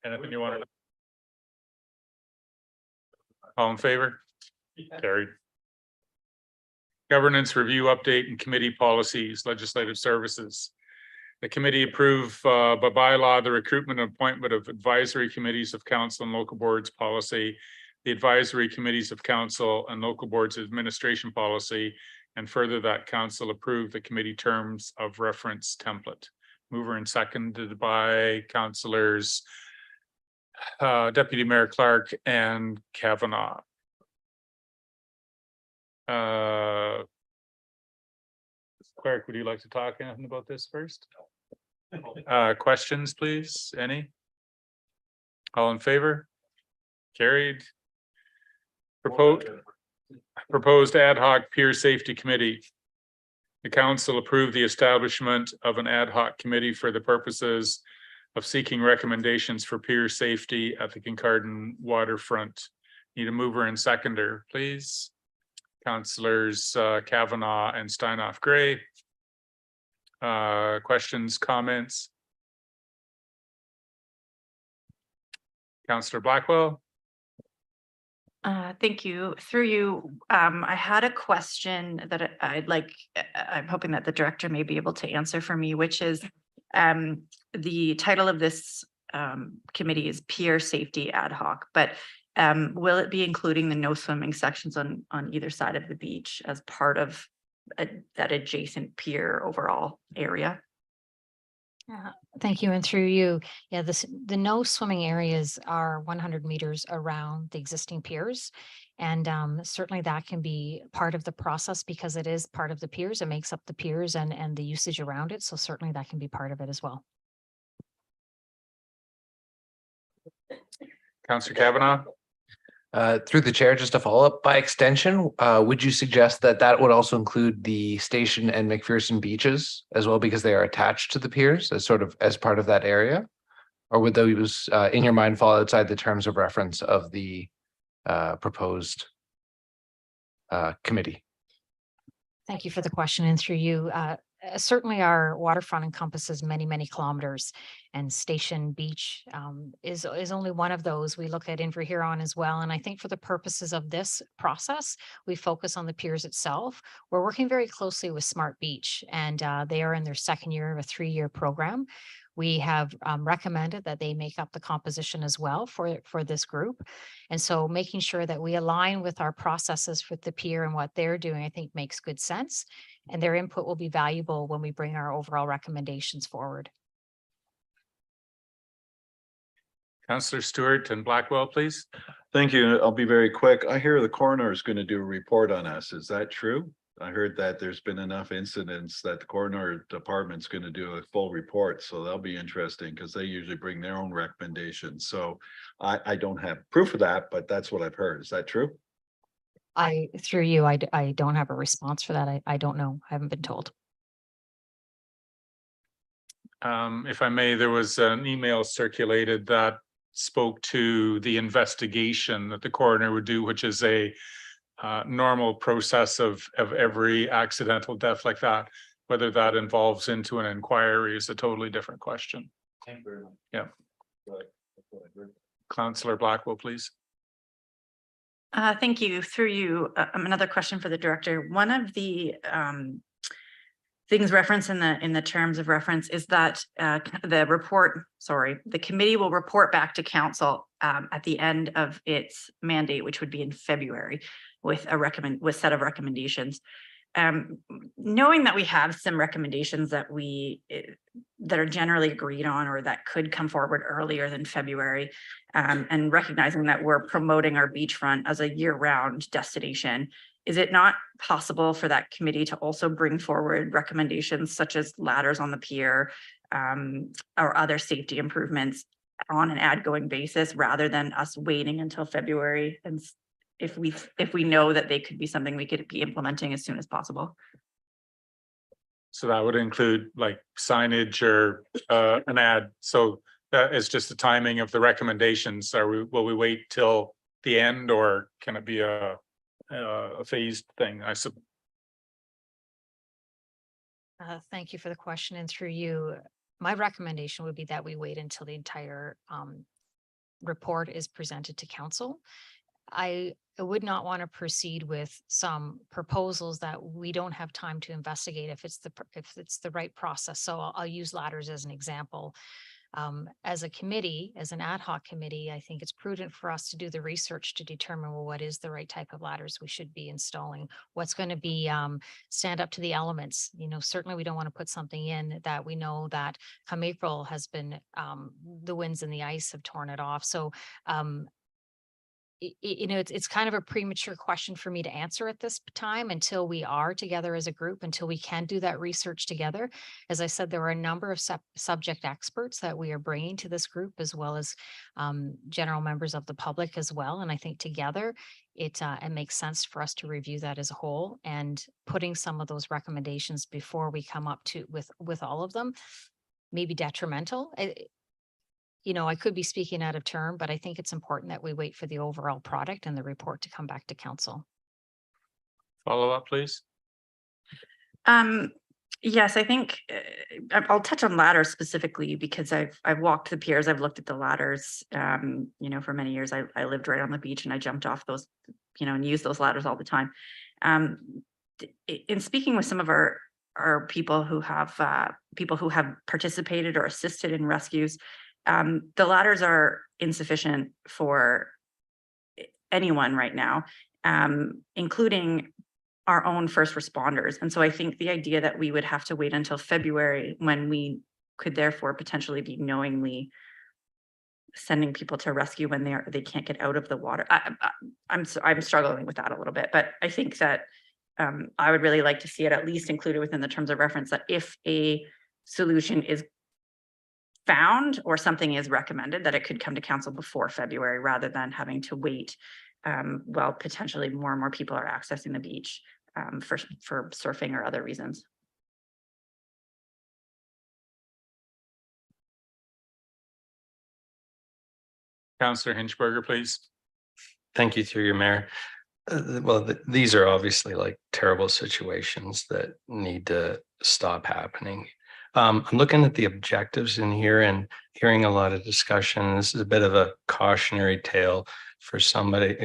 Anything you want to know? All in favor? Carried. Governance review update and committee policies, legislative services. The committee approved by bylaw the recruitment and appointment of advisory committees of council and local boards policy, the advisory committees of council and local boards administration policy, and further that council approved the committee terms of reference template. Mover and seconded by councillors Deputy Mayor Clark and Kavanaugh. Clark, would you like to talk anything about this first? Questions, please? Any? All in favor? Carried. Proposed ad hoc peer safety committee. The council approved the establishment of an ad hoc committee for the purposes of seeking recommendations for peer safety at the Kincardine waterfront. Need a mover and seconder, please. Councillors Kavanaugh and Steinoff Gray. Questions, comments? Councillor Blackwell. Thank you. Through you, I had a question that I'm hoping that the director may be able to answer for me, which is the title of this committee is Peer Safety Ad Hoc, but will it be including the no swimming sections on either side of the beach as part of that adjacent pier overall area? Thank you. And through you, yeah, the no swimming areas are 100 meters around the existing piers. And certainly that can be part of the process because it is part of the piers. It makes up the piers and the usage around it. So certainly that can be part of it as well. Councillor Kavanaugh. Through the chair, just a follow up by extension, would you suggest that that would also include the Station and McPherson beaches as well, because they are attached to the piers as sort of as part of that area? Or would those in your mind fall outside the terms of reference of the proposed committee? Thank you for the question. And through you, certainly our waterfront encompasses many, many kilometers, and Station Beach is only one of those. We look at Inver Huron as well. And I think for the purposes of this process, we focus on the piers itself. We're working very closely with Smart Beach, and they are in their second year of a 3-year program. We have recommended that they make up the composition as well for this group. And so making sure that we align with our processes with the pier and what they're doing, I think makes good sense. And their input will be valuable when we bring our overall recommendations forward. Councillor Stewart and Blackwell, please. Thank you. I'll be very quick. I hear the coroner is going to do a report on us. Is that true? I heard that there's been enough incidents that the coroner department's going to do a full report. So that'll be interesting because they usually bring their own recommendations. So I don't have proof of that, but that's what I've heard. Is that true? Through you, I don't have a response for that. I don't know. I haven't been told. If I may, there was an email circulated that spoke to the investigation that the coroner would do, which is a normal process of every accidental death like that. Whether that involves into an inquiry is a totally different question. Thank you very much. Yeah. Councillor Blackwell, please. Thank you. Through you, another question for the director. One of the things referenced in the terms of reference is that the committee will report back to council at the end of its mandate, which would be in February, with a set of recommendations. Knowing that we have some recommendations that are generally agreed on or that could come forward earlier than February, and recognizing that we're promoting our beachfront as a year-round destination, is it not possible for that committee to also bring forward recommendations such as ladders on the pier, or other safety improvements on an ad-going basis, rather than us waiting until February? And if we know that they could be something we could be implementing as soon as possible. So that would include like signage or an ad. So that is just the timing of the recommendations. Will we wait till the end, or can it be a phased thing? Thank you for the question, and through you, my recommendation would be that we wait until the entire report is presented to council. I would not want to proceed with some proposals that we don't have time to investigate if it's the right process. So I'll use ladders as an example. As a committee, as an ad hoc committee, I think it's prudent for us to do the research to determine, well, what is the right type of ladders we should be installing? What's going to be stand up to the elements? Certainly we don't want to put something in that we know that come April has been the winds and the ice have torn it off. So it's kind of a premature question for me to answer at this time until we are together as a group, until we can do that research together. As I said, there are a number of subject experts that we are bringing to this group, as well as general members of the public as well. And I think together it makes sense for us to review that as a whole, and putting some of those recommendations before we come up to with all of them may be detrimental. I could be speaking out of turn, but I think it's important that we wait for the overall product and the report to come back to council. Follow up, please. Yes, I think I'll touch on ladders specifically because I've walked the piers, I've looked at the ladders. For many years I lived right on the beach, and I jumped off those, and used those ladders all the time. In speaking with some of our people who have participated or assisted in rescues, the ladders are insufficient for anyone right now, including our own first responders. And so I think the idea that we would have to wait until February, when we could therefore potentially be knowingly sending people to rescue when they can't get out of the water. I'm struggling with that a little bit, but I think that I would really like to see it at least included within the terms of reference, that if a solution is found or something is recommended, that it could come to council before February, rather than having to wait while potentially more and more people are accessing the beach for surfing or other reasons. Councillor Hinchberger, please. Thank you, through your mayor. These are obviously like terrible situations that need to stop happening. I'm looking at the objectives in here and hearing a lot of discussion. This is a bit of a cautionary tale for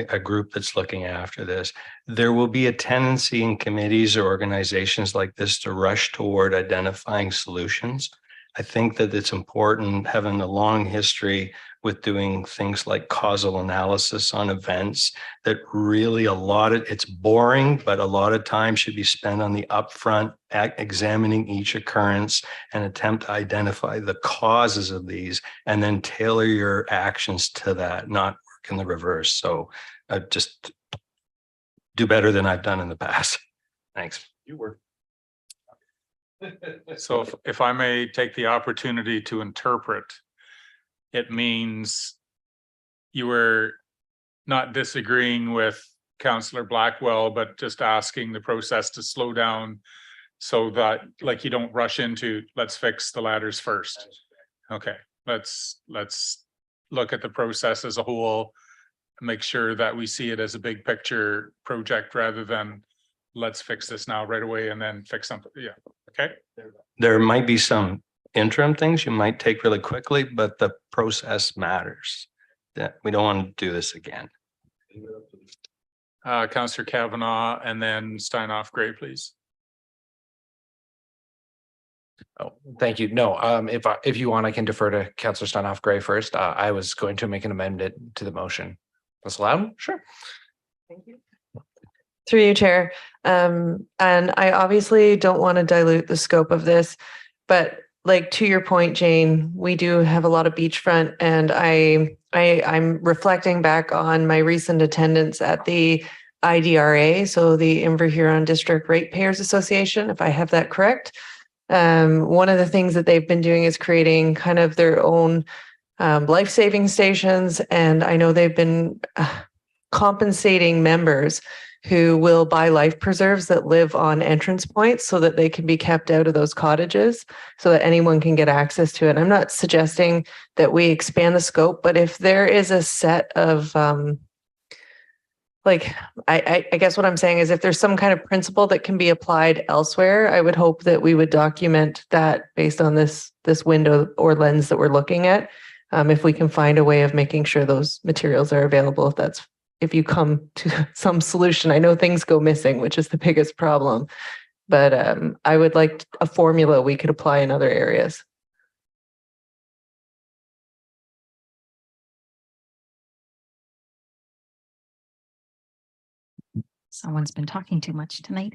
a group that's looking after this. There will be a tendency in committees or organizations like this to rush toward identifying solutions. I think that it's important, having a long history with doing things like causal analysis on events, that really it's boring, but a lot of time should be spent on the upfront examining each occurrence and attempt to identify the causes of these, and then tailor your actions to that, not work in the reverse. So just do better than I've done in the past. Thanks. You were. So if I may take the opportunity to interpret, it means you were not disagreeing with Councillor Blackwell, but just asking the process to slow down so that, like, you don't rush into, let's fix the ladders first. Okay, let's look at the process as a whole, make sure that we see it as a big picture project rather than let's fix this now right away and then fix something. Yeah, okay. There might be some interim things you might take really quickly, but the process matters. That we don't want to do this again. Councillor Kavanaugh and then Steinhoff Gray, please. Oh, thank you. No, if you want, I can defer to Councillor Steinhoff Gray first. I was going to make an amendment to the motion. That's allowed? Sure. Thank you. Through you, Chair. And I obviously don't want to dilute the scope of this, but like to your point, Jane, we do have a lot of beachfront, and I'm reflecting back on my recent attendance at the IDRA, so the Inver Huron District Ratepayers Association, if I have that correct. One of the things that they've been doing is creating kind of their own life-saving stations, and I know they've been compensating members who will buy life preserves that live on entrance points so that they can be kept out of those cottages so that anyone can get access to it. I'm not suggesting that we expand the scope, but if there is a set of I guess what I'm saying is if there's some kind of principle that can be applied elsewhere, I would hope that we would document that based on this window or lens that we're looking at. If we can find a way of making sure those materials are available, if you come to some solution. I know things go missing, which is the biggest problem, but I would like a formula we could apply in other areas. Someone's been talking too much tonight.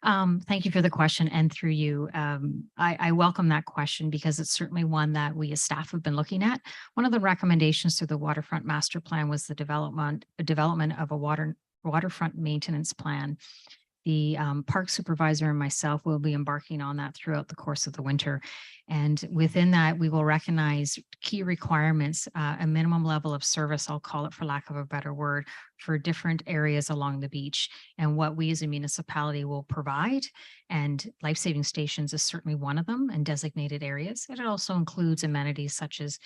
Thank you for the question, and through you. I welcome that question because it's certainly one that we as staff have been looking at. One of the recommendations through the Waterfront Master Plan was the development of a waterfront maintenance plan. The park supervisor and myself will be embarking on that throughout the course of the winter. And within that, we will recognize key requirements, a minimum level of service, I'll call it for lack of a better word, for different areas along the beach and what we as a municipality will provide. And life-saving stations is certainly one of them, and designated areas. And it also includes amenities such as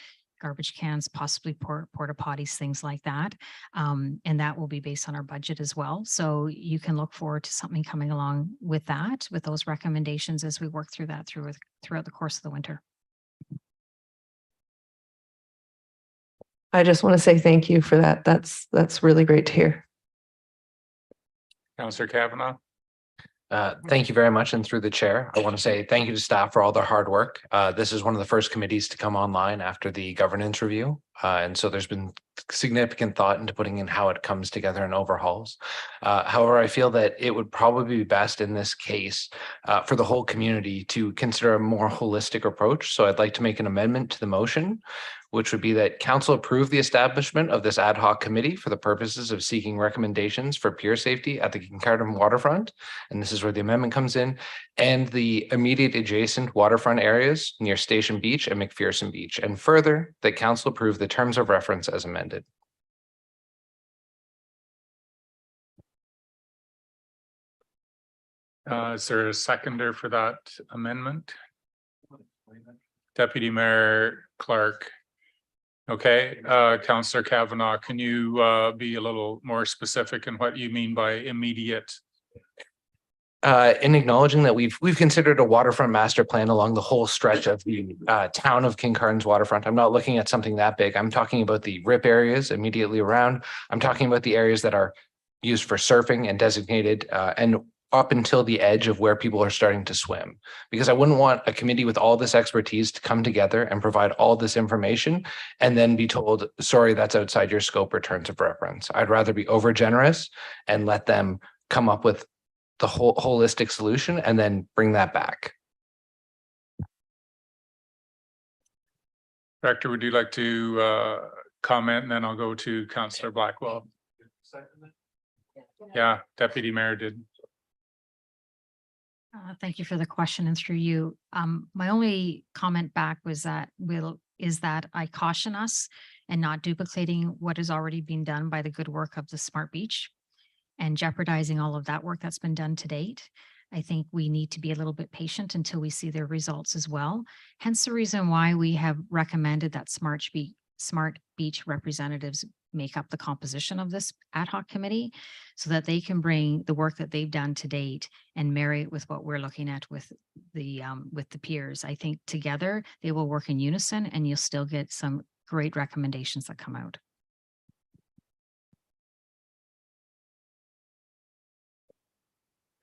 garbage cans, possibly porta potties, things like that. And that will be based on our budget as well. So you can look forward to something coming along with that, with those recommendations as we work through that throughout the course of the winter. I just want to say thank you for that. That's really great to hear. Councillor Kavanaugh. Thank you very much. And through the chair, I want to say thank you to staff for all their hard work. This is one of the first committees to come online after the governance review. And so there's been significant thought into putting in how it comes together and overhauls. However, I feel that it would probably be best in this case for the whole community to consider a more holistic approach. So I'd like to make an amendment to the motion, which would be that council approve the establishment of this ad hoc committee for the purposes of seeking recommendations for pier safety at the Kincardine waterfront. And this is where the amendment comes in, and the immediate adjacent waterfront areas near Station Beach and McPherson Beach. And further, that council approve the terms of reference as amended. Is there a seconder for that amendment? Deputy Mayor Clark. Okay, Councillor Kavanaugh, can you be a little more specific in what you mean by immediate? In acknowledging that we've considered a waterfront master plan along the whole stretch of the town of Kincardines waterfront. I'm not looking at something that big. I'm talking about the RIP areas immediately around. I'm talking about the areas that are used for surfing and designated and up until the edge of where people are starting to swim, because I wouldn't want a committee with all this expertise to come together and provide all this information and then be told, sorry, that's outside your scope or terms of reference. I'd rather be over generous and let them come up with the whole holistic solution and then bring that back. Director, would you like to comment, and then I'll go to Councillor Blackwell. Yeah, Deputy Mayor did. Thank you for the question, and through you. My only comment back was that is that I caution us and not duplicating what has already been done by the good work of the Smart Beach. and jeopardizing all of that work that's been done to date. I think we need to be a little bit patient until we see their results as well. Hence the reason why we have recommended that Smart Beach representatives make up the composition of this ad hoc committee so that they can bring the work that they've done to date and marry it with what we're looking at with the peers. I think together they will work in unison and you'll still get some great recommendations that come out.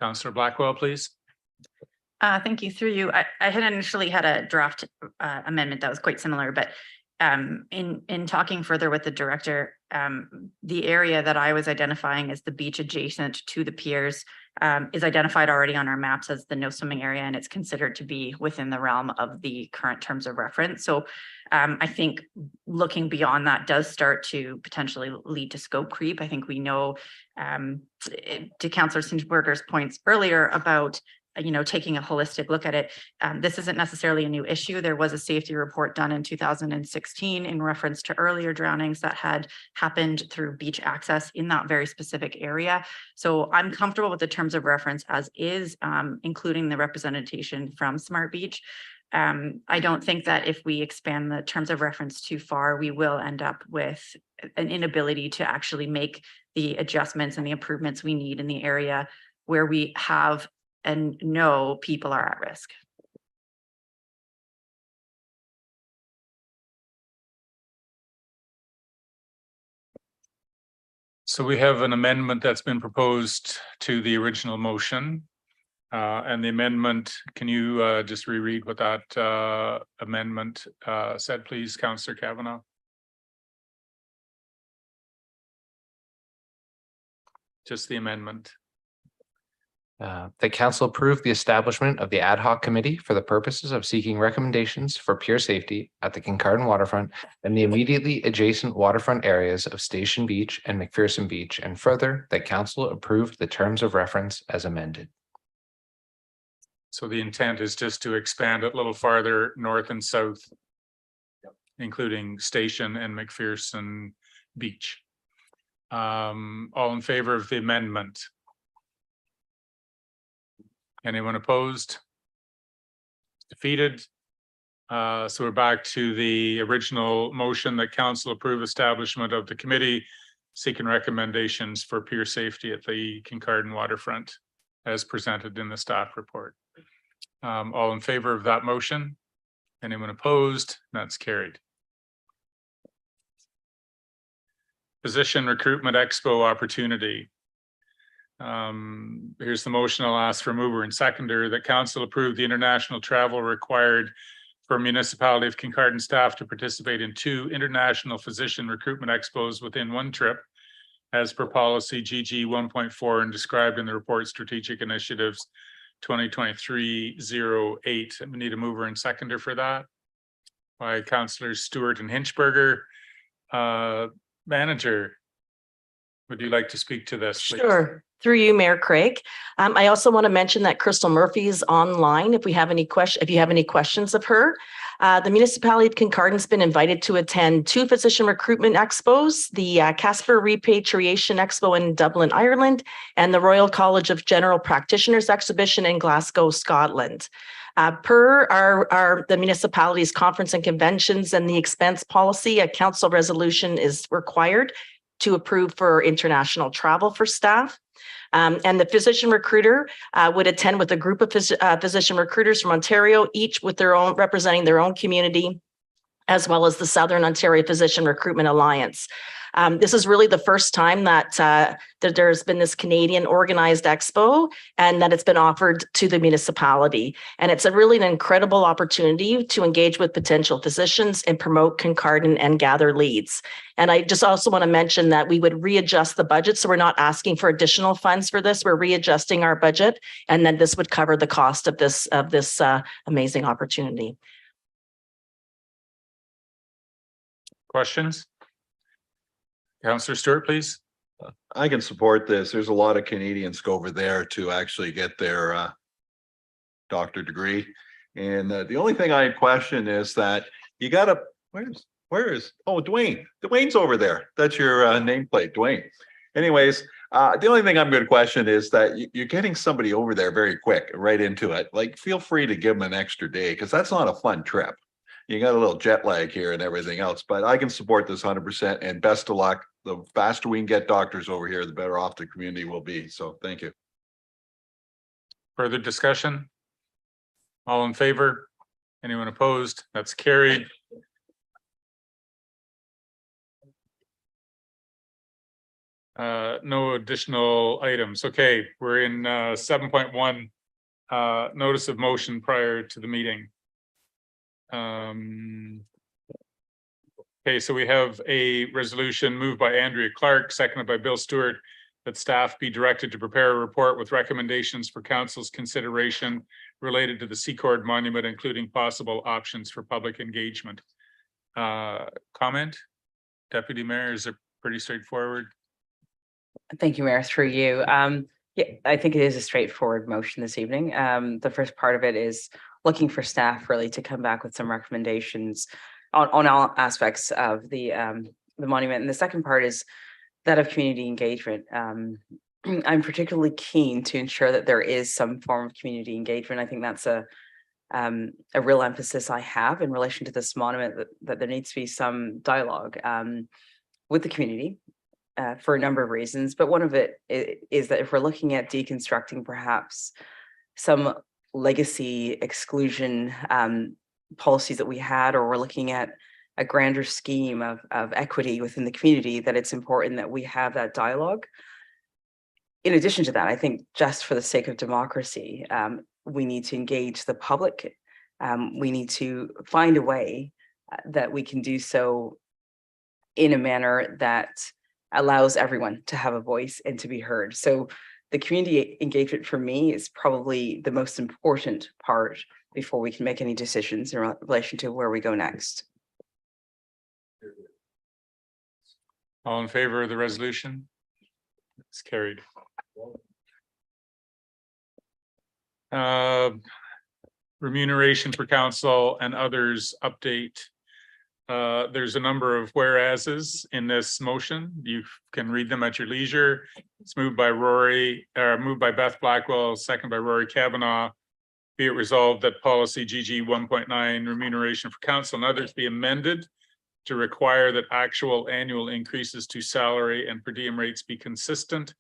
Councillor Blackwell, please. Thank you. Through you, I had initially had a draft amendment that was quite similar, but in talking further with the director, the area that I was identifying as the beach adjacent to the piers is identified already on our maps as the no swimming area, and it's considered to be within the realm of the current terms of reference. So I think looking beyond that does start to potentially lead to scope creep. I think we know, to Councillor Sinchberger's points earlier about taking a holistic look at it. This isn't necessarily a new issue. There was a safety report done in 2016 in reference to earlier drownings that had happened through beach access in that very specific area. So I'm comfortable with the terms of reference as is, including the representation from Smart Beach. I don't think that if we expand the terms of reference too far, we will end up with an inability to actually make the adjustments and the improvements we need in the area where we have and know people are at risk. So we have an amendment that's been proposed to the original motion. And the amendment, can you just reread what that amendment said, please, Councillor Kavanagh? Just the amendment. The council approved the establishment of the ad hoc committee for the purposes of seeking recommendations for pier safety at the Kincardine waterfront and the immediately adjacent waterfront areas of Station Beach and McPherson Beach, and further that council approved the terms of reference as amended. So the intent is just to expand it a little farther north and south, including Station and McPherson Beach. All in favor of the amendment? Anyone opposed? Defeated. So we're back to the original motion that council approve establishment of the committee seeking recommendations for pier safety at the Kincardine waterfront as presented in the staff report. All in favor of that motion? Anyone opposed? That's carried. Physician Recruitment Expo opportunity. Here's the motion. I'll ask for mover and seconder that council approve the international travel required for municipality of Kincardine staff to participate in 2 international physician recruitment expos within 1 trip as per policy GG 1.4 and described in the report strategic initiatives 2023-08. We need a mover and seconder for that by Councillors Stewart and Hinchberger. Manager, would you like to speak to this, please? Sure. Through you, Mayor Craig. I also want to mention that Crystal Murphy is online. If you have any questions of her, the municipality of Kincardine has been invited to attend 2 physician recruitment expos, the Casper Repatriation Expo in Dublin, Ireland, and the Royal College of General Practitioners exhibition in Glasgow, Scotland. Per the municipality's conference and conventions and the expense policy, a council resolution is required to approve for international travel for staff. And the physician recruiter would attend with a group of physician recruiters from Ontario, each with their own, representing their own community, as well as the Southern Ontario Physician Recruitment Alliance. This is really the first time that there's been this Canadian organized expo and that it's been offered to the municipality. And it's really an incredible opportunity to engage with potential physicians and promote Kincardine and gather leads. And I just also want to mention that we would readjust the budget. So we're not asking for additional funds for this. We're readjusting our budget, and then this would cover the cost of this amazing opportunity. Questions? Councillor Stewart, please. I can support this. There's a lot of Canadians go over there to actually get their doctor degree. And the only thing I question is that you gotta, where is, oh, Dwayne. Dwayne's over there. That's your nameplate, Dwayne. Anyways, The only thing I'm going to question is that you're getting somebody over there very quick, right into it. Like, feel free to give them an extra day because that's not a fun trip. You got a little jet lag here and everything else, but I can support this 100% and best of luck. The faster we can get doctors over here, the better off the community will be. So thank you. Further discussion? All in favor? Anyone opposed? That's carried. No additional items. Okay, we're in 7.1, notice of motion prior to the meeting. Okay, so we have a resolution moved by Andrea Clark, seconded by Bill Stewart, that staff be directed to prepare a report with recommendations for council's consideration related to the Secord Monument, including possible options for public engagement. Comment? Deputy Mayor, is it pretty straightforward? Thank you, Mayor, through you. Yeah, I think it is a straightforward motion this evening. The first part of it is looking for staff really to come back with some recommendations on all aspects of the monument. And the second part is that of community engagement. I'm particularly keen to ensure that there is some form of community engagement. I think that's a real emphasis I have in relation to this monument, that there needs to be some dialogue with the community for a number of reasons. But one of it is that if we're looking at deconstructing perhaps some legacy exclusion policies that we had, or we're looking at a grander scheme of equity within the community, that it's important that we have that dialogue. In addition to that, I think just for the sake of democracy, we need to engage the public. We need to find a way that we can do so in a manner that allows everyone to have a voice and to be heard. So the community engagement for me is probably the most important part before we can make any decisions in relation to where we go next. All in favor of the resolution? It's carried. Remuneration for council and others update. There's a number of whereases in this motion. You can read them at your leisure. It's moved by Beth Blackwell, second by Rory Kavanaugh. Be it resolved that policy GG 1.9 remuneration for council and others be amended to require that actual annual increases to salary and per diem rates be consistent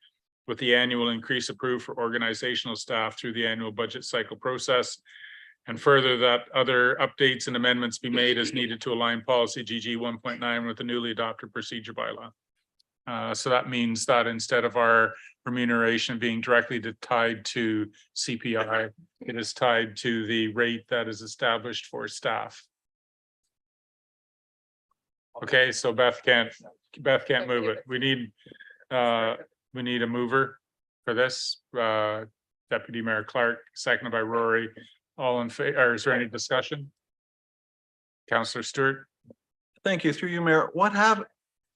with the annual increase approved for organizational staff through the annual budget cycle process. And further, that other updates and amendments be made as needed to align policy GG 1.9 with the newly adopted procedure bylaw. So that means that instead of our remuneration being directly tied to CPI, it is tied to the rate that is established for staff. Okay, so Beth can't move it. We need a mover for this. Deputy Mayor Clark, seconded by Rory. All in favor, or is there any discussion? Councillor Stewart. Thank you. Through you, Mayor. What have,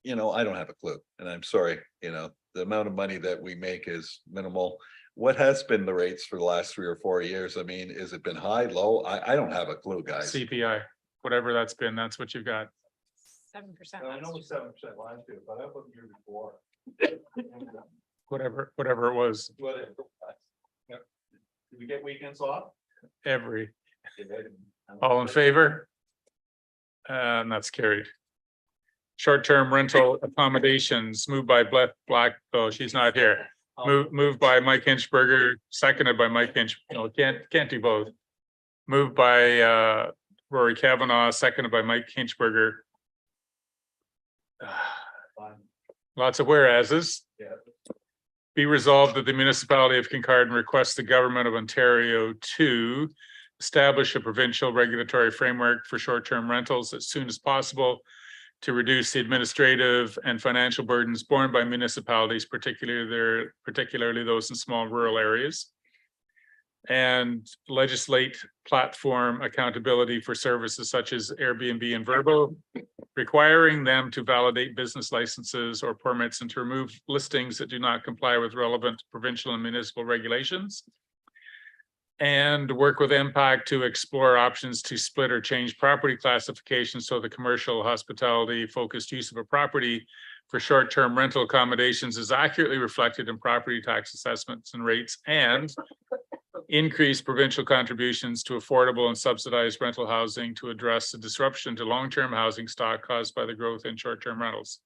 I don't have a clue, and I'm sorry, the amount of money that we make is minimal. What has been the rates for the last 3 or 4 years? I mean, has it been high, low? I don't have a clue, guys. CPI, whatever that's been, that's what you've got. 7%. I know it was 7% last year, but that wasn't the year before. Whatever it was. Whatever. Yep. Did we get weekends off? Every. All in favor? And that's carried. Short-term rental accommodations moved by oh, she's not here. Moved by Mike Hinchberger, seconded by Mike Hinch. No, can't do both. Moved by Rory Kavanaugh, seconded by Mike Hinchberger. Lots of whereases. Yeah. Be resolved that the municipality of Kincardine requests the government of Ontario to establish a provincial regulatory framework for short-term rentals as soon as possible to reduce the administrative and financial burdens borne by municipalities, particularly those in small rural areas, and legislate platform accountability for services such as Airbnb and Vrbo, requiring them to validate business licenses or permits and to remove listings that do not comply with relevant provincial and municipal regulations, and work with Impact to explore options to split or change property classification so the commercial hospitality focused use of a property for short-term rental accommodations is accurately reflected in property tax assessments and rates, and increase provincial contributions to affordable and subsidized rental housing to address the disruption to long-term housing stock caused by the growth in short-term rentals.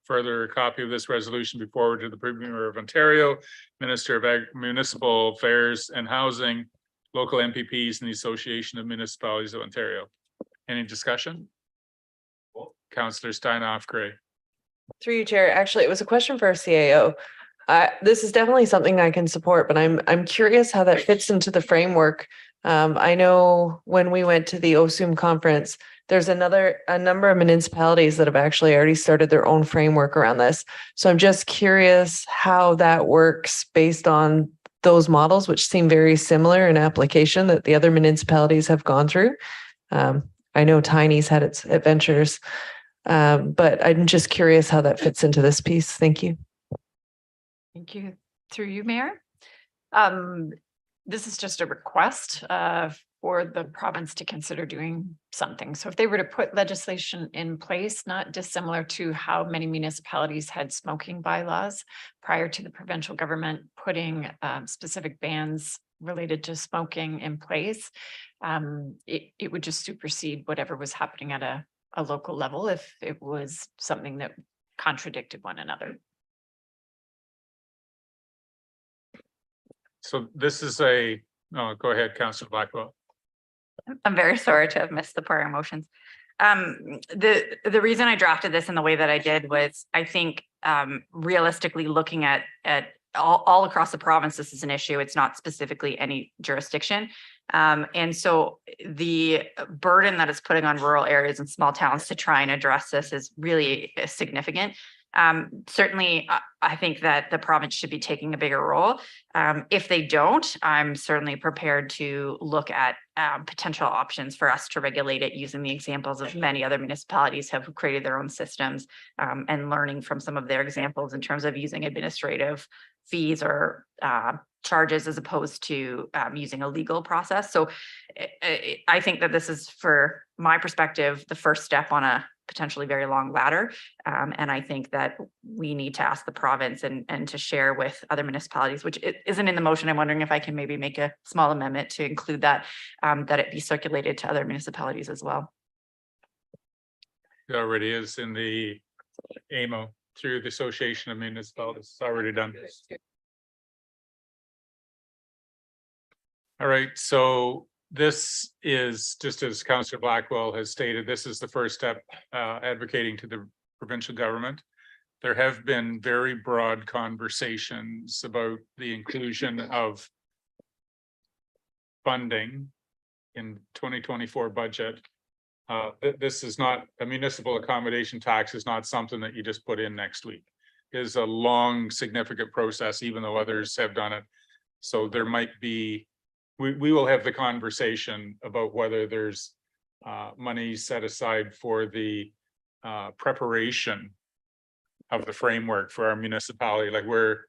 Further, a copy of this resolution be forwarded to the Premier of Ontario, Minister of Municipal Affairs and Housing, local MPPs, and the Association of Municipalities of Ontario. Any discussion? Councillor Steinhoff Gray. Through you, Chair. Actually, it was a question for our CAO. This is definitely something I can support, but I'm curious how that fits into the framework. I know when we went to the OSUM conference, there's a number of municipalities that have actually already started their own framework around this. So I'm just curious how that works based on those models, which seem very similar in application that the other municipalities have gone through. I know Tiny's had its adventures. But I'm just curious how that fits into this piece. Thank you. Thank you. Through you, Mayor. This is just a request for the province to consider doing something. So if they were to put legislation in place, not dissimilar to how many municipalities had smoking bylaws prior to the provincial government putting specific bans related to smoking in place, it would just supersede whatever was happening at a local level if it was something that contradicted one another. So this is go ahead, Councillor Blackwell. I'm very sorry to have missed the prior motions. The reason I drafted this in the way that I did was I think realistically looking at all across the province, this is an issue. It's not specifically any jurisdiction. And so the burden that it's putting on rural areas and small towns to try and address this is really significant. Certainly, I think that the province should be taking a bigger role. If they don't, I'm certainly prepared to look at potential options for us to regulate it using the examples of many other municipalities have created their own systems and learning from some of their examples in terms of using administrative fees or charges as opposed to using a legal process. So I think that this is, for my perspective, the first step on a potentially very long ladder. And I think that we need to ask the province and to share with other municipalities, which isn't in the motion. I'm wondering if I can maybe make a small amendment to include that, that it be circulated to other municipalities as well. It already is in the AMO through the Association of Municipalities. It's already done. All right, so this is, just as Councillor Blackwell has stated, this is the first step advocating to the provincial government. There have been very broad conversations about the inclusion of funding in 2024 budget. This is not, a municipal accommodation tax is not something that you just put in next week. It is a long, significant process, even though others have done it. So there might be, we will have the conversation about whether there's money set aside for the preparation of the framework for our municipality. Like we're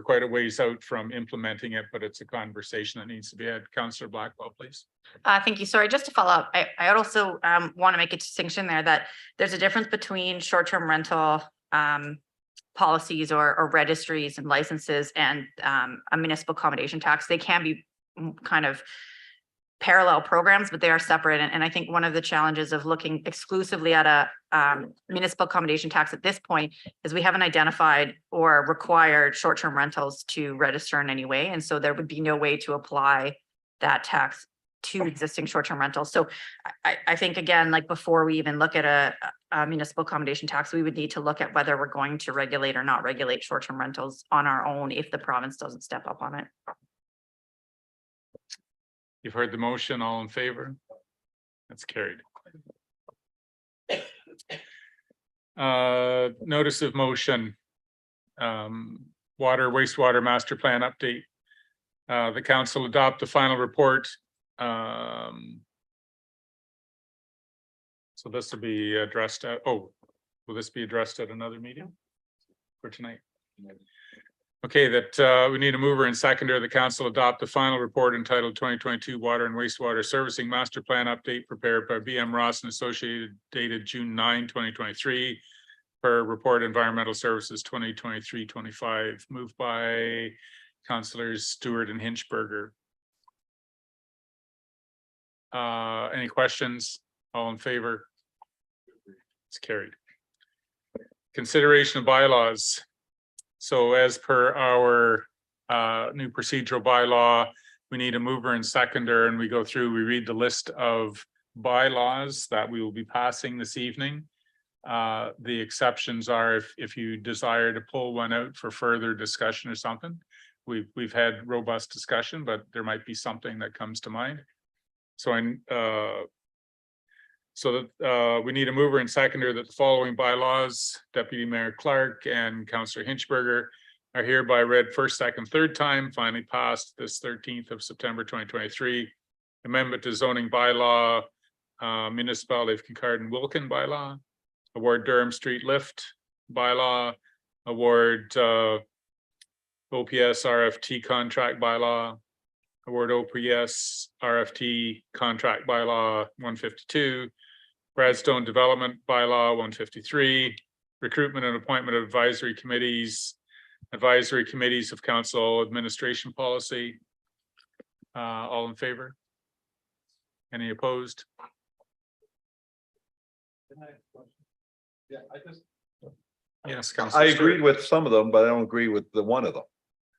quite a ways out from implementing it, but it's a conversation that needs to be had. Councillor Blackwell, please. Thank you. Sorry, just to follow up, I also want to make a distinction there that there's a difference between short-term rental policies or registries and licenses and a municipal accommodation tax. They can be kind of parallel programs, but they are separate. And I think one of the challenges of looking exclusively at a municipal accommodation tax at this point is we haven't identified or required short-term rentals to register in any way. And so there would be no way to apply that tax to existing short-term rentals. So I think, again, like before we even look at a municipal accommodation tax, we would need to look at whether we're going to regulate or not regulate short-term rentals on our own if the province doesn't step up on it. You've heard the motion. All in favor? That's carried. Notice of motion. Wastewater master plan update. The council adopt the final report. So this will be addressed at, will this be addressed at another meeting for tonight? Okay, that we need a mover and seconder. The council adopt the final report entitled 2022 Water and Wastewater Servicing Master Plan Update prepared by BM Ross and Associated dated June 9, 2023. per report environmental services 2023-25, moved by Councillors Stewart and Hinchberger. Any questions? All in favor? It's carried. Consideration of bylaws. So as per our new procedural bylaw, we need a mover and seconder, and we go through, we read the list of bylaws that we will be passing this evening. The exceptions are if you desire to pull one out for further discussion or something. We've had robust discussion, but there might be something that comes to mind. So we need a mover and seconder that the following bylaws, Deputy Mayor Clark and Councillor Hinchberger, are hereby read first, second, third time, finally passed this 13th of September 2023. Amendment to zoning bylaw, Municipality of Kincardine Wilkin bylaw, award Durham Street lift bylaw, award OPS RFT contract bylaw, award OPS RFT contract bylaw 152, Bradstone Development bylaw 153, recruitment and appointment of advisory committees of council administration policy. All in favor? Any opposed? Yeah, Yes, Councillor I Stewart. agreed with some of them, but I don't agree with the one of them.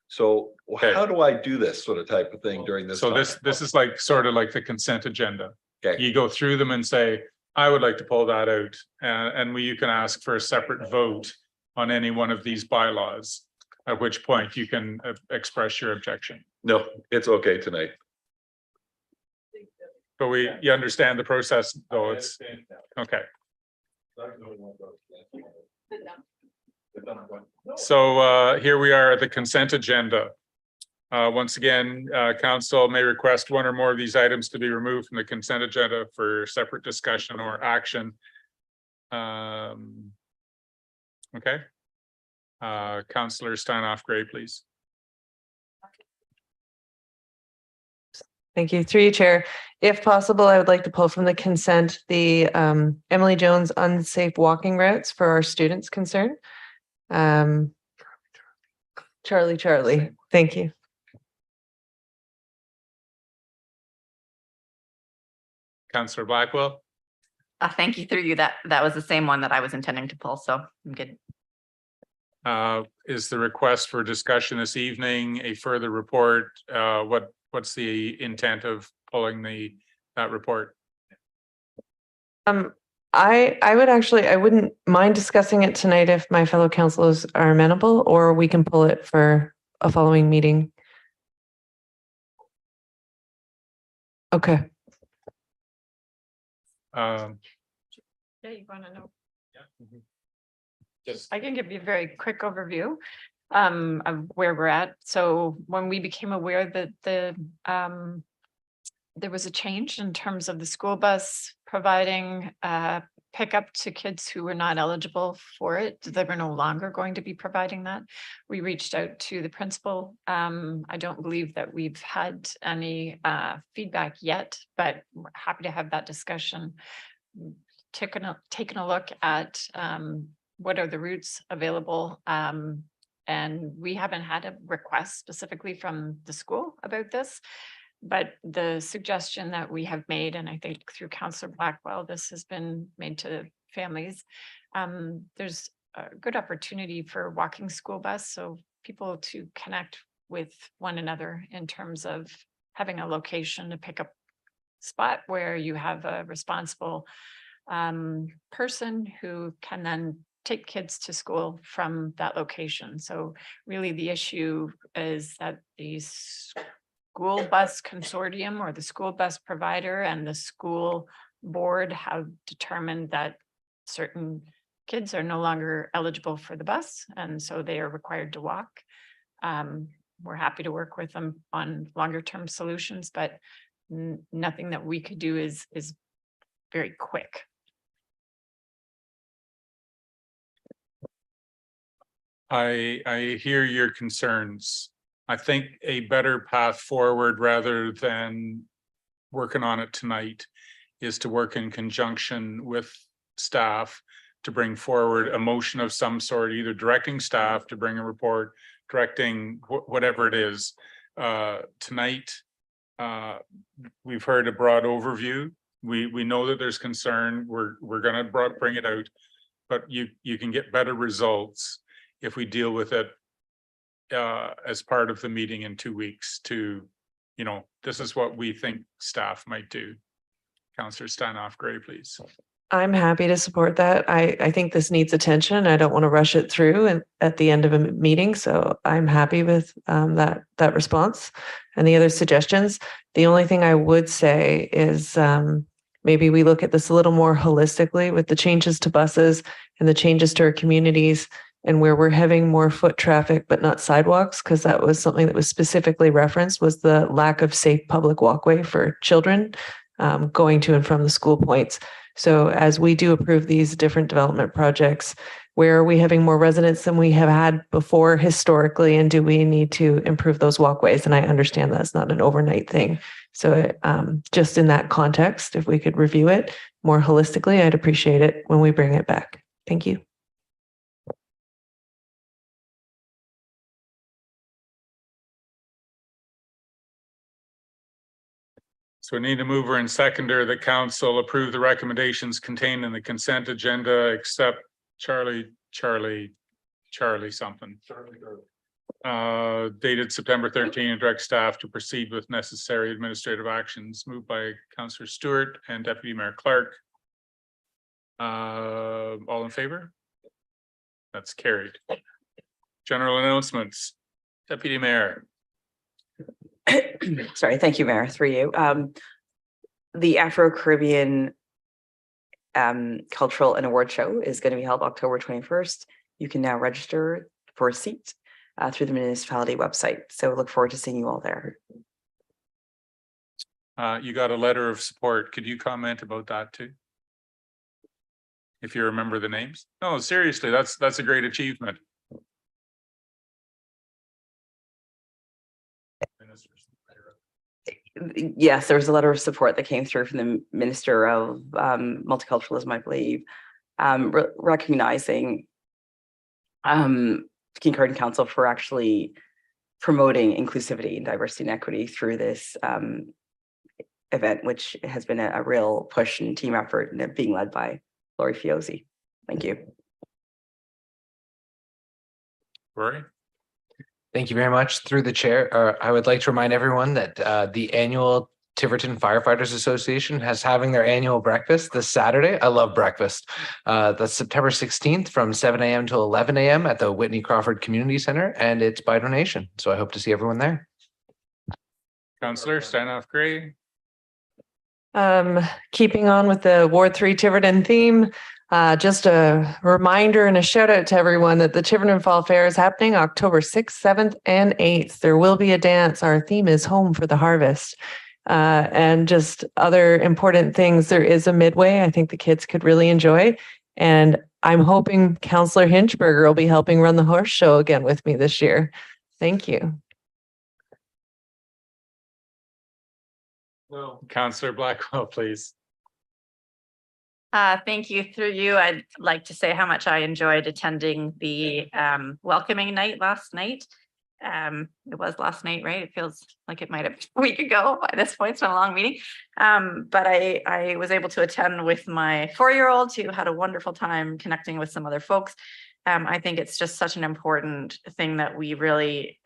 So how do I do this sort of type of thing during this? So time? this is like sort of like the consent agenda. Okay. You go through them and say, I would like to pull that out, and you can ask for a separate vote on any one of these bylaws, at which point you can express your objection. No, it's okay tonight. But you understand the process, though. It's okay. So here we are at the consent agenda. Once again, council may request one or more of these items to be removed from the consent agenda for separate discussion or action. Okay. Councillor Steinhoff-Gray, please. Thank you. Through you, Chair. If possible, I would like to pull from the consent the Emily Jones unsafe walking routes for our students concerned. Charlie, thank you. Councillor Blackwell. Thank you through you. That was the same one that I was intending to pull, so I'm good. Is the request for discussion this evening a further report? What's the intent of pulling that report? I wouldn't mind discussing it tonight if my fellow councilors are amenable, or we can pull it for a following meeting. Okay. Yeah, you want to know? I can give you a very quick overview of where we're at. So when we became aware that there was a change in terms of the school bus providing pickup to kids who were not eligible for it, they were no longer going to be providing that. We reached out to the principal. I don't believe that we've had any feedback yet, but we're happy to have that discussion. Taking a look at what are the routes available. And we haven't had a request specifically from the school about this. But the suggestion that we have made, and I think through Councillor Blackwell, this has been made to families. There's a good opportunity for walking school bus, so people to connect with one another in terms of having a location to pick up spot where you have a responsible person who can then take kids to school from that location. So really the issue is that these school bus consortium or the school bus provider and the school board have determined that certain kids are no longer eligible for the bus, and so they are required to walk. We're happy to work with them on longer term solutions, but nothing that we could do is very quick. I hear your concerns. I think a better path forward, rather than working on it tonight, is to work in conjunction with staff to bring forward a motion of some sort, either directing staff to bring a report, directing whatever it is. Tonight, we've heard a broad overview. We know that there's concern. We're gonna bring it out, but you can get better results if we deal with it as part of the meeting in 2 weeks to, you know, this is what we think staff might do. Councillor Stanoff Gray, please. I'm happy to support that. I think this needs attention. I don't want to rush it through and at the end of a meeting. So I'm happy with that response and the other suggestions. The only thing I would say is maybe we look at this a little more holistically with the changes to buses and the changes to our communities and where we're having more foot traffic, but not sidewalks, because that was something that was specifically referenced, was the lack of safe public walkway for children going to and from the school points. So as we do approve these different development projects, where are we having more residents than we have had before historically? And do we need to improve those walkways? And I understand that's not an overnight thing. So just in that context, if we could review it more holistically, I'd appreciate it when we bring it back. Thank you. So we need a mover and seconder that council approve the recommendations contained in the consent agenda, except Charlie something. Dated September 13, and direct staff to proceed with necessary administrative actions. Moved by Councillor Stewart and Deputy Mayor Clark. All in favor? That's carried. General announcements. Deputy Mayor. Sorry, thank you, Mayor, through you. The Afro-Caribbean Cultural and Award Show is going to be held October 21st. You can now register for a seat through the municipality website. So look forward to seeing you all there. You got a letter of support. Could you comment about that too? If you remember the names? No, seriously, that's a great achievement. Yes, there was a letter of support that came through from the Minister of Multiculturalism, I believe, recognizing Kincardine Council for actually promoting inclusivity and diversity and equity through this event, which has been a real push and team effort, and being led by Lori Fiozzi. Thank you. Rory? Thank you very much. Through the chair, I would like to remind everyone that the annual Tiverton Firefighters Association has having their annual breakfast this Saturday. I love breakfast. That's September 16th from 7 a.m. to 11 a.m. at the Whitney Crawford Community Center, and it's by donation. So I hope to see everyone there. Councillor Stanoff Gray. Keeping on with the Ward 3 Tiverton theme, just a reminder and a shout out to everyone that the Tiverton Fall Fair is happening October 6th, 7th, and 8th. There will be a dance. Our theme is Home for the Harvest. And just other important things. There is a midway I think the kids could really enjoy. And I'm hoping Councillor Hinchberger will be helping run the horse show again with me this year. Thank you. Councillor Blackwell, please. Thank you. Through you, I'd like to say how much I enjoyed attending the welcoming night last night. It was last night, right? It feels like it might have been a week ago by this point. It's been a long meeting. But I was able to attend with my 4-year-old who had a wonderful time connecting with some other folks. I think it's just such an important thing that we really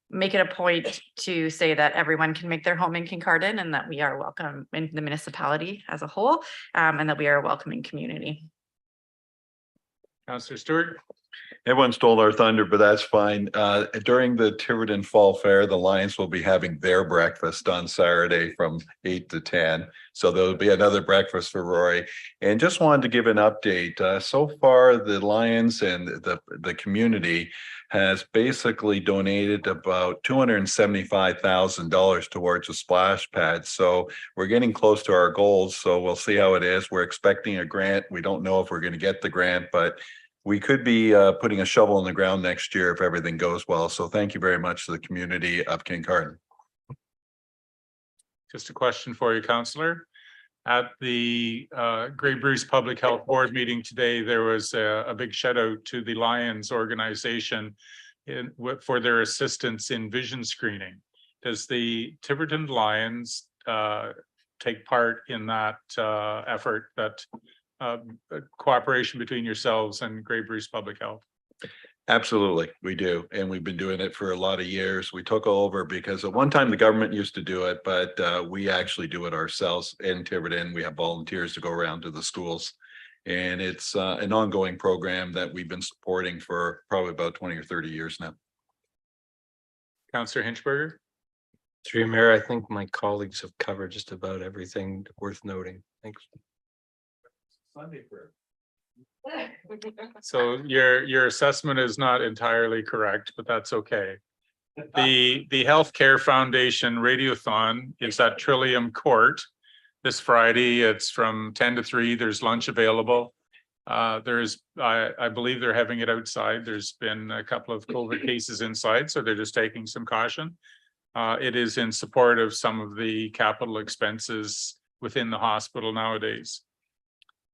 make it a point to say that everyone can make their home in Kincardine and that we are welcome in the municipality as a whole, and that we are a welcoming community. Councillor Stewart. Everyone stole our thunder, but that's fine. During the Tiverton Fall Fair, the Lions will be having their breakfast on Saturday from 8 to 10. So there'll be another breakfast for Rory. And just wanted to give an update. So far, the Lions and the community has basically donated about $275,000 towards a splash pad. So we're getting close to our goals. So we'll see how it is. We're expecting a grant. We don't know if we're going to get the grant, but we could be putting a shovel in the ground next year if everything goes well. So thank you very much to the community of Kincardine. Just a question for you, Councillor. At the Grey Bruce Public Health Board meeting today, there was a big shout out to the Lions organization for their assistance in vision screening. Does the Tiverton Lions take part in that effort, that cooperation between yourselves and Grey Bruce Public Health? Absolutely, we do. And we've been doing it for a lot of years. We took over because at one time the government used to do it, but we actually do it ourselves in Tiverton. We have volunteers to go around to the schools. And it's an ongoing program that we've been supporting for probably about 20 or 30 years now. Councillor Hinchberger? Through you, Mayor, I think my colleagues have covered just about everything worth noting. Thanks. So your assessment is not entirely correct, but that's okay. The Healthcare Foundation Radiothon is at Trillium Court this Friday. It's from 10 to 3. There's lunch available. I believe they're having it outside. There's been a couple of COVID cases inside, so they're just taking some caution. It is in support of some of the capital expenses within the hospital nowadays.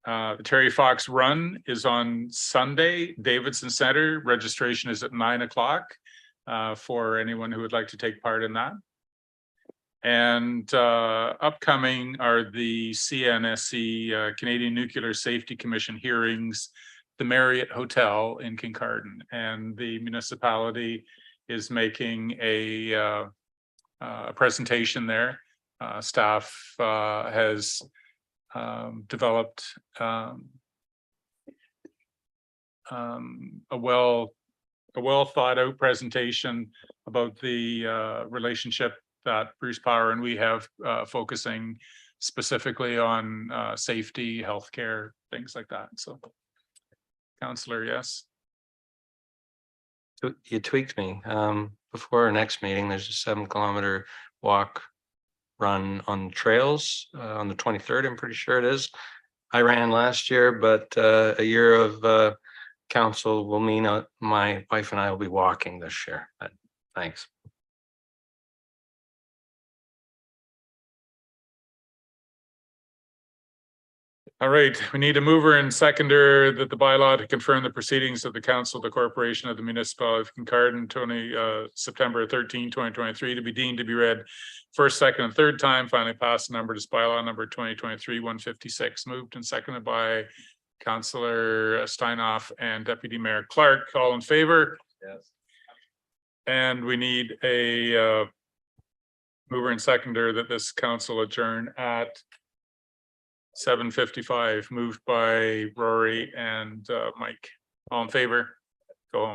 The Terry Fox Run is on Sunday, Davidson Center. Registration is at 9 o'clock for anyone who would like to take part in that. And upcoming are the CNSC, Canadian Nuclear Safety Commission hearings, the Marriott Hotel in Kincardine. And the municipality is making a presentation there. Staff has developed a well thought out presentation about the relationship that Bruce Power and we have, focusing specifically on safety, healthcare, things like that. So, Councillor, yes. You tweaked me. Before our next meeting, there's a 7-kilometer walk run on trails on the 23rd. I'm pretty sure it is. I ran last year, but a year of council will mean my wife and I will be walking this year. But thanks. All right, we need a mover and seconder that the bylaw to confirm the proceedings of the council of the corporation of the municipality of Kincardine, September 13, 2023, to be deemed to be read first, second, and third time, finally passed number to bylaw number 2023-156, moved and seconded by Councillor Steinhoff and Deputy Mayor Clark. All in favor? Yes. And we need a mover and seconder that this council adjourn at 7:55, moved by Rory and Mike. All in favor? Go home.